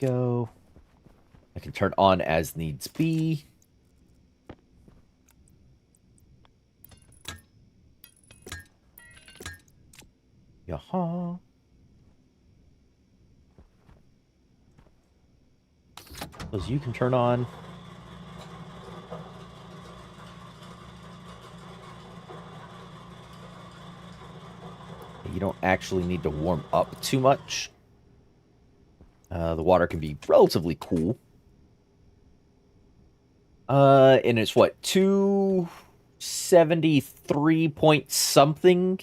There we go. I can turn on as needs be. Yaha. Those you can turn on. You don't actually need to warm up too much. The water can be relatively cool. And it's what, 273 point something?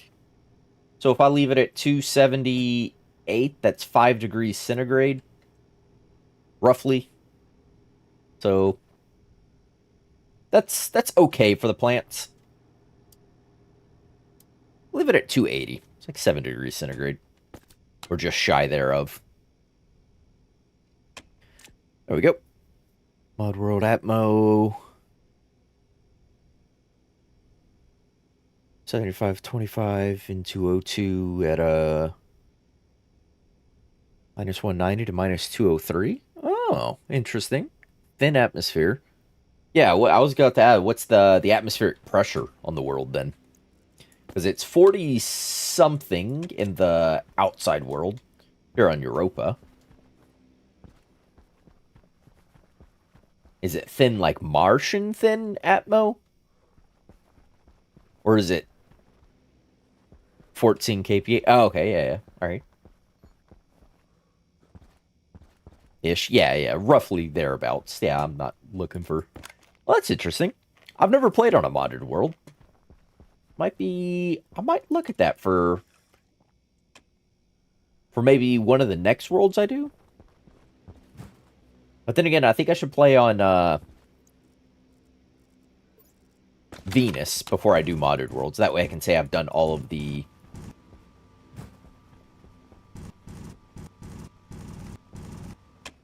So if I leave it at 278, that's 5 degrees centigrade. Roughly. So that's okay for the plants. Leave it at 280. It's like 7 degrees centigrade. Or just shy thereof. There we go. Mod World Atmo. 7525 into O2 at minus 190 to minus 203. Oh, interesting. Thin atmosphere. Yeah, I was going to add, what's the atmospheric pressure on the world then? Because it's 40 something in the outside world here on Europa. Is it thin like Martian thin atmo? Or is it 14 kPa? Oh, okay, yeah. All right. Ish. Yeah, roughly thereabouts. Yeah, I'm not looking for... Well, that's interesting. I've never played on a modded world. Might be... I might look at that for maybe one of the next worlds I do. But then again, I think I should play on Venus before I do modded worlds. That way I can say I've done all of the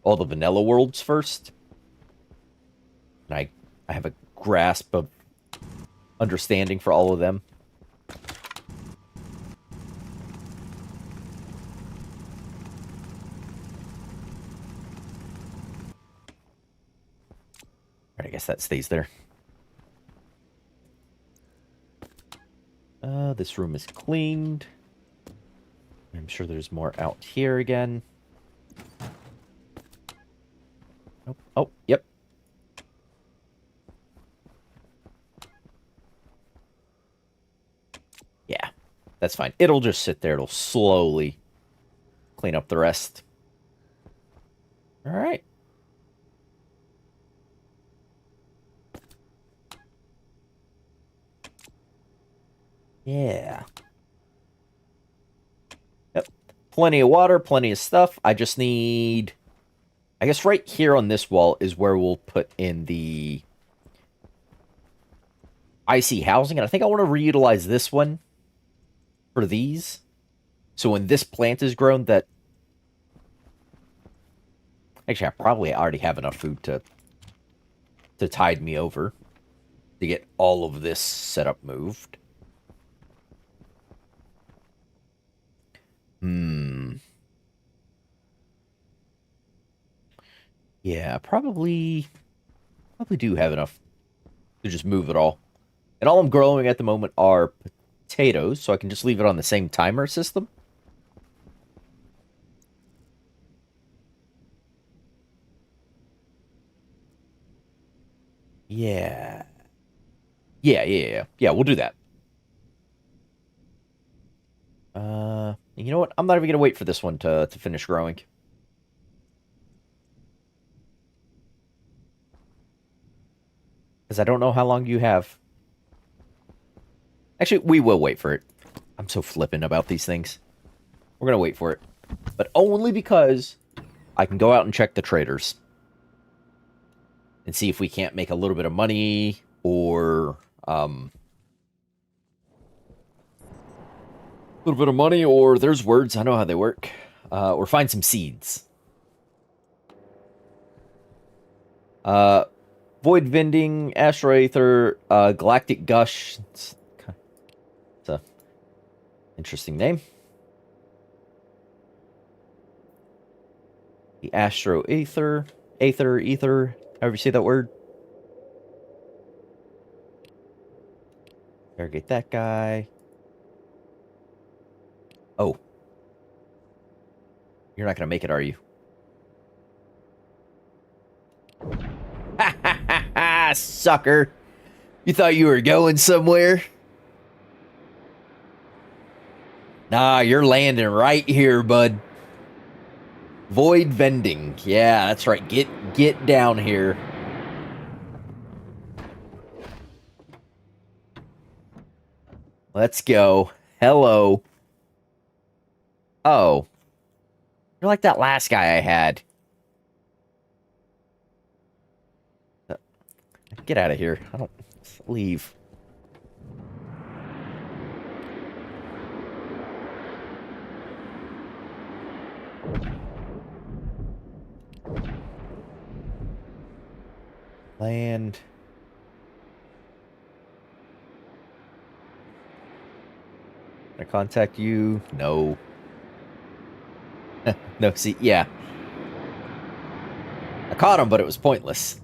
all the vanilla worlds first. And I have a grasp of understanding for all of them. Alright, I guess that stays there. This room is cleaned. I'm sure there's more out here again. Oh, oh, yep. Yeah, that's fine. It'll just sit there. It'll slowly clean up the rest. All right. Yeah. Yep. Plenty of water, plenty of stuff. I just need... I guess right here on this wall is where we'll put in the icy housing. And I think I want to reutilize this one for these. So when this plant is grown, that... Actually, I probably already have enough food to tide me over to get all of this setup moved. Yeah, probably do have enough to just move it all. And all I'm growing at the moment are potatoes, so I can just leave it on the same timer system. Yeah. Yeah, we'll do that. You know what? I'm not even going to wait for this one to finish growing. Because I don't know how long you have. Actually, we will wait for it. I'm so flippant about these things. We're going to wait for it. But only because I can go out and check the traders. And see if we can't make a little bit of money or... a little bit of money, or there's words. I know how they work. Or find some seeds. Void Vending, Astro Aether, Galactic Gush. It's a interesting name. The Astro Aether, Ether, however you say that word. Interrogate that guy. Oh. You're not going to make it, are you? Ha ha ha ha, sucker. You thought you were going somewhere? Nah, you're landing right here, bud. Void Vending. Yeah, that's right. Get down here. Let's go. Hello. Oh. You're like that last guy I had. Get out of here. I don't... Leave. Land. Can I contact you? No. No, see, yeah. I caught him, but it was pointless.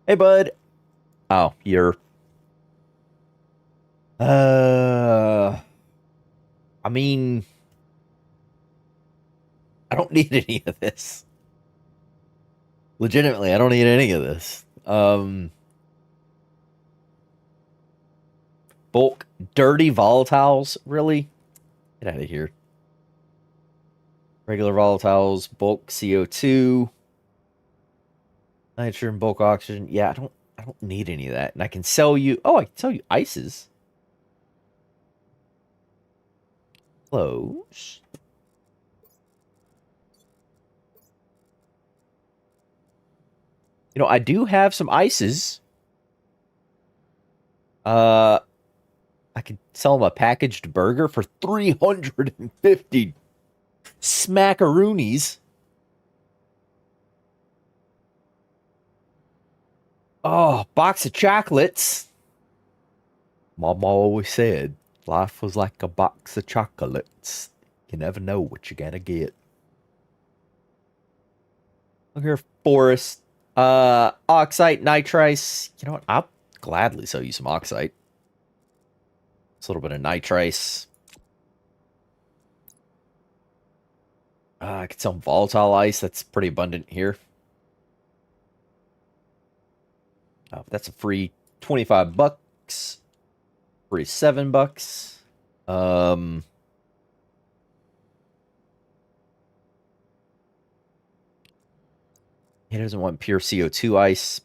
Hey, bud. Oh, you're... I mean... I don't need any of this. Legitimately, I don't need any of this. Bulk dirty volatiles? Really? Get out of here. Regular volatiles, bulk CO2, nitrogen, bulk oxygen. Yeah, I don't need any of that. And I can sell you... Oh, I can sell you ices. Close. You know, I do have some ices. I could sell them a packaged burger for $350. Smackaroonies. Oh, box of chocolates. Mama always said life was like a box of chocolates. You never know what you're gonna get. Look here, forest. Oxite, nitrice. You know what? I'll gladly sell you some oxite. It's a little bit of nitrice. I could sell volatile ice. That's pretty abundant here. That's a free 25 bucks. Free $7. Um, he doesn't want pure CO2 ice.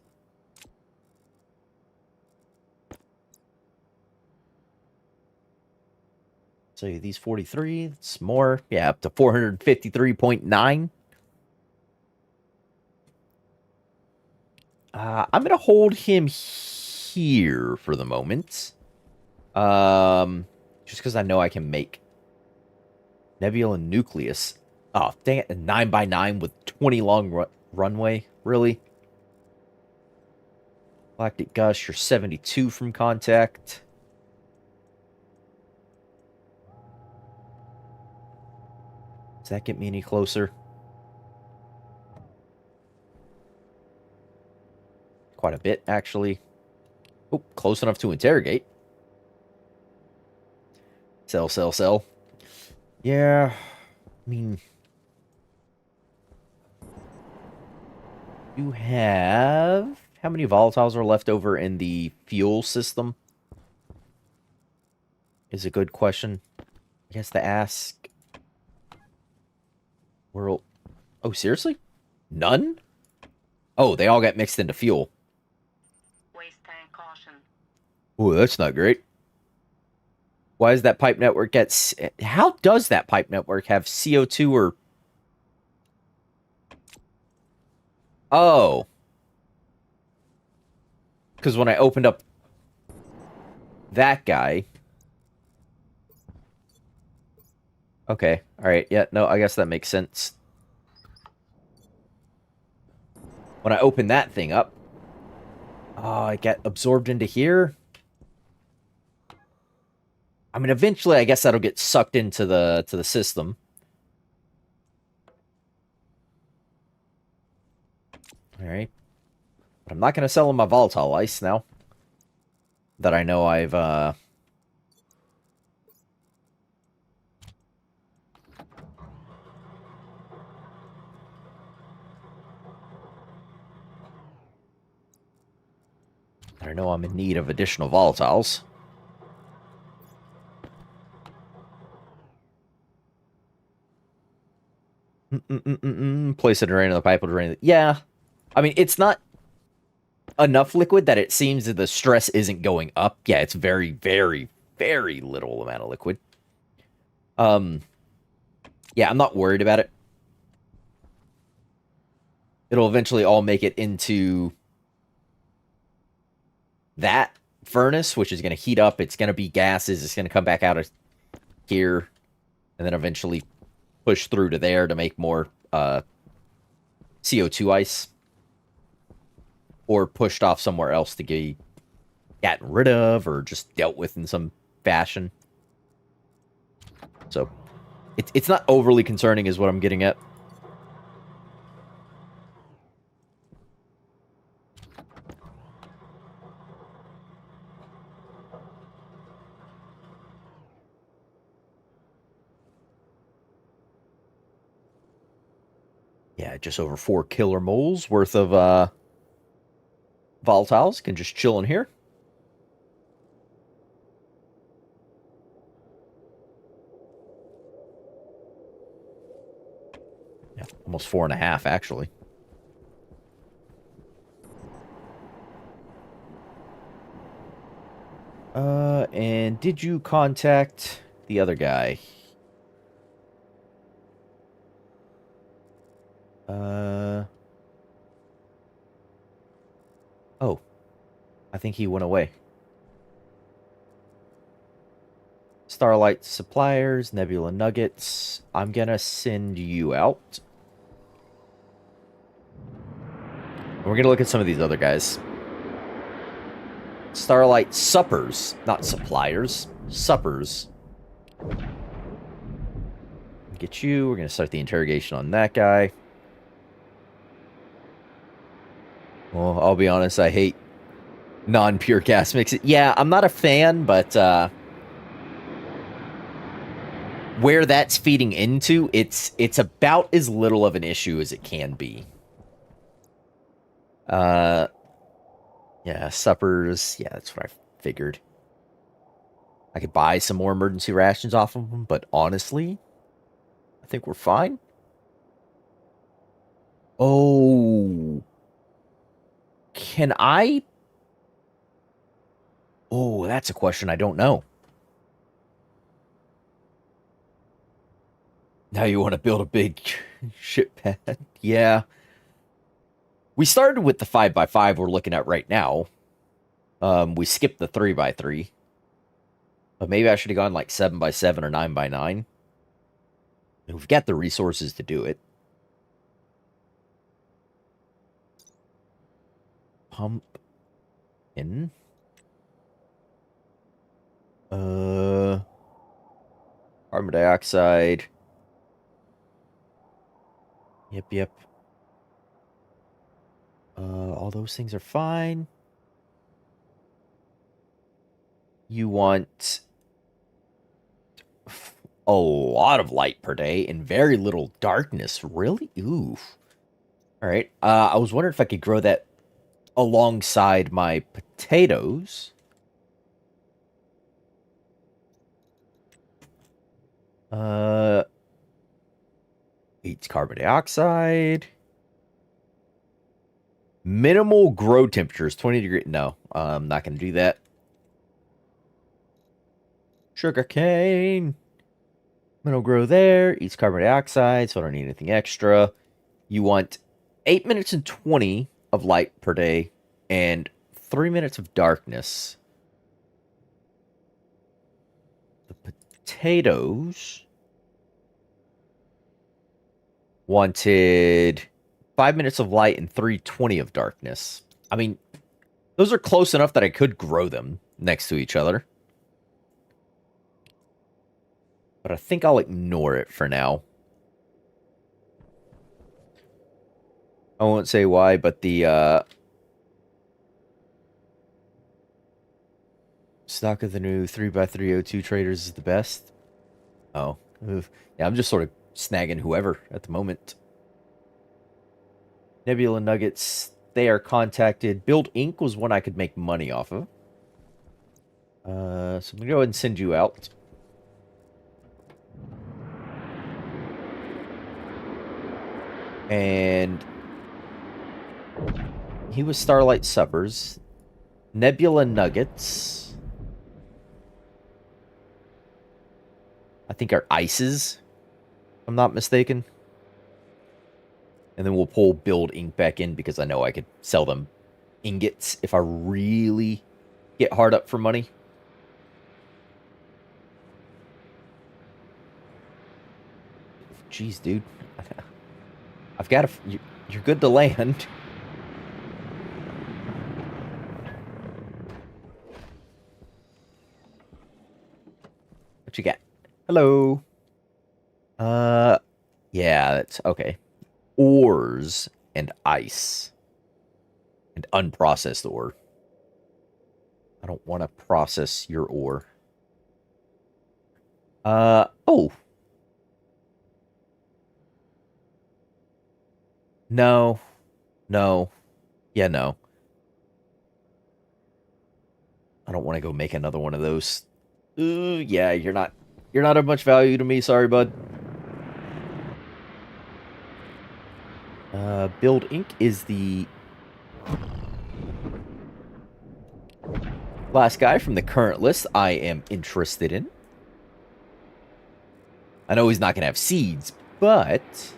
So these 43, it's more. Yeah, up to 453.9. I'm going to hold him here for the moment. Just because I know I can make Nebula Nucleus. Oh, dang it. A 9x9 with 20 long runway. Really? Galactic Gush, you're 72 from contact. Does that get me any closer? Quite a bit, actually. Oh, close enough to interrogate. Sell, sell, sell. Yeah, I mean... You have... How many volatiles are left over in the fuel system? Is a good question. I guess to ask. World... Oh, seriously? None? Oh, they all got mixed into fuel. Waste tank caution. Oh, that's not great. Why does that pipe network get... How does that pipe network have CO2 or... Oh. Because when I opened up that guy... Okay, alright, yeah, no, I guess that makes sense. When I open that thing up... Oh, I get absorbed into here? I mean, eventually, I guess that'll get sucked into the system. Alright. But I'm not going to sell him my volatile ice now. That I know I've, I know I'm in need of additional volatiles. Place it to drain in the pipe will drain. Yeah. I mean, it's not enough liquid that it seems that the stress isn't going up. Yeah, it's very, very, very little amount of liquid. Yeah, I'm not worried about it. It'll eventually all make it into that furnace, which is going to heat up. It's going to be gases. It's going to come back out of here, and then eventually push through to there to make more CO2 ice, or pushed off somewhere else to get gotten rid of, or just dealt with in some fashion. So it's not overly concerning is what I'm getting at. Yeah, just over 4 killer moles worth of volatiles can just chill in here. Yeah, almost 4.5 actually. And did you contact the other guy? Oh, I think he went away. Starlight Suppliers, Nebula Nuggets. I'm gonna send you out. And we're gonna look at some of these other guys. Starlight Suppers, not Suppliers. Suppers. Get you. We're gonna start the interrogation on that guy. Well, I'll be honest, I hate non-pure gas mixes. Yeah, I'm not a fan, but where that's feeding into, it's about as little of an issue as it can be. Yeah, suppers. Yeah, that's what I figured. I could buy some more emergency rations off of them, but honestly, I think we're fine. Oh, can I? Oh, that's a question I don't know. Now you want to build a big ship pad? Yeah. We started with the 5x5 we're looking at right now. We skipped the 3x3. But maybe I should have gone like 7x7 or 9x9. We've got the resources to do it. Pump in. Carbon dioxide. Yep. All those things are fine. You want a lot of light per day and very little darkness. Really? Ooh. All right. I was wondering if I could grow that alongside my potatoes. Eats carbon dioxide. Minimal grow temperatures, 20 degrees. No, I'm not going to do that. Sugar cane. Minimal grow there. Eats carbon dioxide, so I don't need anything extra. You want 8 minutes and 20 of light per day and 3 minutes of darkness. The potatoes wanted 5 minutes of light and 320 of darkness. I mean, those are close enough that I could grow them next to each other. But I think I'll ignore it for now. I won't say why, but the stock of the new 3x302 traders is the best. Oh. Oof. Yeah, I'm just sort of snagging whoever at the moment. Nebula Nuggets, they are contacted. Build Inc. was one I could make money off of. So I'm going to go ahead and send you out. And he was Starlight Suppers. Nebula Nuggets, I think, are ices, if I'm not mistaken. And then we'll pull Build Ink back in because I know I could sell them ingots if I really get hard up for money. Jeez, dude. I've got to... You're good to land. What you got? Hello. Yeah, that's... Okay. Ores and ice. And unprocessed ore. I don't want to process your ore. Oh. No. No. Yeah, no. I don't want to go make another one of those. Yeah, you're not of much value to me, sorry, bud. Build Inc. is the last guy from the current list I am interested in. I know he's not going to have seeds, but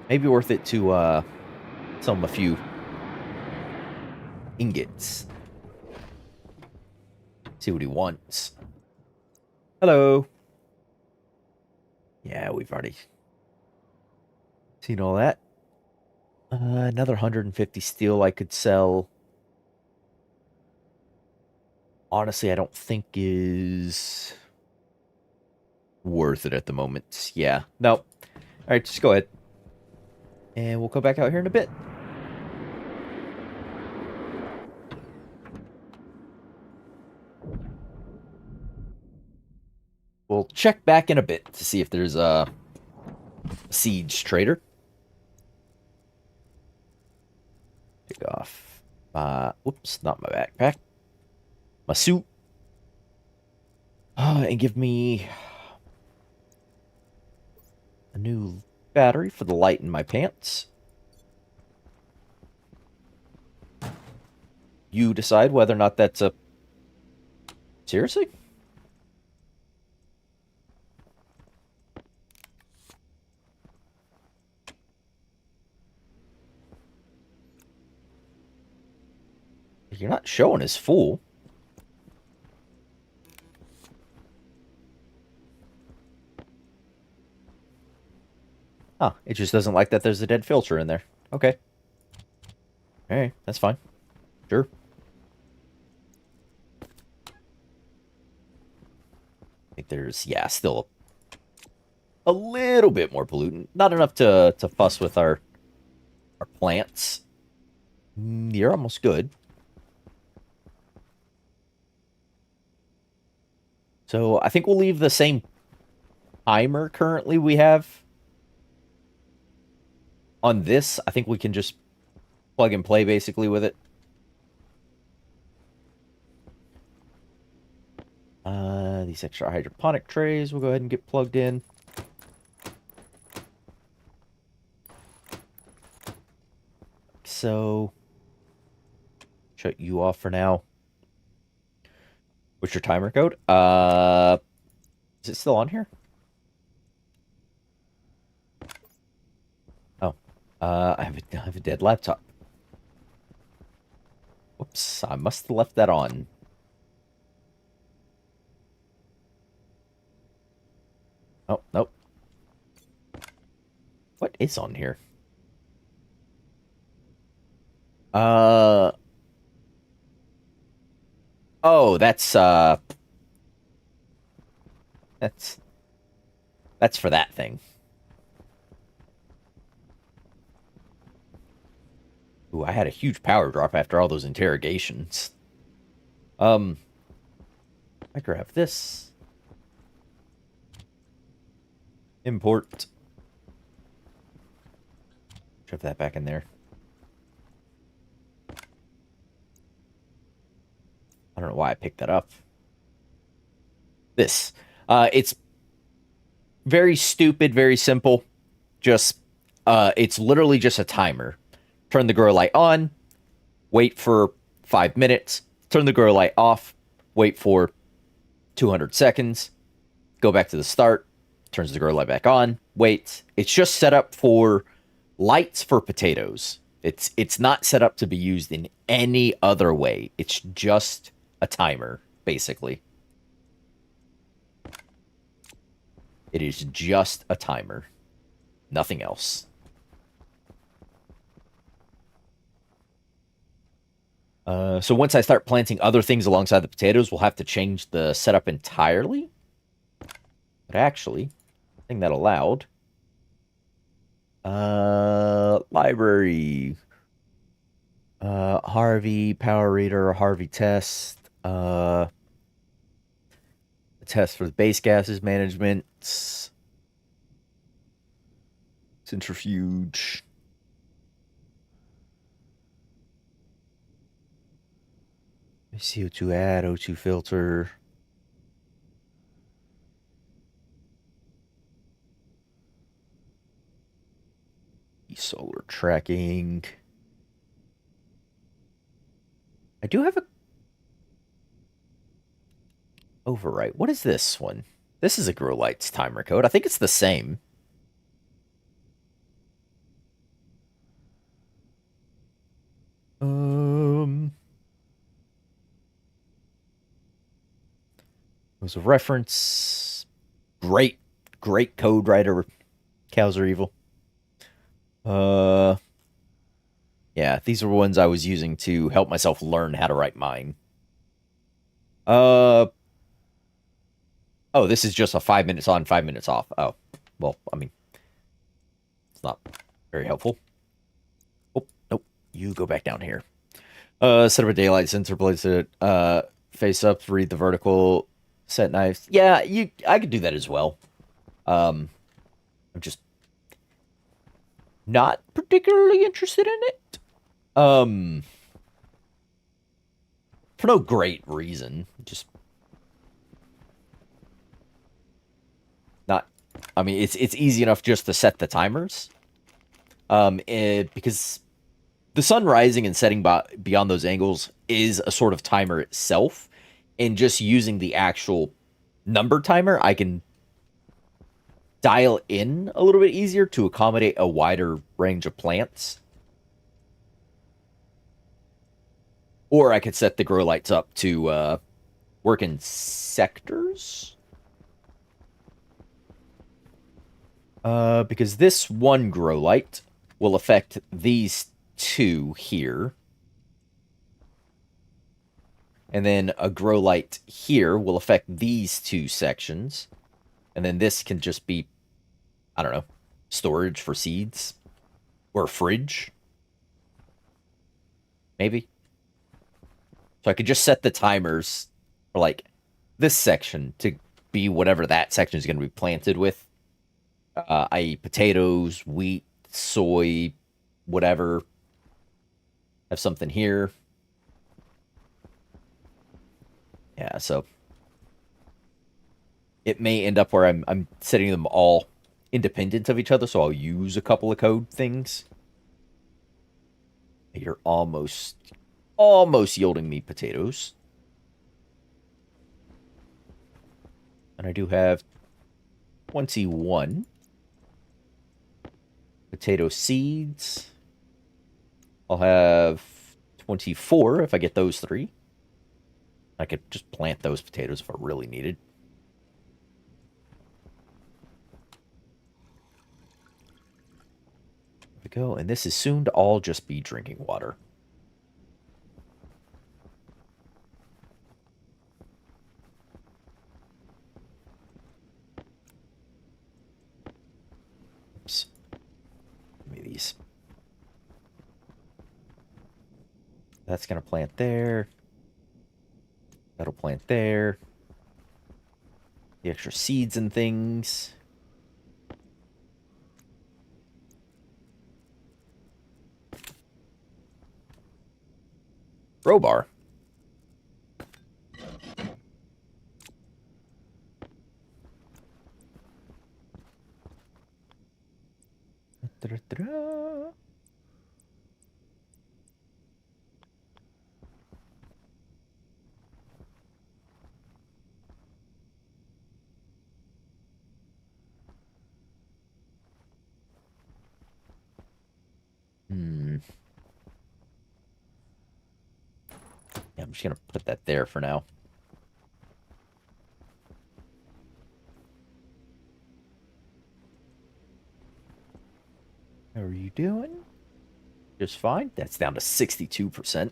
maybe worth it to sell him a few ingots. See what he wants. Hello. Yeah, we've already seen all that. Another 150 steel I could sell. Honestly, I don't think is worth it at the moment. Yeah, no. All right, just go ahead. And we'll come back out here in a bit. We'll check back in a bit to see if there's a siege trader. Take off my, whoops, not my backpack. My suit. And give me a new battery for the light in my pants. You decide whether or not that's a... Seriously? You're not showing as full. Huh, it just doesn't like that there's a dead filter in there. Okay. Alright, that's fine. Sure. I think there's, yeah, still a little bit more pollutant. Not enough to fuss with our plants. You're almost good. So I think we'll leave the same timer currently we have on this. I think we can just plug and play basically with it. These extra hydroponic trays will go ahead and get plugged in. So, shut you off for now. What's your timer code? Is it still on here? Oh, I have a dead laptop. Whoops, I must have left that on. Oh, nope. What is on here? Uh, oh, that's for that thing. Ooh, I had a huge power drop after all those interrogations. I grab this. Import. Shove that back in there. I don't know why I picked that up. This. It's very stupid, very simple. Just, it's literally just a timer. Turn the grow light on, wait for 5 minutes, turn the grow light off, wait for 200 seconds, go back to the start, turns the grow light back on, wait. It's just set up for lights for potatoes. It's not set up to be used in any other way. It's just a timer, basically. It is just a timer. Nothing else. So once I start planting other things alongside the potatoes, we'll have to change the setup entirely. But actually, I think that allowed. Library. Harvey, power reader, Harvey test. A test for the base gases management. Centrifuge. CO2 add, O2 filter. Solar tracking. I do have a overwrite. What is this one? This is a Grow Lights timer code. I think it's the same. Um, was a reference. Great, great code writer. Cows are evil. Yeah, these are ones I was using to help myself learn how to write mine. Uh, oh, this is just a 5 minutes on, 5 minutes off. Oh, well, I mean, it's not very helpful. Oh, nope. You go back down here. Set up a daylight sensor, place it face up, read the vertical, set knives. Yeah, I could do that as well. I'm just not particularly interested in it. For no great reason. Just not. I mean, it's easy enough just to set the timers. Because the sun rising and setting beyond those angles is a sort of timer itself, and just using the actual number timer, I can dial in a little bit easier to accommodate a wider range of plants. Or I could set the grow lights up to work in sectors. Because this one grow light will affect these two here. And then a grow light here will affect these two sections. And then this can just be, I don't know, storage for seeds. Or a fridge. Maybe. So I could just set the timers for, like, this section to be whatever that section is going to be planted with. I.e. potatoes, wheat, soy, whatever. Have something here. Yeah, so it may end up where I'm setting them all independent of each other, so I'll use a couple of code things. You're almost yielding me potatoes. And I do have 21 potato seeds. I'll have 24 if I get those three. I could just plant those potatoes if I really needed. There we go. And this is soon to all just be drinking water. Oops. Give me these. That's going to plant there. That'll plant there. The extra seeds and things. Crowbar. Da-da-da-da. Yeah, I'm just going to put that there for now. How are you doing? Just fine. That's down to 62%.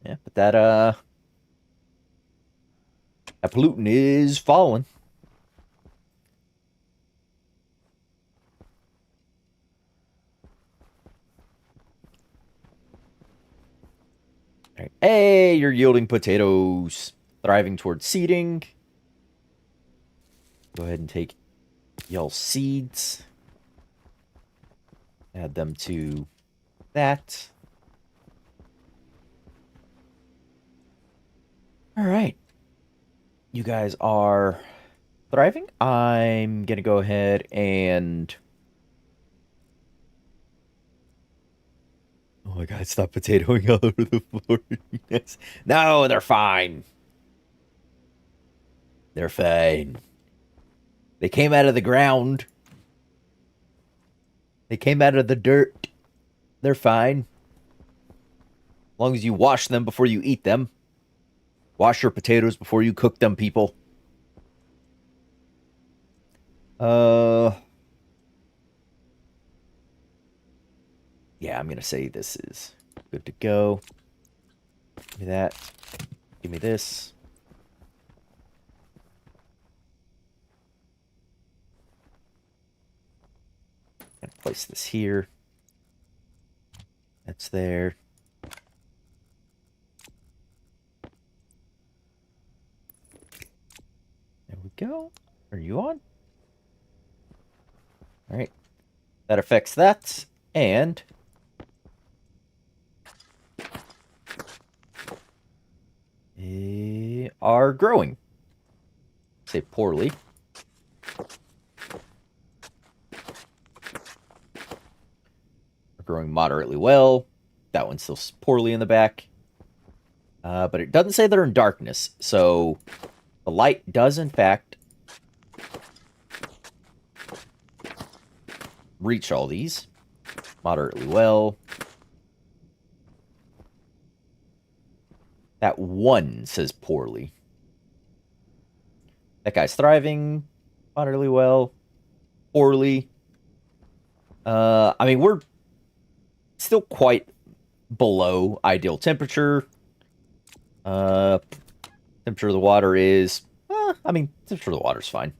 Yeah, but that pollutant is falling. All right. Hey, you're yielding potatoes. Thriving towards seeding. Go ahead and take y'all seeds. Add them to that. All right. You guys are thriving. I'm going to go ahead and... Oh my god, stop potatoing all over the floor. Yes. No, they're fine. They're fine. They came out of the ground. They came out of the dirt. They're fine. As long as you wash them before you eat them. Wash your potatoes before you cook them, people. Uh, yeah, I'm gonna say this is good to go. Give me that. Give me this. Gonna place this here. That's there. There we go. Are you on? All right. That affects that. And are growing. Say poorly. Are growing moderately well. That one's still poorly in the back. But it doesn't say they're in darkness. So the light does, in fact, reach all these moderately well. That one says poorly. That guy's thriving moderately well. Poorly. I mean, we're still quite below ideal temperature. Temperature of the water is... I mean, temperature of the water's fine.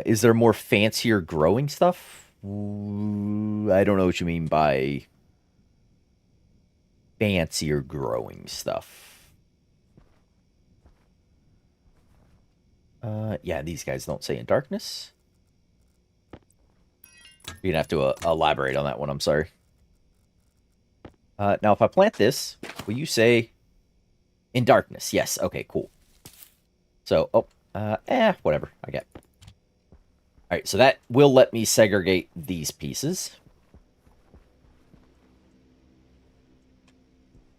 Is there more fancier growing stuff? I don't know what you mean by fancier growing stuff. Yeah, these guys don't say in darkness. You're gonna have to elaborate on that one, I'm sorry. Now, if I plant this, will you say in darkness? Yes, okay, cool. So, whatever, I get. Alright, so that will let me segregate these pieces.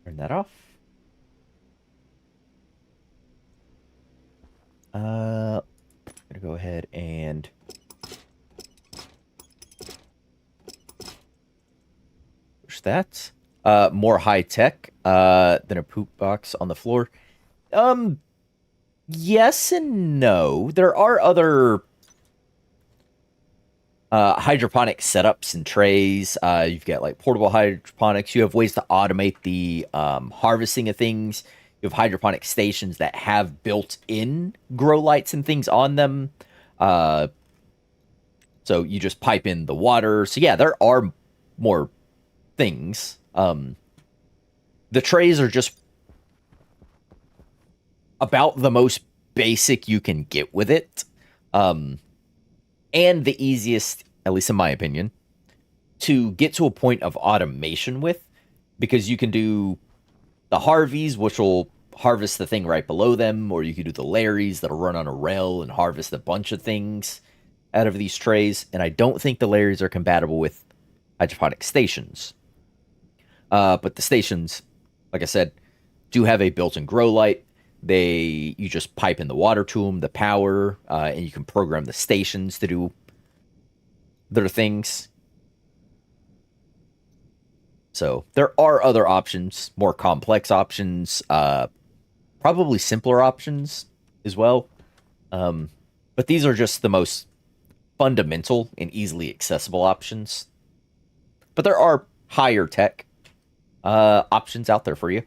Turn that off. I'm gonna go ahead and push that. More high tech than a poop box on the floor. Yes and no. There are other hydroponic setups and trays. You've got like portable hydroponics. You have ways to automate the harvesting of things. You have hydroponic stations that have built-in grow lights and things on them. So you just pipe in the water. So yeah, there are more things. The trays are just about the most basic you can get with it. And the easiest, at least in my opinion, to get to a point of automation with, because you can do the Harveys, which will harvest the thing right below them, or you can do the Larrys that'll run on a rail and harvest a bunch of things out of these trays. And I don't think the Larrys are compatible with hydroponic stations. But the stations, like I said, do have a built-in grow light. You just pipe in the water to them, the power, and you can program the stations to do their things. So there are other options, more complex options, probably simpler options as well. But these are just the most fundamental and easily accessible options. But there are higher tech options out there for you,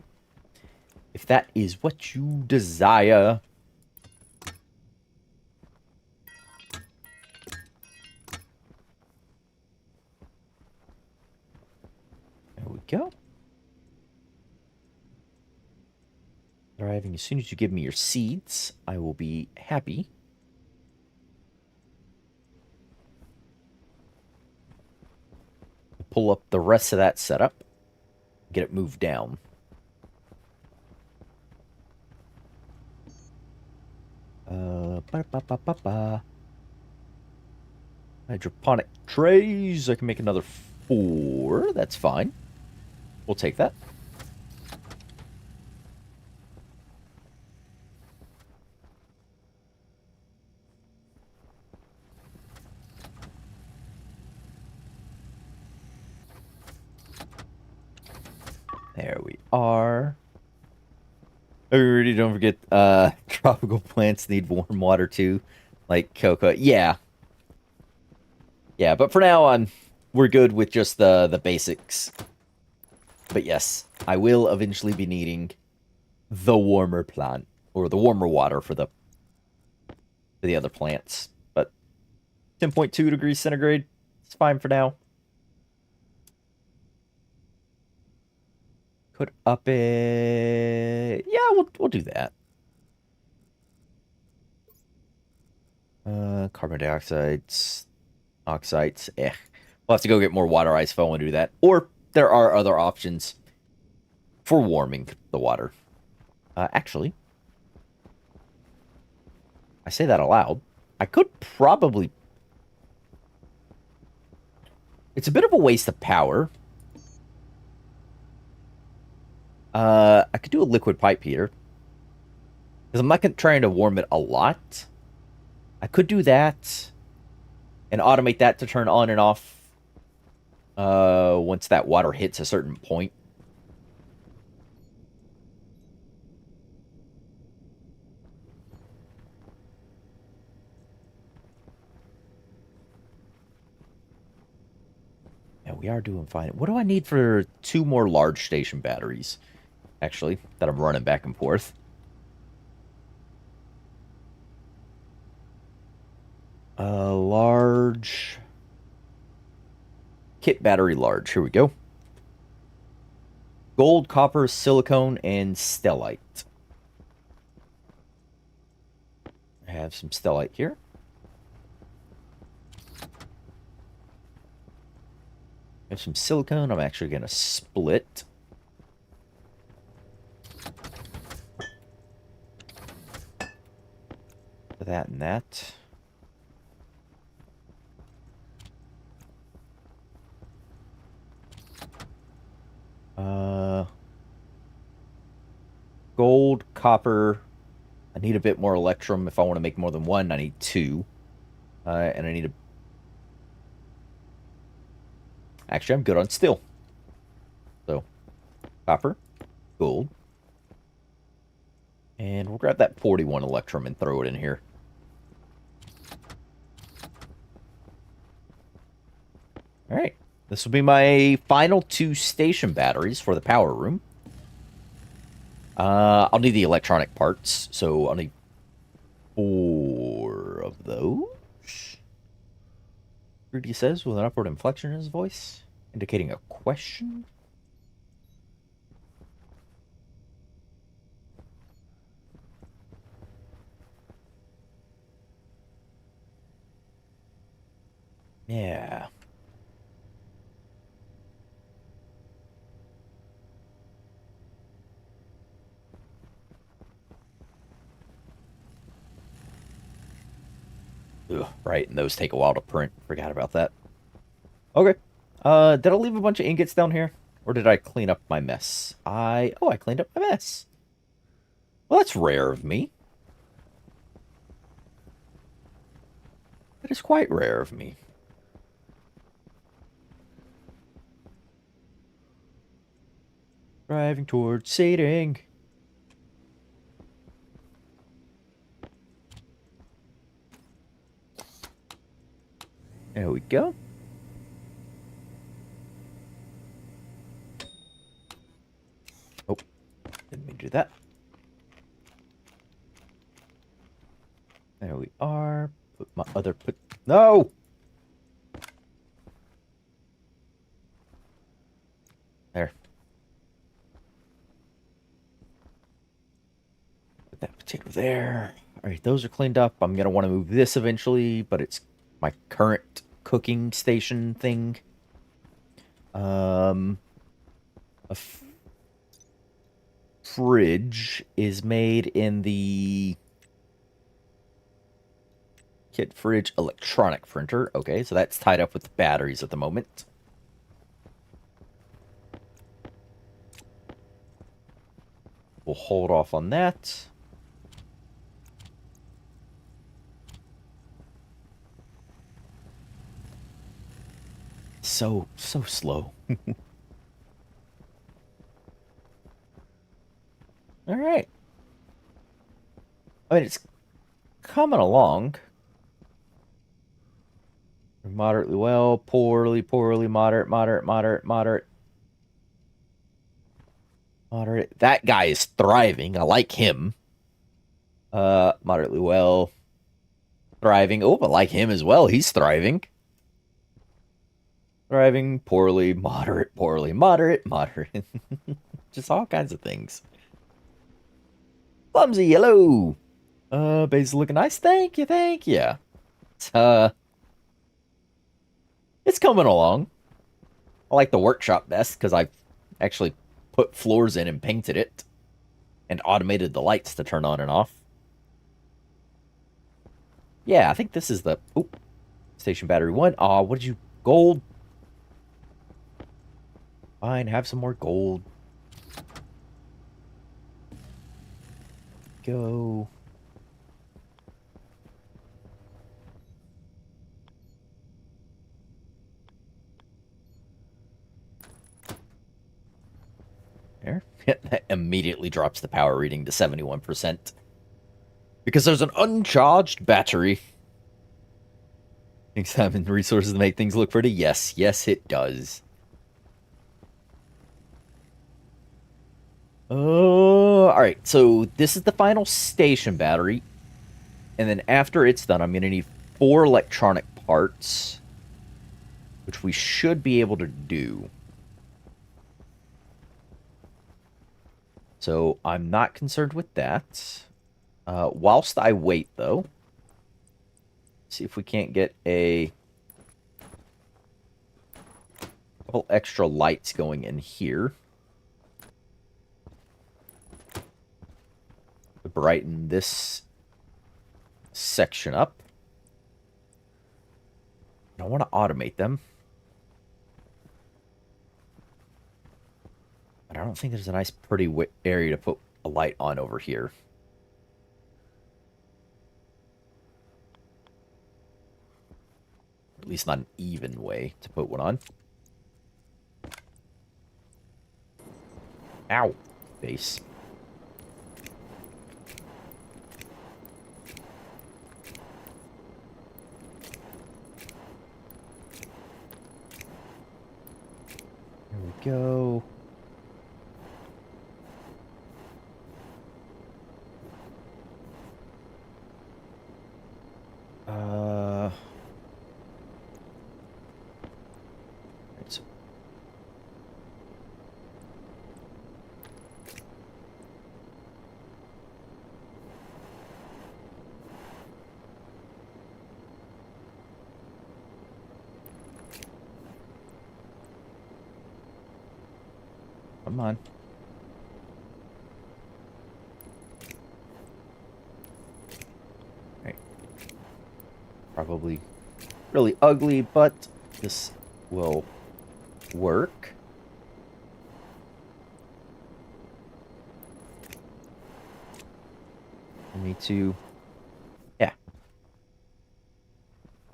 if that is what you desire. There we go. Arriving as soon as you give me your seeds, I will be happy. Pull up the rest of that setup. Get it moved down. Hydroponic trays. I can make another 4. That's fine. We'll take that. There we are. Alrighty, don't forget, tropical plants need warm water too, like cocoa. Yeah, yeah, but for now on, we're good with just the basics. But yes, I will eventually be needing the warmer plant or the warmer water for the other plants. But 10.2 degrees centigrade, it's fine for now. Could up it. Yeah, we'll do that. Carbon dioxides, oxides. We'll have to go get more water ice if I want to do that. Or there are other options for warming the water. Actually, I say that aloud. I could probably. It's a bit of a waste of power. I could do a liquid pipe heater. Because I'm not trying to warm it a lot. I could do that. And automate that to turn on and off. Once that water hits a certain point. Yeah, we are doing fine. What do I need for 2 more large station batteries? Actually, that I'm running back and forth. Large. Kit battery large. Here we go. Gold, copper, silicone, and stellite. I have some stellite here. I have some silicone. I'm actually going to split. That and that. Gold, copper. I need a bit more electrum. If I want to make more than one, I need 2. And I need a... Actually, I'm good on steel. So, copper, gold. And we'll grab that 41 electrum and throw it in here. Alright. This will be my final 2 station batteries for the power room. I'll need the electronic parts, so I'll need 4 of those. Rudy says with an upward inflection in his voice, indicating a question. Yeah. Ugh, right, and those take a while to print. Forgot about that. Okay. Did I leave a bunch of ingots down here? Or did I clean up my mess? I cleaned up my mess. Well, that's rare of me. That is quite rare of me. Driving towards sating. There we go. Oh, didn't mean to do that. There we are. Put my other No! There. Put that potato there. Alright, those are cleaned up. I'm gonna want to move this eventually, but it's my current cooking station thing. A fridge is made in the kit fridge electronic printer. Okay, so that's tied up with the batteries at the moment. We'll hold off on that. So slow. I mean, it's coming along. Moderately well, poorly, poorly, moderate, moderate, moderate, moderate, moderate. That guy is thriving. I like him. Moderately well, thriving. Oh, I like him as well. He's thriving. Thriving, poorly, moderate, moderate. Just all kinds of things. Clumsy, hello. Base looking nice. Thank you, thank you. It's, it's coming along. I like the workshop best because I've actually put floors in and painted it and automated the lights to turn on and off. Yeah, I think this is the... Oh, station battery 1. Aw, what did you... Gold. Fine, have some more gold. Go. There. That immediately drops the power reading to 71%. Because there's an uncharged battery. Examine resources to make things look pretty. Yes, yes, it does. Oh, all right. So this is the final station battery. And then after it's done, I'm going to need 4 electronic parts, which we should be able to do. So I'm not concerned with that. Whilst I wait, though, see if we can't get a couple extra lights going in here to brighten this section up. I don't want to automate them. But I don't think there's a nice, pretty area to put a light on over here. At least not an even way to put one on. Ow. Base. There we go. Right, so come on. Right. Probably really ugly, but this will work. For me to, yeah,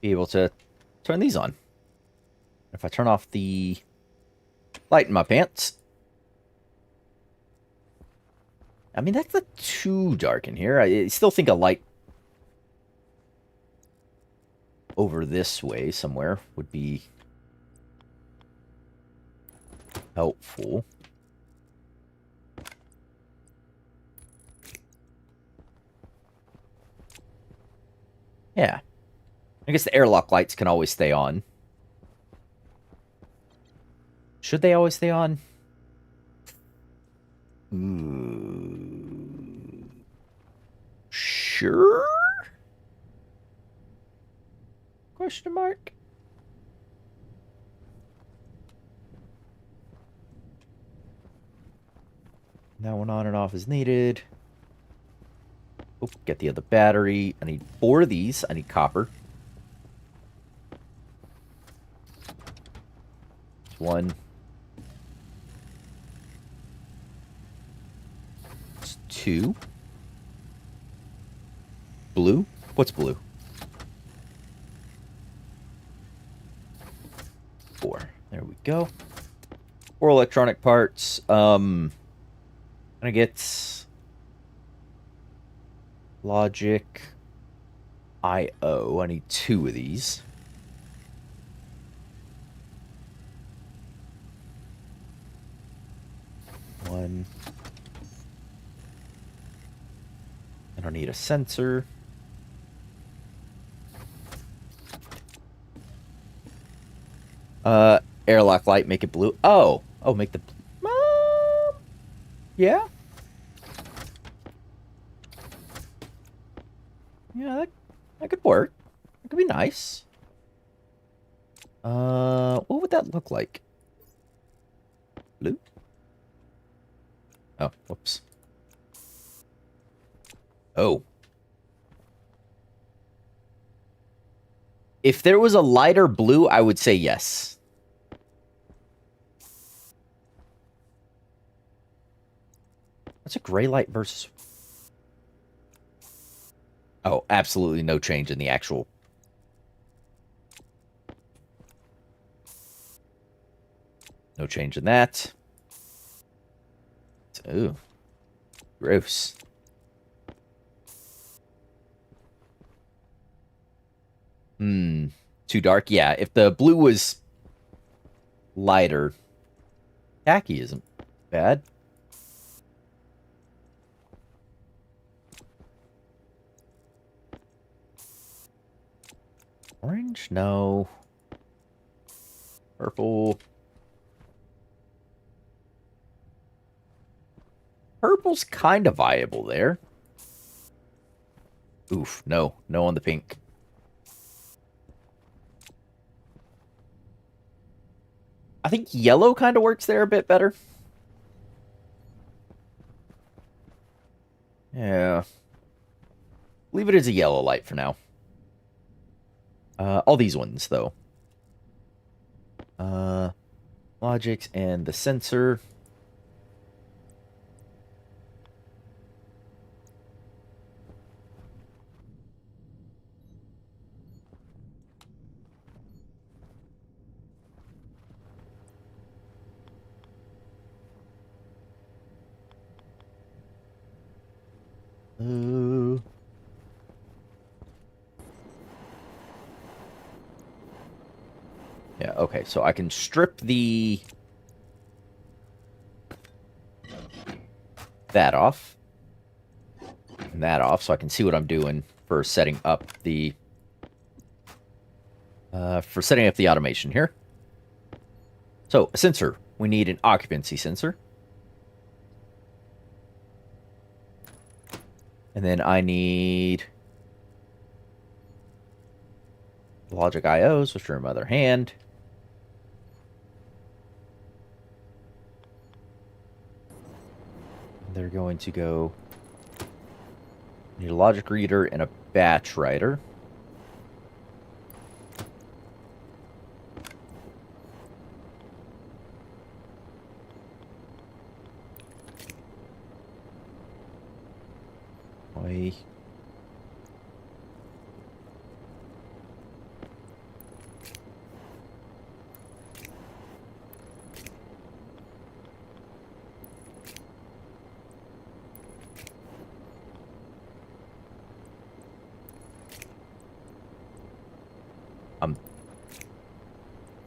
be able to turn these on. If I turn off the light in my pants, I mean, that's not too dark in here. I still think a light over this way somewhere would be helpful. Yeah. I guess the airlock lights can always stay on. Should they always stay on? Sure? Question mark? That one on and off is needed. Oh, get the other battery. I need 4 of these. I need copper. It's 1. It's 2. Blue? What's blue? 4. There we go. 4 electronic parts. I get Logic I/O. I need 2 of these. One. I don't need a sensor. Airlock light, make it blue. Oh, make the. Yeah. Yeah, that could work. That could be nice. What would that look like? Blue? Oh, whoops. Oh. If there was a lighter blue, I would say yes. What's a gray light versus... Oh, absolutely no change in the actual... No change in that. Ooh. Gross. Too dark? Yeah, if the blue was lighter, khaki isn't bad. Orange? No. Purple. Purple's kind of viable there. Oof, no. No on the pink. I think yellow kind of works there a bit better. Yeah. Leave it as a yellow light for now. All these ones, though. Logics and the sensor. Yeah, okay, so I can strip that off. And that off, so I can see what I'm doing for setting up the automation here. So, a sensor. We need an occupancy sensor. And then I need logic IOs, which are in my other hand. They're going to go... Need a logic reader and a batch writer. Why?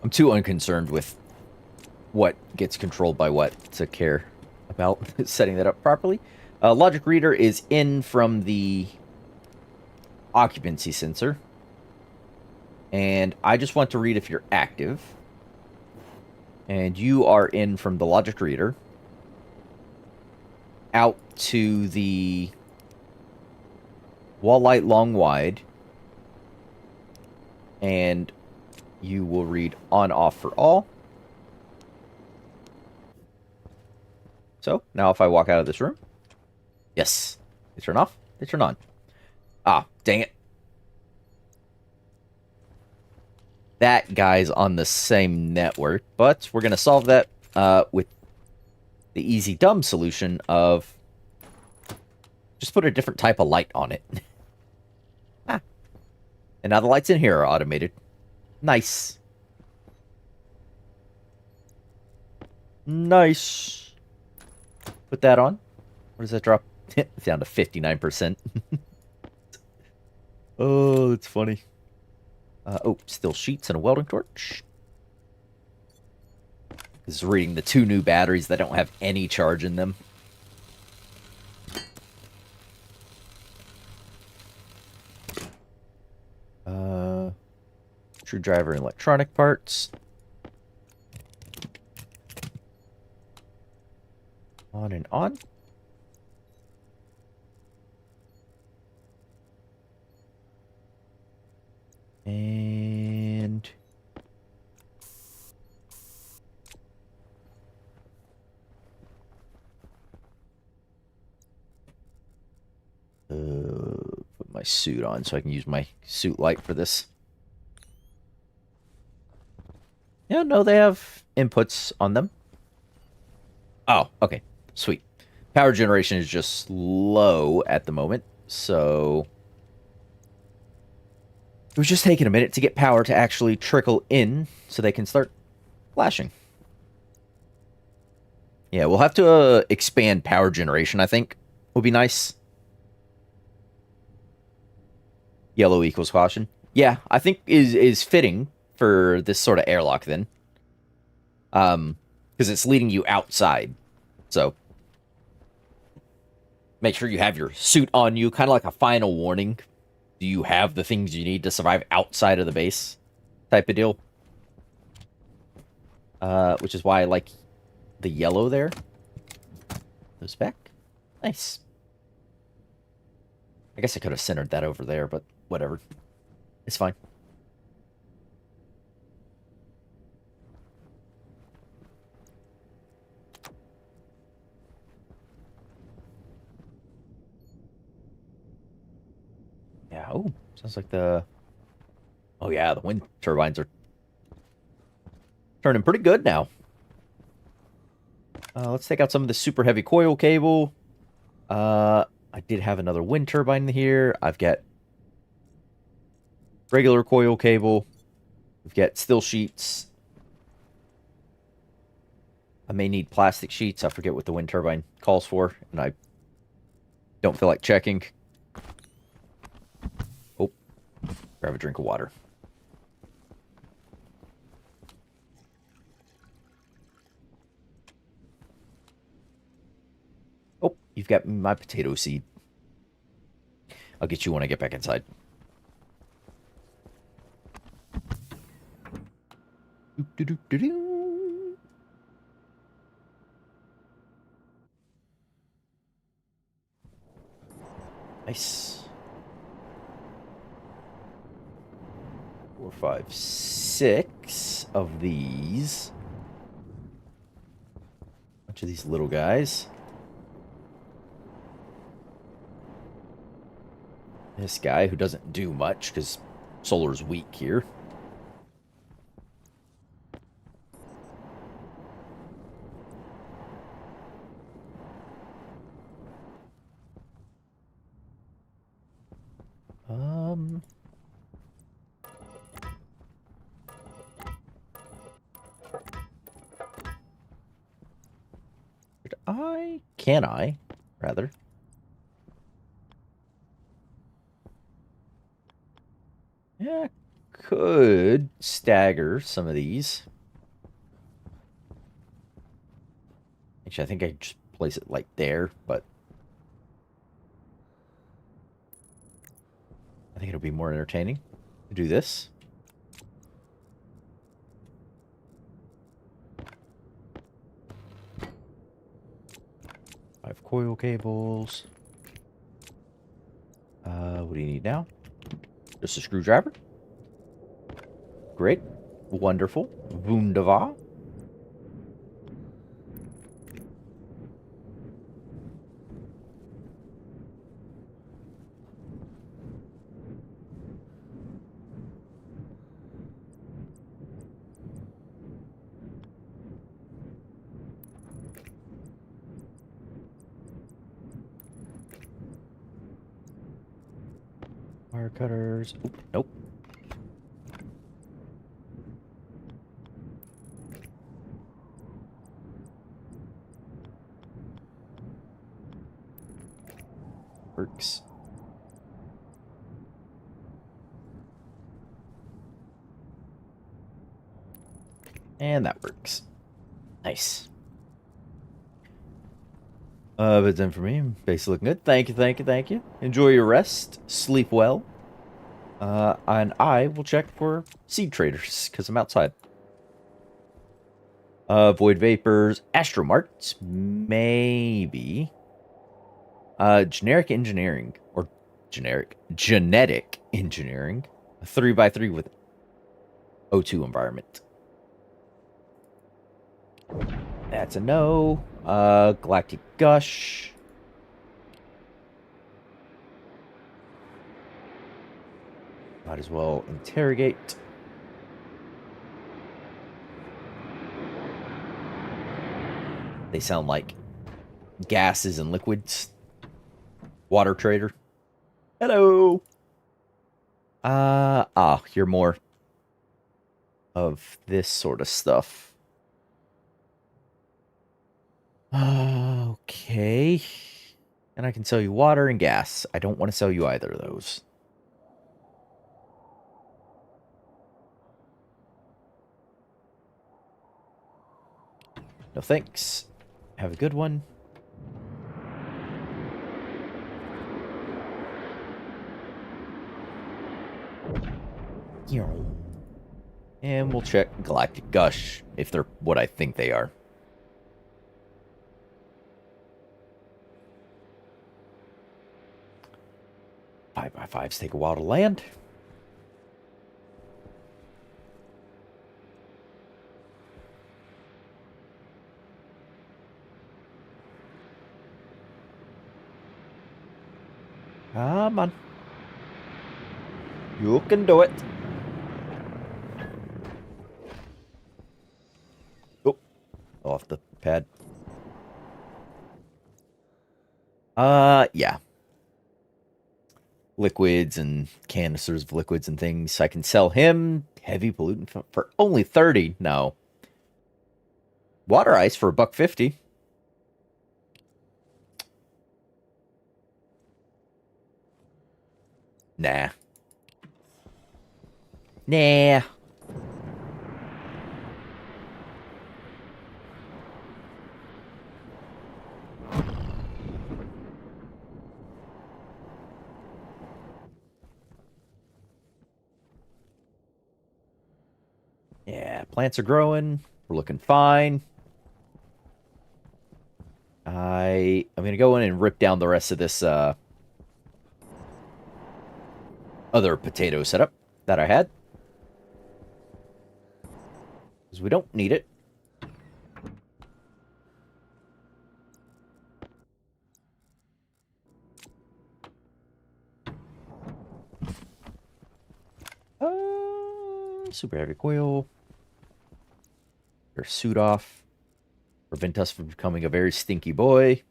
I'm too unconcerned with what gets controlled by what to care about setting that up properly. Logic reader is in from the occupancy sensor. And I just want to read if you're active. And you are in from the logic reader out to the wall light long wide. And you will read on off for all. So now if I walk out of this room, yes, they turn off, they turn on. Ah, dang it. That guy's on the same network, but we're going to solve that with the easy dumb solution of just put a different type of light on it. Ah. And now the lights in here are automated. Nice. Nice. Put that on. What does that drop? Down to 59%. Oh, that's funny. Oh, still sheets and a welding torch. This is reading the 2 new batteries that don't have any charge in them. Screwdriver and electronic parts. On and on. And put my suit on so I can use my suit light for this. Yeah, no, they have inputs on them. Oh, okay. Sweet. Power generation is just low at the moment, so it was just taking a minute to get power to actually trickle in so they can start flashing. Yeah, we'll have to expand power generation, I think. Would be nice. Yellow equals caution. Yeah, I think is fitting for this sort of airlock then. Because it's leading you outside. So make sure you have your suit on you, kind of like a final warning. Do you have the things you need to survive outside of the base? Type of deal. Which is why I like the yellow there. Goes back. Nice. I guess I could have centered that over there, but whatever. It's fine. Yeah, oh, sounds like the... Oh yeah, the wind turbines are turning pretty good now. Let's take out some of the super heavy coil cable. I did have another wind turbine here. I've got regular coil cable. We've got steel sheets. I may need plastic sheets. I forget what the wind turbine calls for, and I don't feel like checking. Oh, grab a drink of water. Oh, you've got my potato seed. I'll get you when I get back inside. Nice. 4, 5, 6 of these. Bunch of these little guys. This guy who doesn't do much because solar's weak here. Can I? Rather. Yeah, could stagger some of these. Actually, I think I just place it like there, but I think it'll be more entertaining to do this. I have coil cables. What do you need now? Just a screwdriver. Great. Wonderful. Wunderbar. Wire cutters. Oop, nope. Works. And that works. Nice. But then for me, base looking good. Thank you, thank you, thank you. Enjoy your rest. Sleep well. And I will check for seed traders, because I'm outside. Void vapors, astromarts, maybe. Generic engineering, or genetic engineering. A 3x3 with O2 environment. That's a no. Galactic Gush. Might as well interrogate. They sound like gases and liquids. Water trader. Hello. You're more of this sort of stuff. Okay. And I can sell you water and gas. I don't want to sell you either of those. No thanks. Have a good one. And we'll check Galactic Gush, if they're what I think they are. 5x5s take a while to land. Come on. You can do it. Oh, off the pad. Yeah. Liquids and canisters of liquids and things. I can sell him heavy pollutant for only 30. No. Water ice for $1.50. Nah. Nah. Yeah, plants are growing. We're looking fine. I'm going to go in and rip down the rest of this other potato setup that I had. Because we don't need it. Super heavy coil. Your suit off. Prevent us from becoming a very stinky boy.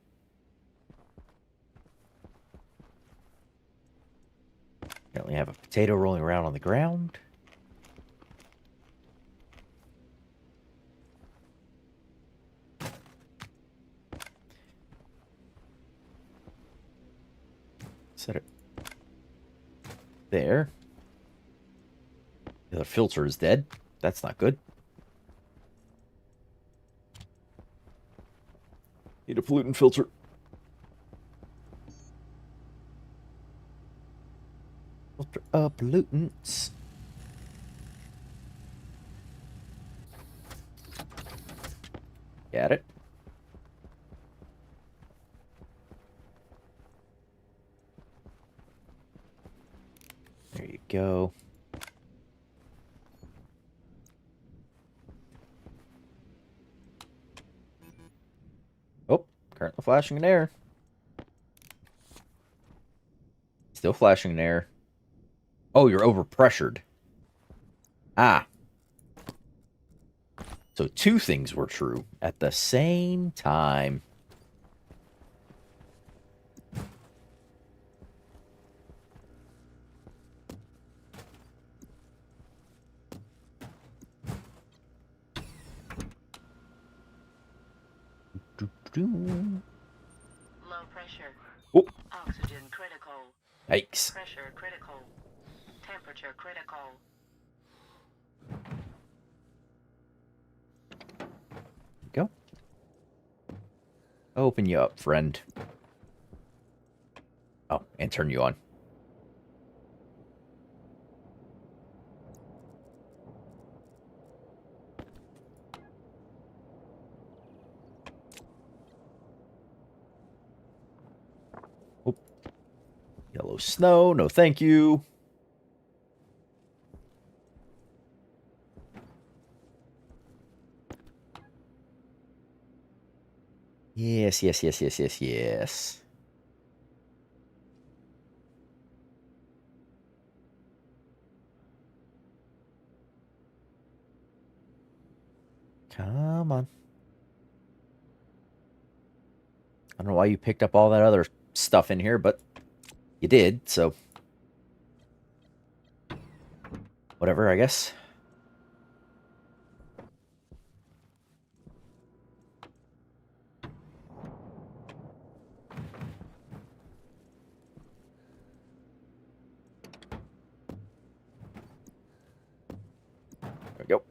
Currently have a potato rolling around on the ground. Set it there. The other filter is dead. That's not good. Need a pollutant filter. Filter of pollutants. Got it. There you go. Oh, currently flashing an error. Still flashing an error. Oh, you're overpressured. Ah. So two things were true at the same time. Low pressure. Oh. Oxygen critical. Yikes. Pressure critical. Temperature critical. Open you up, friend. Oh, and turn you on. Oh, yellow snow, no thank you. Yes, yes, yes, yes, yes, yes. Come on. I don't know why you picked up all that other stuff in here, but you did, so whatever, I guess. There we go.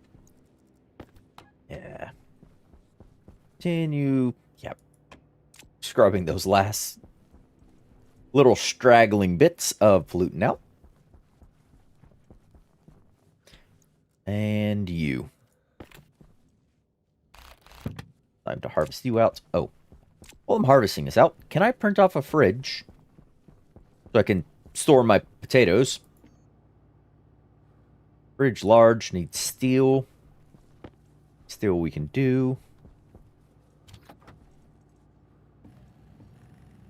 Yeah. Continue. Yep. Scrubbing those last little straggling bits of pollutant out. And you. Time to harvest you out. Oh. While I'm harvesting this out, can I print off a fridge so I can store my potatoes? Fridge large, needs steel. Steel we can do.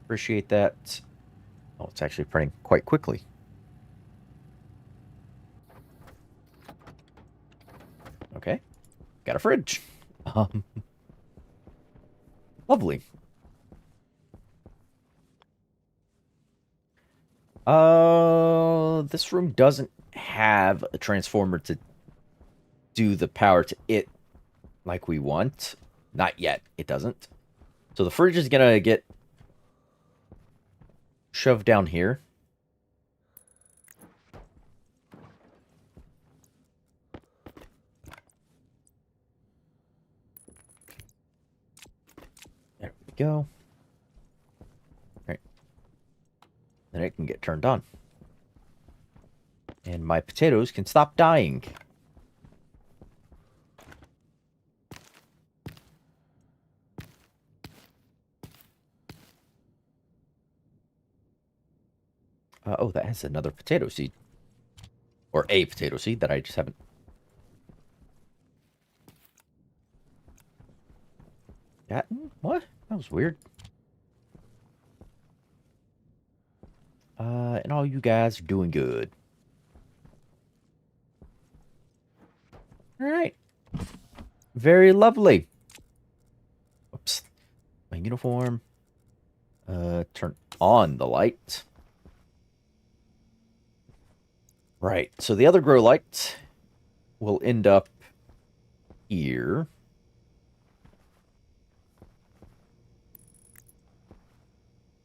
Appreciate that. Oh, it's actually printing quite quickly. Okay. Got a fridge. Lovely. This room doesn't have a transformer to do the power to it like we want. Not yet. It doesn't. So the fridge is gonna get shoved down here. There we go. All right. Then it can get turned on. And my potatoes can stop dying. Oh, that has another potato seed. Or a potato seed that I just haven't... gotten? What? That was weird. And all you guys are doing good. Alright. Very lovely. Oops. My uniform. Turn on the light. Right, so the other grow light will end up here.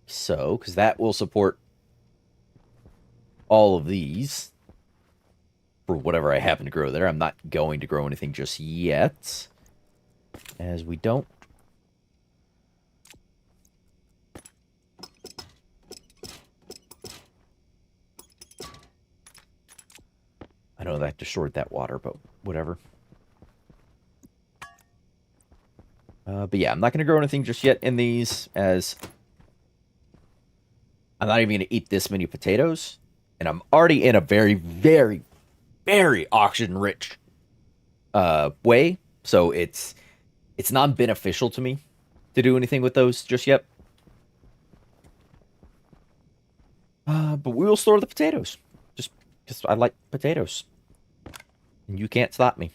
So, because that will support all of these for whatever I happen to grow there. I'm not going to grow anything just yet, as we don't. I know that destroyed that water, but whatever. But yeah, I'm not going to grow anything just yet in these, as I'm not even going to eat this many potatoes. And I'm already in a very, very, very oxygen-rich way. So it's not beneficial to me to do anything with those just yet. But we will store the potatoes. Just because I like potatoes. And you can't stop me.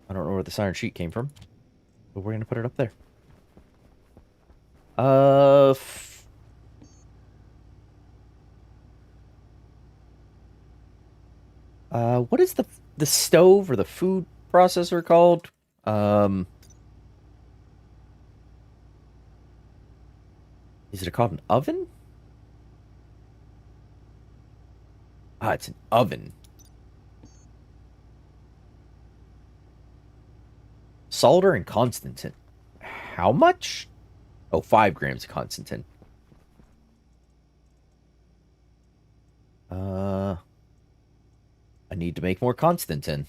I don't know where this iron sheet came from. But we're going to put it up there. What is the stove or the food processor called? Is it called an oven? Ah, it's an oven. Solder and Constantin. how much? Oh, 5 grams of Constantine. I need to make more Constantine.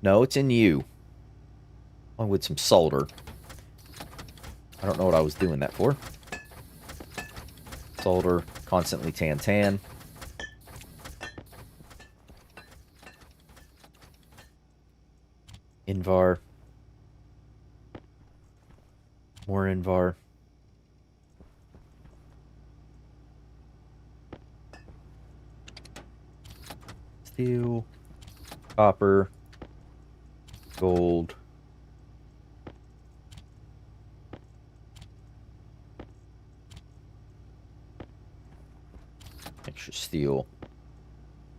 No, it's in you. Along with some solder. I don't know what I was doing that for. Solder, constantly tan. Invar. More Invar. Steel. Copper. Gold. Extra steel.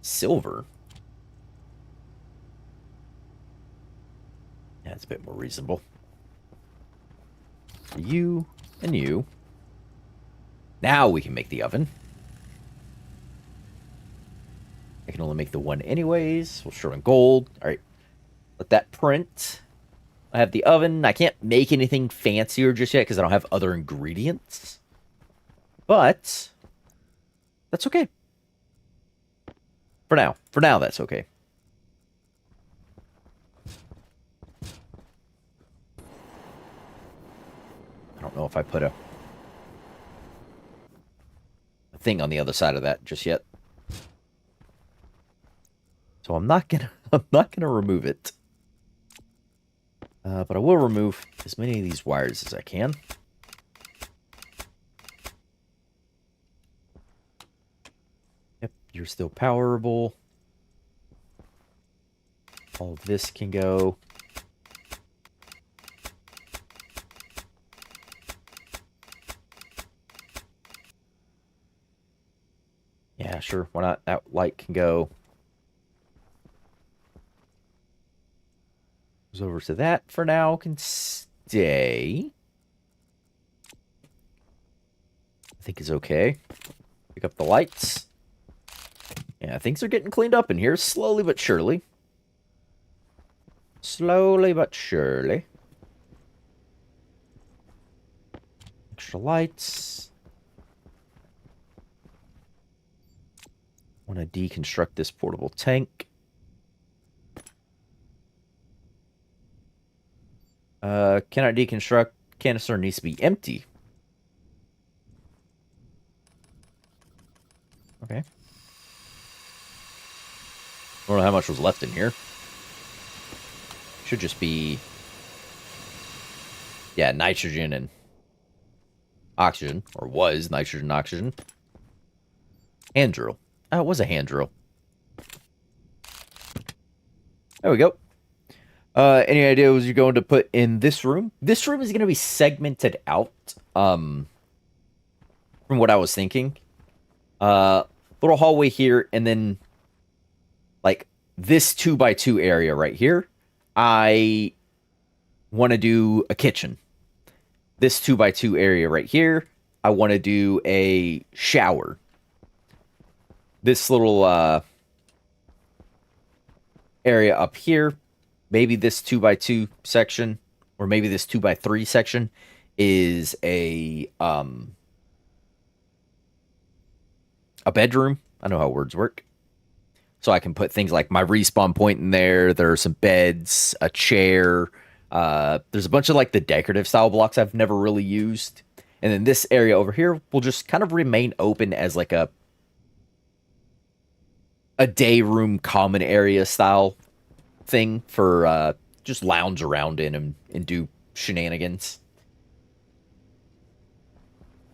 Silver. Yeah, it's a bit more reasonable. You and you. Now we can make the oven. I can only make the one anyways. We'll show in gold. Alright. Let that print. I have the oven. I can't make anything fancier just yet because I don't have other ingredients. But that's okay. For now. For now, that's okay. I don't know if I put a thing on the other side of that just yet. So I'm not gonna remove it. But I will remove as many of these wires as I can. Yep, you're still powerable. All of this can go. Yeah, sure. Why not? That light can go. Goes over to that for now. Can stay. I think is okay. Pick up the lights. Yeah, things are getting cleaned up in here. Slowly but surely. Slowly but surely. Extra lights. Want to deconstruct this portable tank. Cannot deconstruct. Canister needs to be empty. Okay. I don't know how much was left in here. Should just be... yeah, nitrogen and oxygen. Or was nitrogen, oxygen. Hand drill. Oh, it was a hand drill. There we go. Any idea what you're going to put in this room? This room is going to be segmented out. From what I was thinking. Little hallway here, and then like this 2x2 area right here. I want to do a kitchen. This 2x2 area right here, I want to do a shower. This little area up here, maybe this 2x2 section, or maybe this 2x3 section is a bedroom. I know how words work. So I can put things like my respawn point in there. There are some beds, a chair. There's a bunch of like the decorative style blocks I've never really used. And then this area over here will just kind of remain open as like a day room common area style thing for just lounge around in and do shenanigans.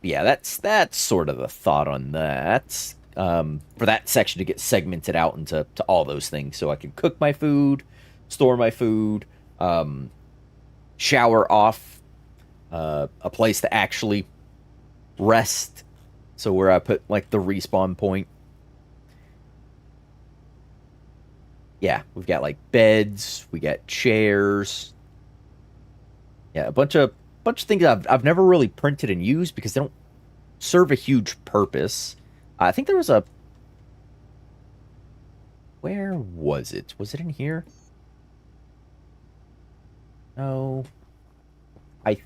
Yeah, that's sort of the thought on that. For that section to get segmented out into all those things, so I can cook my food, store my food, shower off, a place to actually rest. So where I put like the respawn point. Yeah, we've got like beds, we got chairs. Yeah, a bunch of things I've never really printed and used because they don't serve a huge purpose. I think there was a Where was it? Was it in here? No. I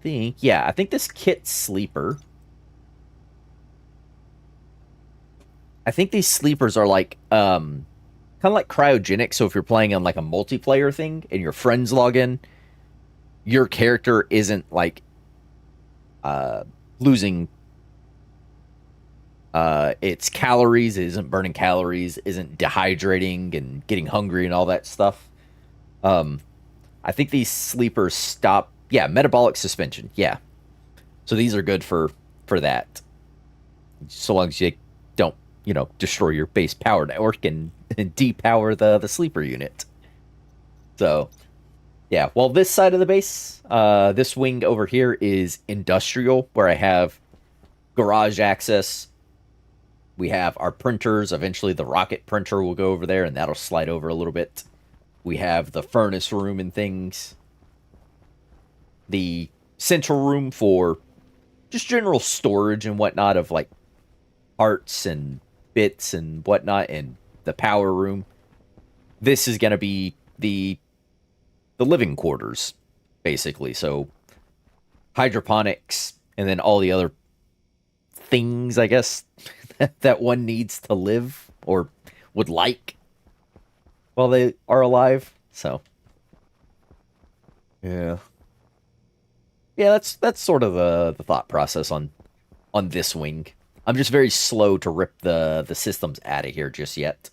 think, yeah, I think this kit's sleeper. I think these sleepers are like, kind of like cryogenic. So if you're playing on like a multiplayer thing and your friends log in, your character isn't like, losing, its calories, it isn't burning calories, isn't dehydrating and getting hungry and all that stuff. Um, I think these sleepers stop, yeah, metabolic suspension. Yeah. So these are good for that. So long as you don't, destroy your base power network and depower the sleeper unit. So, yeah. Well, this side of the base, this wing over here is industrial, where I have garage access. We have our printers. Eventually, the rocket printer will go over there, and that'll slide over a little bit. We have the furnace room and things. The central room for just general storage and whatnot of like parts and bits and whatnot, and the power room. This is going to be the living quarters, basically. So hydroponics, and then all the other things, I guess, that one needs to live or would like while they are alive. So, yeah, yeah, that's sort of the thought process on this wing. I'm just very slow to rip the systems out of here just yet,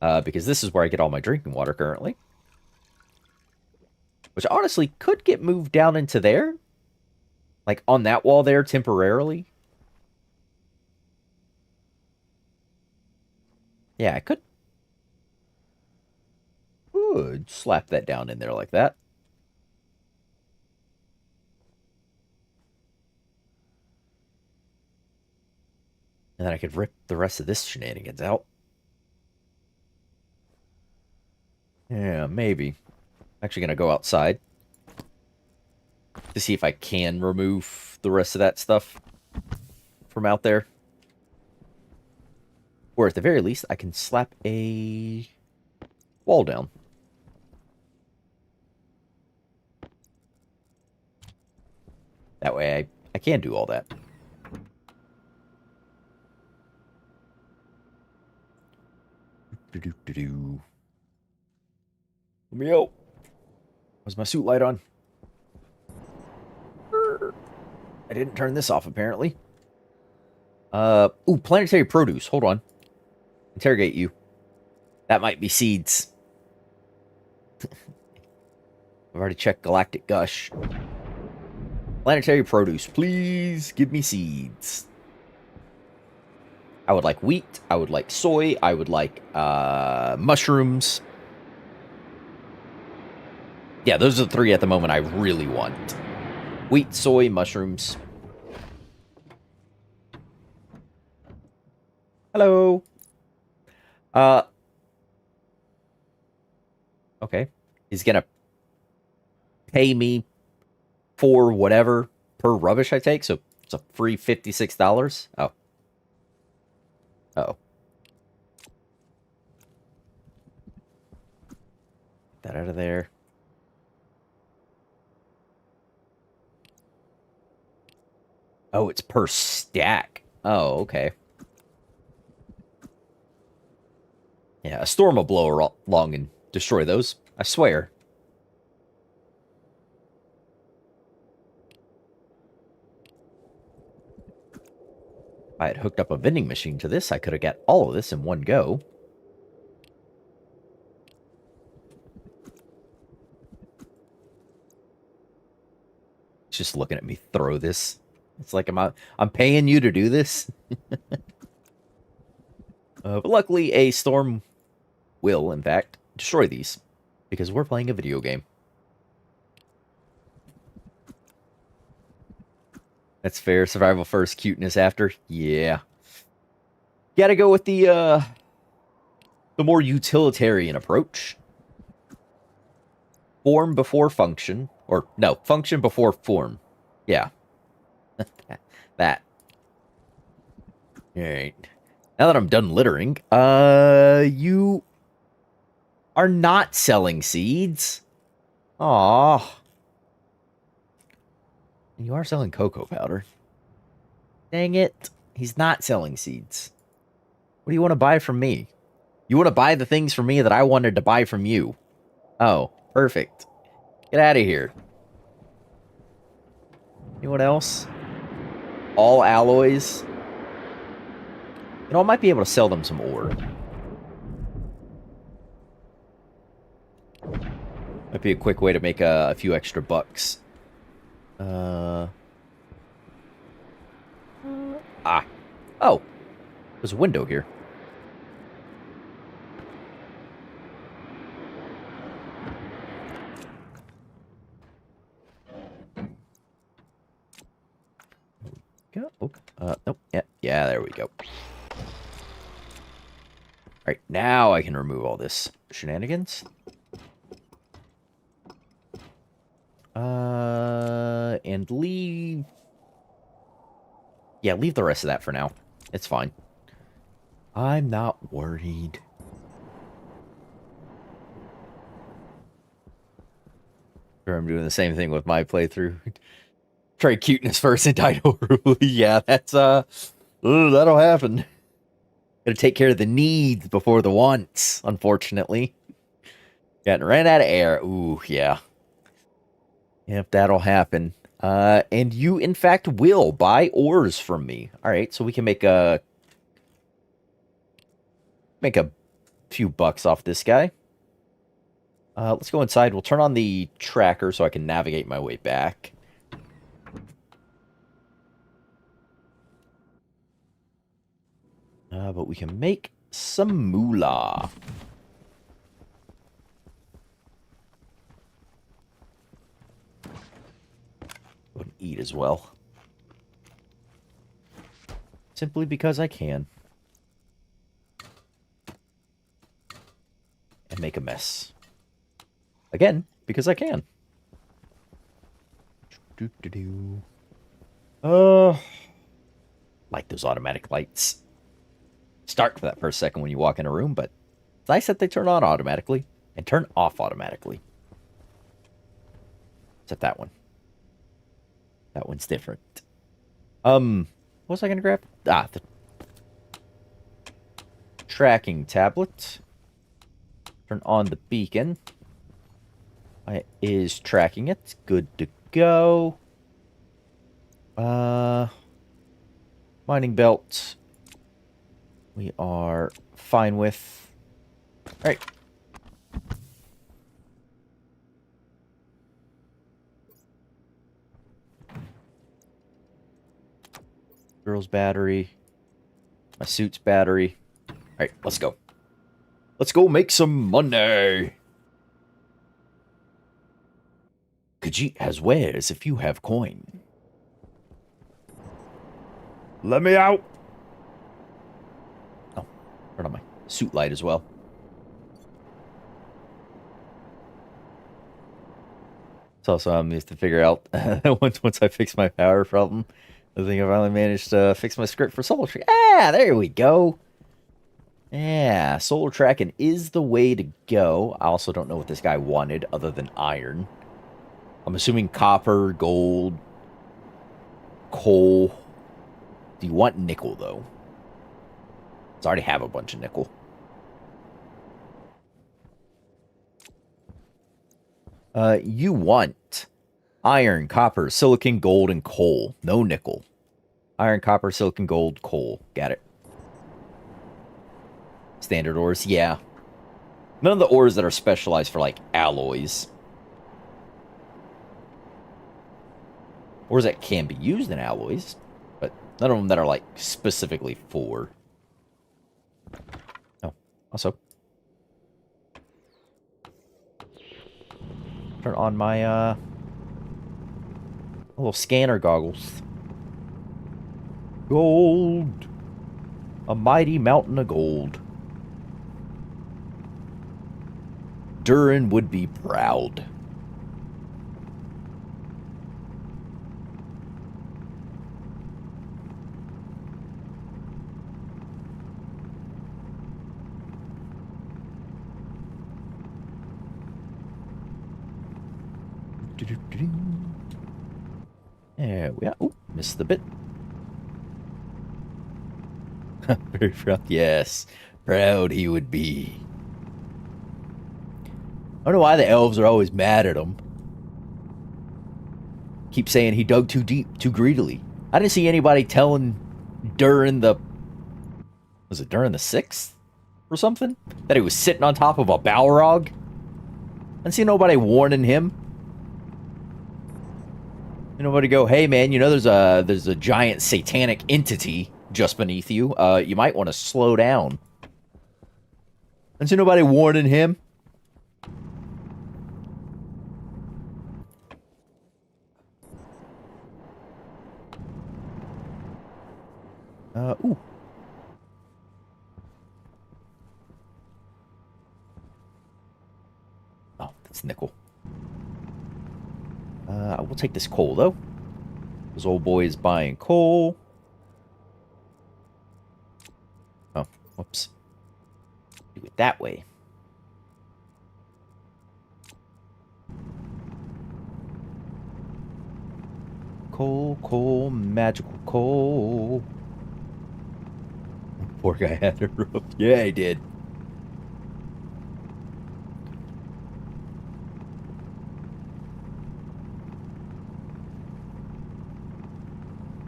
because this is where I get all my drinking water currently, which honestly could get moved down into there, like on that wall there temporarily. Yeah, I could. Ooh, slap that down in there like that. And then I could rip the rest of this shenanigans out. Yeah, maybe. Actually gonna go outside to see if I can remove the rest of that stuff from out there. Or at the very least, I can slap a wall down. That way I can do all that. Do-do-do-do. Let me out. Was my suit light on? I didn't turn this off, apparently. Ooh, planetary produce. Hold on. Interrogate you. That might be seeds. I've already checked Galactic Gush. Planetary produce. Please give me seeds. I would like wheat. I would like soy. I would like mushrooms. Yeah, those are the three at the moment I really want. Wheat, soy, mushrooms. Hello. Uh. Okay. He's gonna pay me for whatever per rubbish I take, so it's a free $56. Oh. Uh-oh. Get that out of there. Oh, it's per stack. Oh, okay. Yeah, a storm will blow along and destroy those. I swear. If I had hooked up a vending machine to this, I could have got all of this in one go. It's just looking at me throw this. It's like I'm paying you to do this. But luckily, a storm will, in fact, destroy these because we're playing a video game. That's fair. Survival first, cuteness after. Yeah. Gotta go with the more utilitarian approach. Form before function. Or, no, function before form. Yeah. That. Alright. Now that I'm done littering, you are not selling seeds. Aw. You are selling cocoa powder. Dang it. He's not selling seeds. What do you want to buy from me? You want to buy the things from me that I wanted to buy from you. Oh, perfect. Get out of here. Anyone else? All alloys? You know, I might be able to sell them some ore. Might be a quick way to make a few extra bucks. Ah. Oh. There's a window here. Go. Oh, nope. Yeah, there we go. Alright, now I can remove all this shenanigans. And leave... Yeah, leave the rest of that for now. It's fine. I'm not worried. Sure, I'm doing the same thing with my playthrough. Try cuteness first and die horribly. Yeah, that's, that'll happen. Gotta take care of the needs before the wants, unfortunately. Got ran out of air. Ooh, yeah. Yep, that'll happen. And you, in fact, will buy ores from me. All right, so we can make a few bucks off this guy. Let's go inside. We'll turn on the tracker so I can navigate my way back. But we can make some moolah. Go and eat as well. Simply because I can. And make a mess. Again, because I can. Like those automatic lights. Start for that first second when you walk in a room, but it's nice that they turn on automatically and turn off automatically. Except that one. That one's different. What was I gonna grab? Ah, the tracking tablet. Turn on the beacon. It is tracking it. Good to go. Mining belt. We are fine with. All right. Girl's battery. My suit's battery. All right, let's go. Let's go make some money. Khajiit has wares if you have coin. Let me out. Oh, turn on my suit light as well. It's also I'm used to figure out once I fix my power problem. I think I finally managed to fix my script for Solar Tree. Ah, there we go. Yeah, solar tracking is the way to go. I also don't know what this guy wanted other than iron. I'm assuming copper, gold, coal. Do you want nickel, though? I already have a bunch of nickel. You want iron, copper, silicon, gold, and coal. No nickel. Iron, copper, silicon, gold, coal. Got it. Standard ores, yeah. None of the ores that are specialized for, like, alloys. Ores that can be used in alloys, but none of them that are, like, specifically for. Oh, also. Turn on my, little scanner goggles. Gold! A mighty mountain of gold. Durin would be proud. There we are. Ooh, missed the bit. Very proud. Yes, proud he would be. I don't know why the elves are always mad at him. Keep saying he dug too deep, too greedily. I didn't see anybody telling during the... Was it during the 6th? Or something? That he was sitting on top of a Balrog? I didn't see nobody warning him. Nobody go, hey man, you know there's a giant satanic entity just beneath you. You might want to slow down. Didn't see nobody warning him. Ooh. Oh, that's nickel. I will take this coal, though. This old boy is buying coal. Oh, whoops. Do it that way. Coal, coal, magical coal. Poor guy had a rope. Yeah, he did.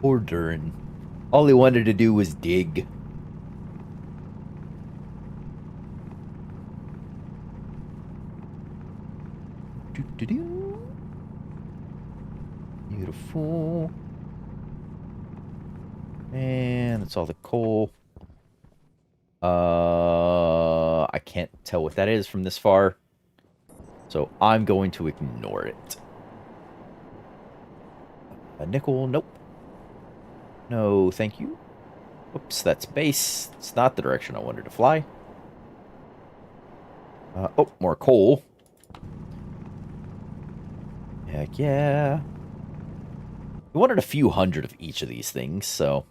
Poor Durin. All he wanted to do was dig. Beautiful. And it's all the coal. I can't tell what that is from this far. So I'm going to ignore it. A nickel, nope. No, thank you. Oops, that's base. It's not the direction I wanted to fly. Oh, more coal. Heck yeah. We wanted a few hundred of each of these things, so...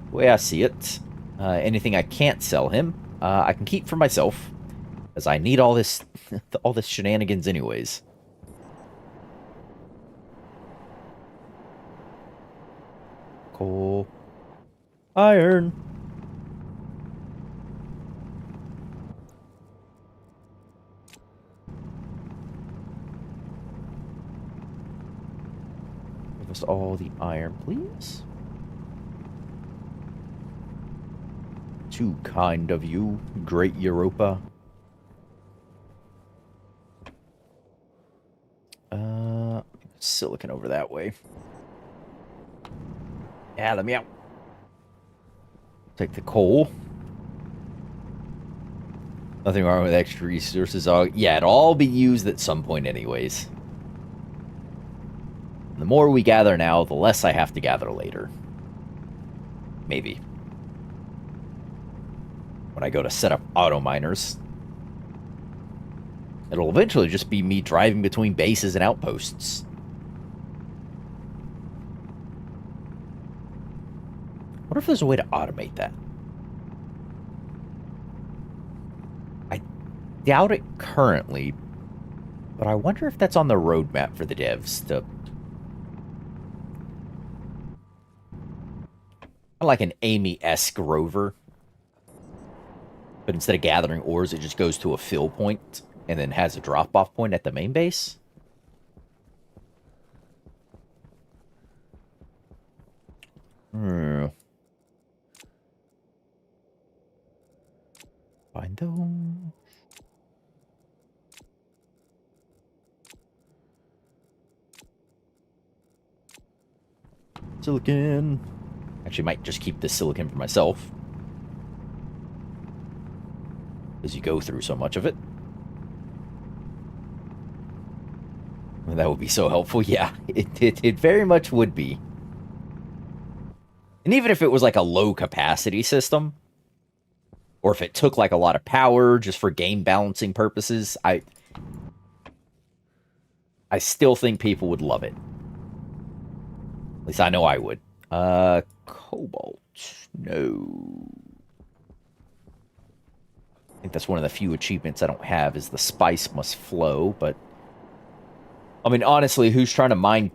The way I see it, anything I can't sell him, I can keep for myself. As I need all this, all this shenanigans anyways. Coal. Iron. Give us all the iron, please. Too kind of you, great Europa. Silicon over that way. Yeah, let me out. Take the coal. Nothing wrong with extra resources. Yeah, it'll all be used at some point anyways. The more we gather now, the less I have to gather later. Maybe. When I go to set up auto miners. It'll eventually just be me driving between bases and outposts. I wonder if there's a way to automate that. I doubt it currently, but I wonder if that's on the roadmap for the devs to... Like an Amy-esque rover. But instead of gathering ores, it just goes to a fill point and then has a drop-off point at the main base. Find those. Silicon. Actually, might just keep this silicon for myself. As you go through so much of it. That would be so helpful. Yeah, it very much would be. And even if it was like a low capacity system, or if it took like a lot of power just for game balancing purposes, I still think people would love it. At least I know I would. Cobalt. No. think that's one of the few achievements I don't have is the spice must flow, but... I mean, honestly, who's trying to mine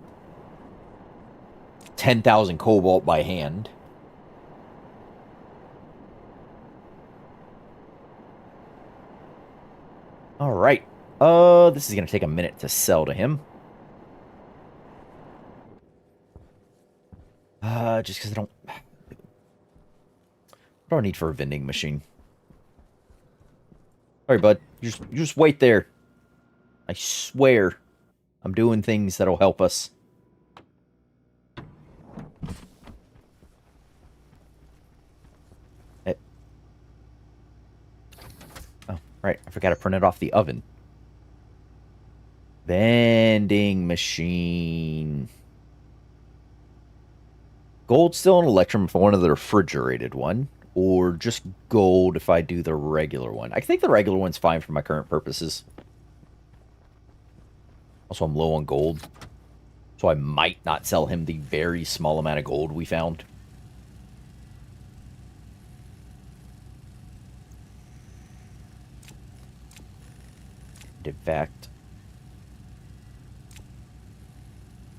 10,000 cobalt by hand? Alright. This is going to take a minute to sell to him. Just because I don't... What do I need for a vending machine? Alright, bud. You just wait there. I swear I'm doing things that'll help us. Oh, right. I forgot to print it off the oven. Vending machine. Gold, still, and electrum if I wanted the refrigerated one. Or just gold if I do the regular one. I think the regular one's fine for my current purposes. Also, I'm low on gold. So I might not sell him the very small amount of gold we found. And in fact,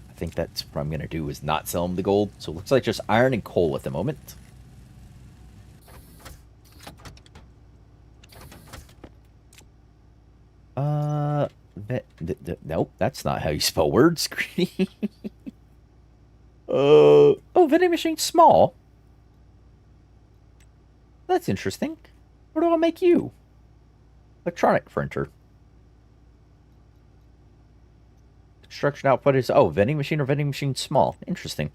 I think that's what I'm going to do is not sell him the gold. So it looks like just iron and coal at the moment. Nope, that's not how you spell words. Oh, vending machine small. That's interesting. What do I make you? Electronic printer. Construction output is vending machine or vending machine small. Interesting.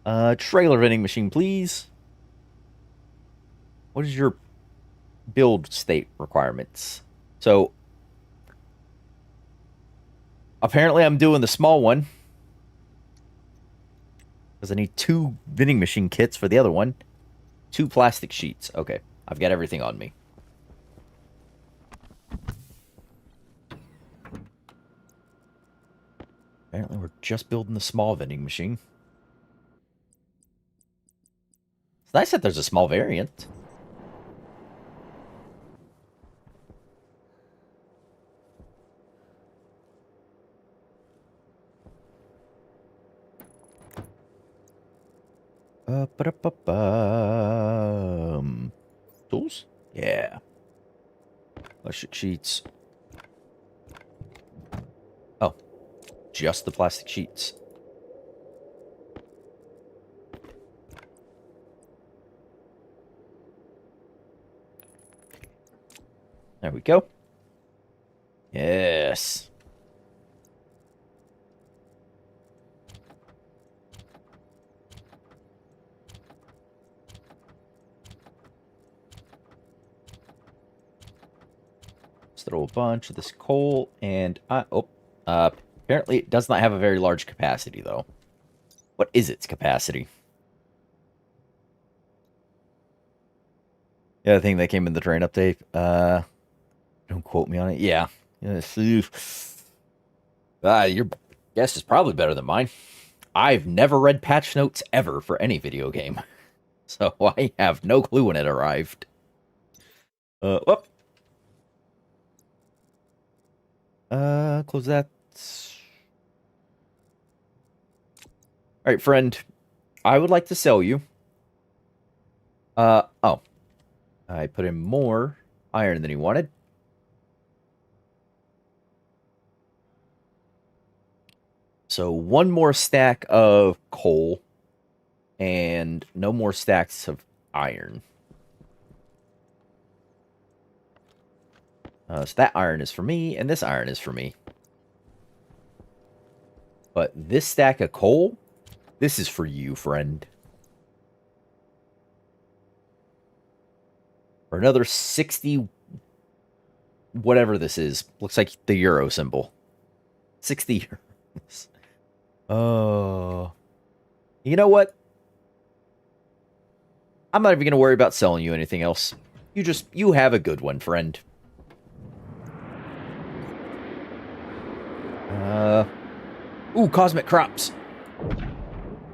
Trailer vending machine, please. What is your build state requirements? So apparently I'm doing the small one. Because I need 2 vending machine kits for the other one. 2 plastic sheets. Okay. I've got everything on me. Apparently we're just building the small vending machine. It's nice that there's a small variant. Tools? Yeah. Plastic sheets. Oh. Just the plastic sheets. There we go. Yes. Let's throw a bunch of this coal and... apparently it does not have a very large capacity, though. What is its capacity? Yeah, the thing that came in the train update. Don't quote me on it. Yeah. Your guess is probably better than mine. I've never read patch notes ever for any video game. So I have no clue when it arrived. Whoop. Close that. Alright, friend. I would like to sell you. Oh. I put in more iron than he wanted. So 1 more stack of coal. And no more stacks of iron. So that iron is for me, and this iron is for me. But this stack of coal, this is for you, friend. For another 60... whatever this is. Looks like the euro symbol. 60 euros. Oh. You know what? I'm not even going to worry about selling you anything else. You have a good one, friend. Ooh, cosmic crops.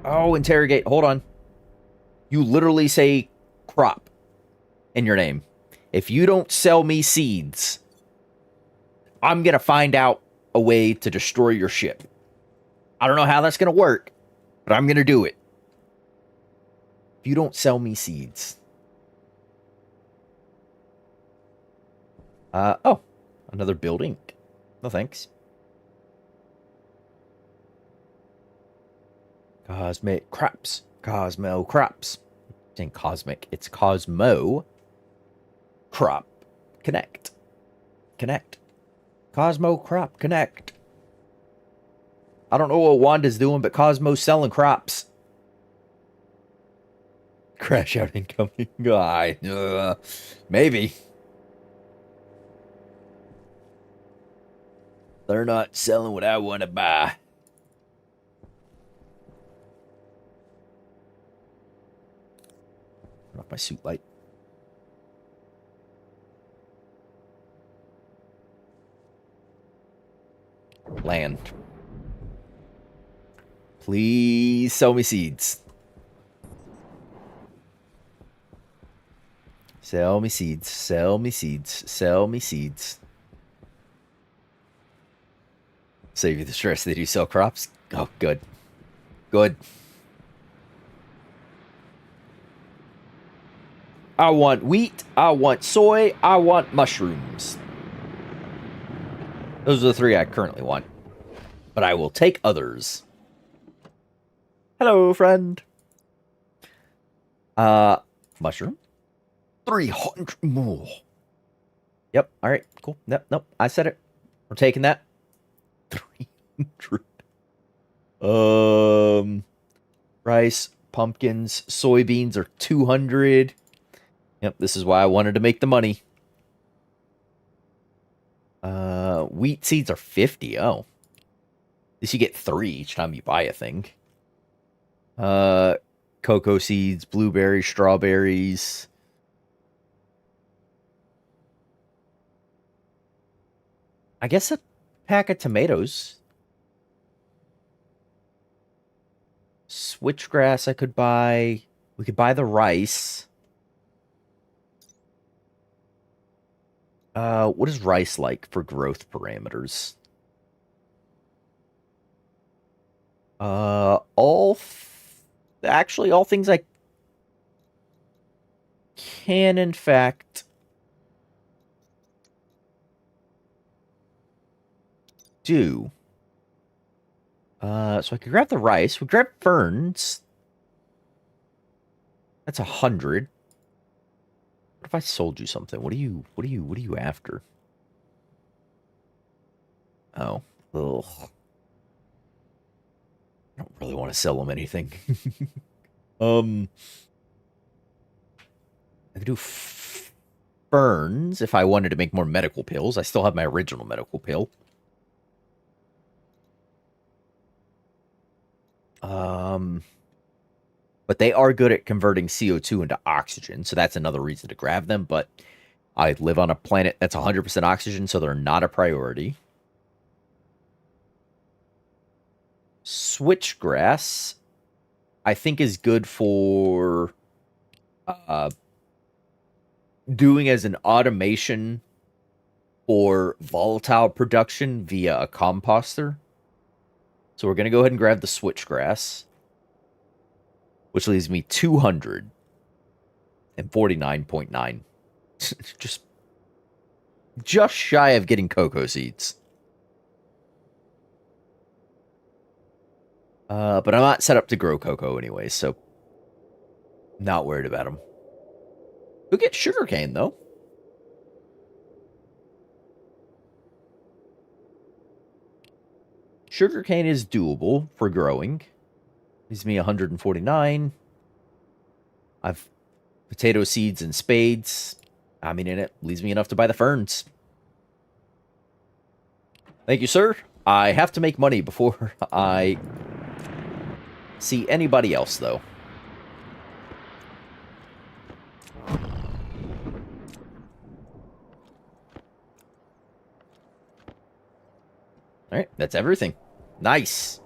Oh, interrogate. Hold on. You literally say crop in your name. If you don't sell me seeds, I'm going to find out a way to destroy your ship. I don't know how that's going to work, but I'm going to do it. If you don't sell me seeds. Oh, another building. No thanks. Cosmic crops. Cosmo crops. It's in cosmic. It's Cosmo crop. Connect. Connect. Cosmo crop. Connect. I don't know what Wanda's doing, but Cosmo's selling crops. Crash out incoming. Maybe. They're not selling what I want to buy. Turn off my suit light. Land. Please sell me seeds. Sell me seeds. Sell me seeds. Sell me seeds. Save you the stress. They do sell crops. Oh, good. Good. I want wheat. I want soy. I want mushrooms. Those are the three I currently want. But I will take others. Hello, friend. Mushroom. 300 more. Yep. All right. Cool. Nope. I said it. We're taking that. 300. Rice, pumpkins, soybeans are 200. Yep. This is why I wanted to make the money. Wheat seeds are 50. Oh. At least you get 3 each time you buy a thing. Cocoa seeds, blueberries, strawberries. I guess a pack of tomatoes. Switchgrass I could buy. We could buy the rice. What is rice like for growth parameters? Actually, all things I can, in fact, do. So I could grab the rice. We grab ferns. That's 100. What if I sold you something? What are you after? Oh, ugh. I don't really want to sell them anything. I could do ferns if I wanted to make more medical pills. I still have my original medical pill. But they are good at converting CO2 into oxygen, so that's another reason to grab them. But I live on a planet that's 100% oxygen, so they're not a priority. Switchgrass, I think, is good for doing as an automation for volatile production via a composter. So we're going to go ahead and grab the switchgrass, which leaves me 249.9. just shy of getting cocoa seeds. But I'm not set up to grow cocoa anyway, so not worried about them. We'll get sugarcane, though. Sugarcane is doable for growing. Leaves me 149. I've potato seeds and spades. I mean, in it leaves me enough to buy the ferns. Thank you, sir. I have to make money before I see anybody else, though. Alright, that's everything. Nice.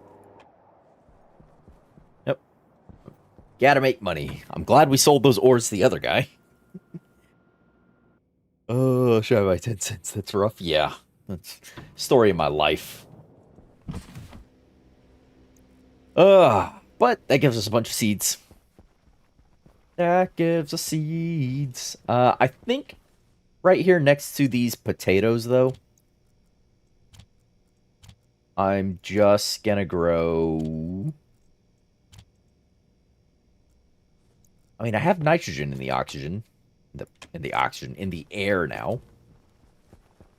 Yep. Gotta make money. I'm glad we sold those ores to the other guy. Oh, should I buy 10 cents? That's rough. Yeah. That's story of my life. But that gives us a bunch of seeds. That gives us seeds. I think right here next to these potatoes, though, I'm just gonna grow. I mean, I have nitrogen in the oxygen, in the air now.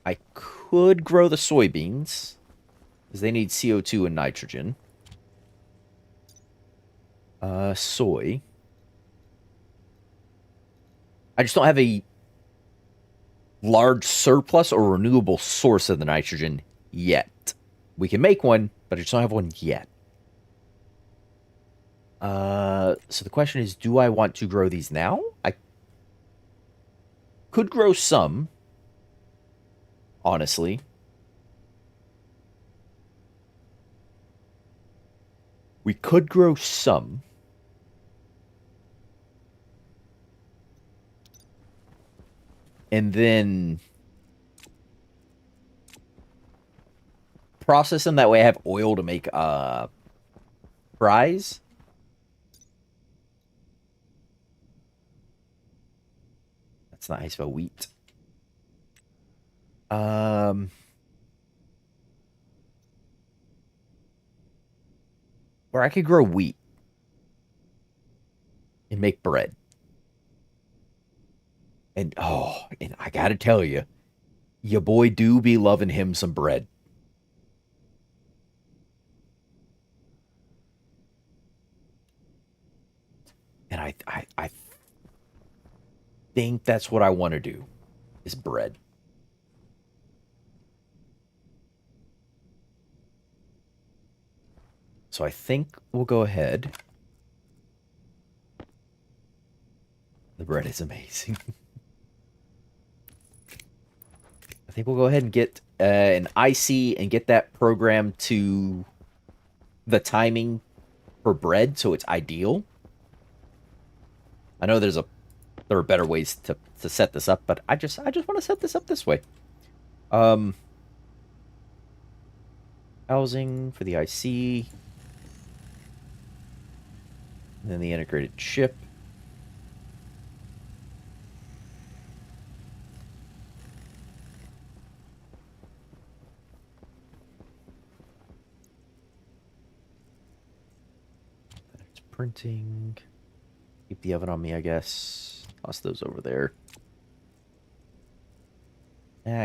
I could grow the soybeans because they need CO2 and nitrogen. Soy. I just don't have a large surplus or renewable source of the nitrogen yet. We can make one, but I just don't have one yet. So the question is, do I want to grow these now? I could grow some, honestly. We could grow some. And then process them. That way I have oil to make fries. That's not how you spell wheat. Um, or I could grow wheat and make bread. And and I gotta tell you, your boy do be loving him some bread. And I think that's what I want to do is bread. So I think we'll go ahead. The bread is amazing. I think we'll go ahead and get an IC and get that programmed to the timing for bread so it's ideal. I know there are better ways to set this up, but I just want to set this up this way. Um Housing for the IC. And then the integrated chip. That's printing. Keep the oven on me, I guess. Toss those over there.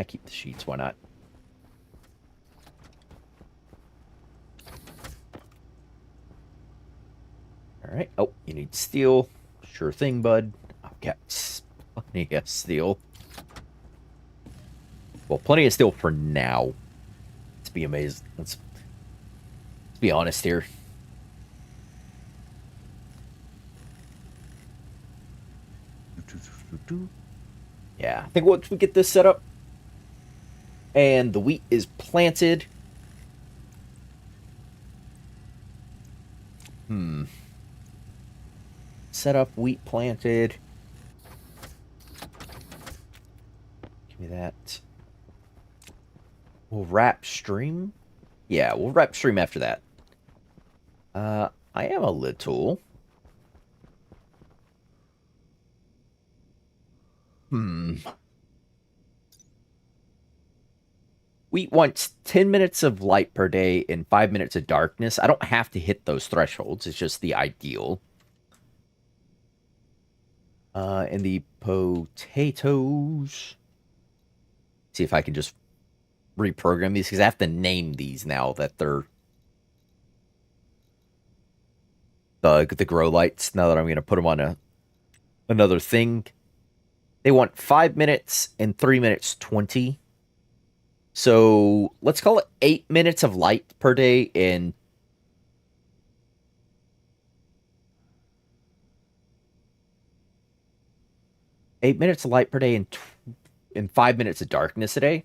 Keep the sheets, why not? Alright. Oh, you need steel. Sure thing, bud. I've got plenty of steel. Well, plenty of steel for now. Let's be amazed. Let's be honest here. Yeah, I think once we get this set up and the wheat is planted. Set up, wheat planted. Give me that. We'll wrap stream. Yeah, we'll wrap stream after that. I am a little. Wheat wants 10 minutes of light per day and 5 minutes of darkness. I don't have to hit those thresholds. It's just the ideal. And the potatoes. See if I can just reprogram these because I have to name these now that they're the grow lights. Now that I'm going to put them on another thing. They want 5 minutes and 3 minutes 20. So let's call it 8 minutes of light per day and 8 minutes of light per day and 5 minutes of darkness a day.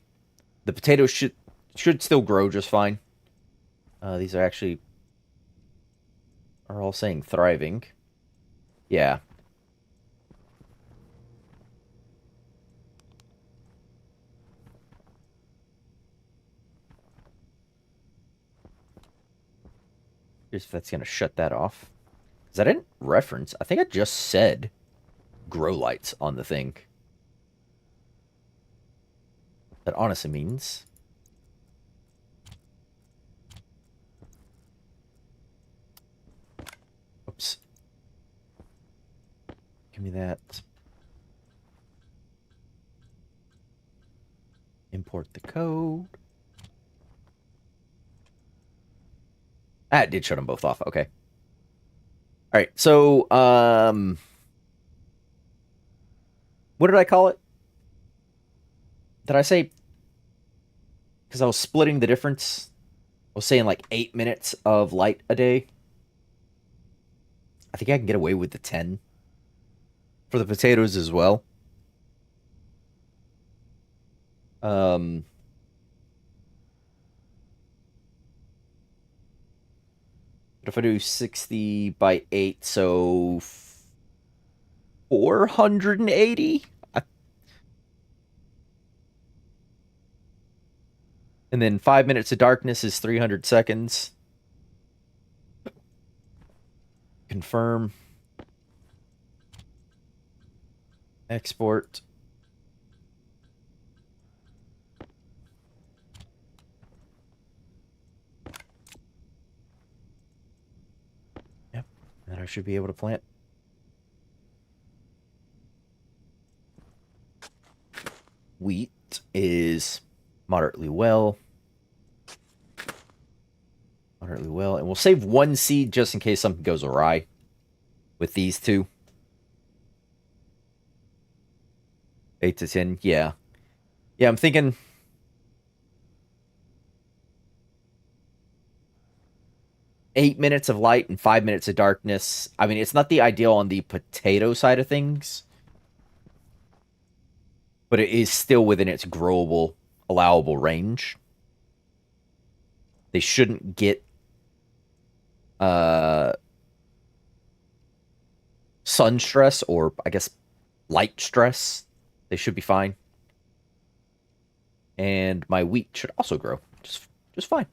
The potatoes should still grow just fine. These are all saying thriving. Yeah. Here's if that's going to shut that off. Because I didn't reference. I think I just said grow lights on the thing. That honestly means... Oops. Give me that. Import the code. Ah, it did shut them both off. Okay. All right. So, what did I call it? Did I say? Because I was splitting the difference. I was saying like 8 minutes of light a day. I think I can get away with the 10 for the potatoes as well. But if I do 60 by 8, so 480? And then 5 minutes of darkness is 300 seconds. Confirm. Export. Yep. And I should be able to plant. Wheat is moderately well. Moderately well. And we'll save one seed just in case something goes awry with these two. 8 to 10. Yeah. Yeah, I'm thinking... Eight minutes of light and 5 minutes of darkness. I mean, it's not the ideal on the potato side of things. But it is still within its growable, allowable range. They shouldn't get sun stress, or I guess light stress. They should be fine. And my wheat should also grow just fine.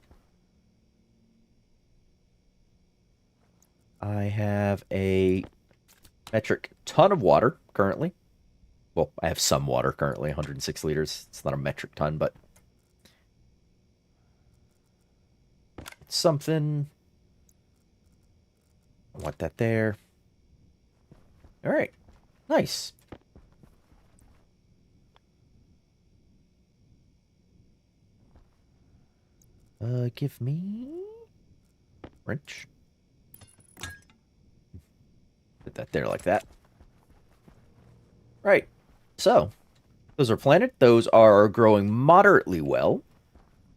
I have a metric ton of water currently. Well, I have some water currently, 106 liters. It's not a metric ton, but it's something. I want that there. All right. Nice. Give me wrench. Put that there like that. Right. So, those are planted. Those are growing moderately well.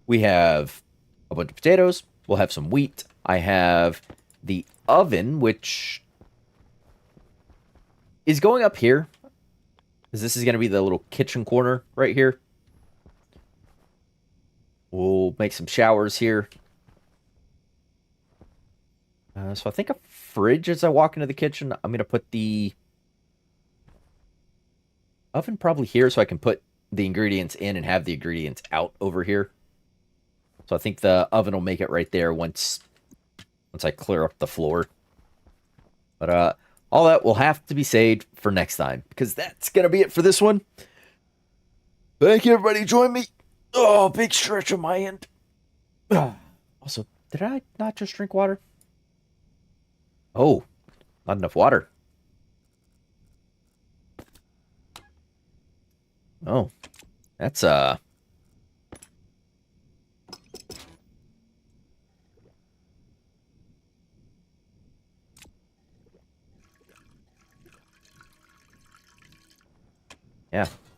We have a bunch of potatoes. We'll have some wheat. I have the oven, which is going up here. Because this is going to be the little kitchen corner right here. We'll make some showers here. So I think a fridge as I walk into the kitchen. I'm going to put the oven probably here so I can put the ingredients in and have the ingredients out over here. So I think the oven will make it right there once I clear up the floor. But all that will have to be saved for next time, because that's going to be it for this one. Thank you, everybody. Join me. Oh, big stretch on my end. Also, did I not just drink water? Oh, not enough water. Oh, that's yeah,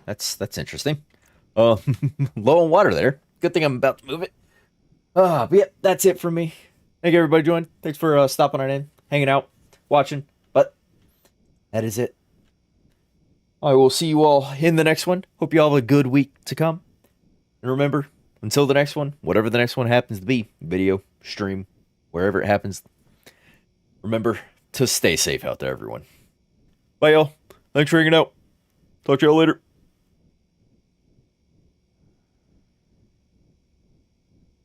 that's interesting. Low on water there. Good thing I'm about to move it. But yeah, that's it from me. Thank you, everybody joined. Thanks for stopping on in, hanging out, watching. But that is it. I will see you all in the next one. Hope you all have a good week to come. And remember, until the next one, whatever the next one happens to be, video, stream, wherever it happens, remember to stay safe out there, everyone. Bye, y'all. Thanks for hanging out. Talk to y'all later.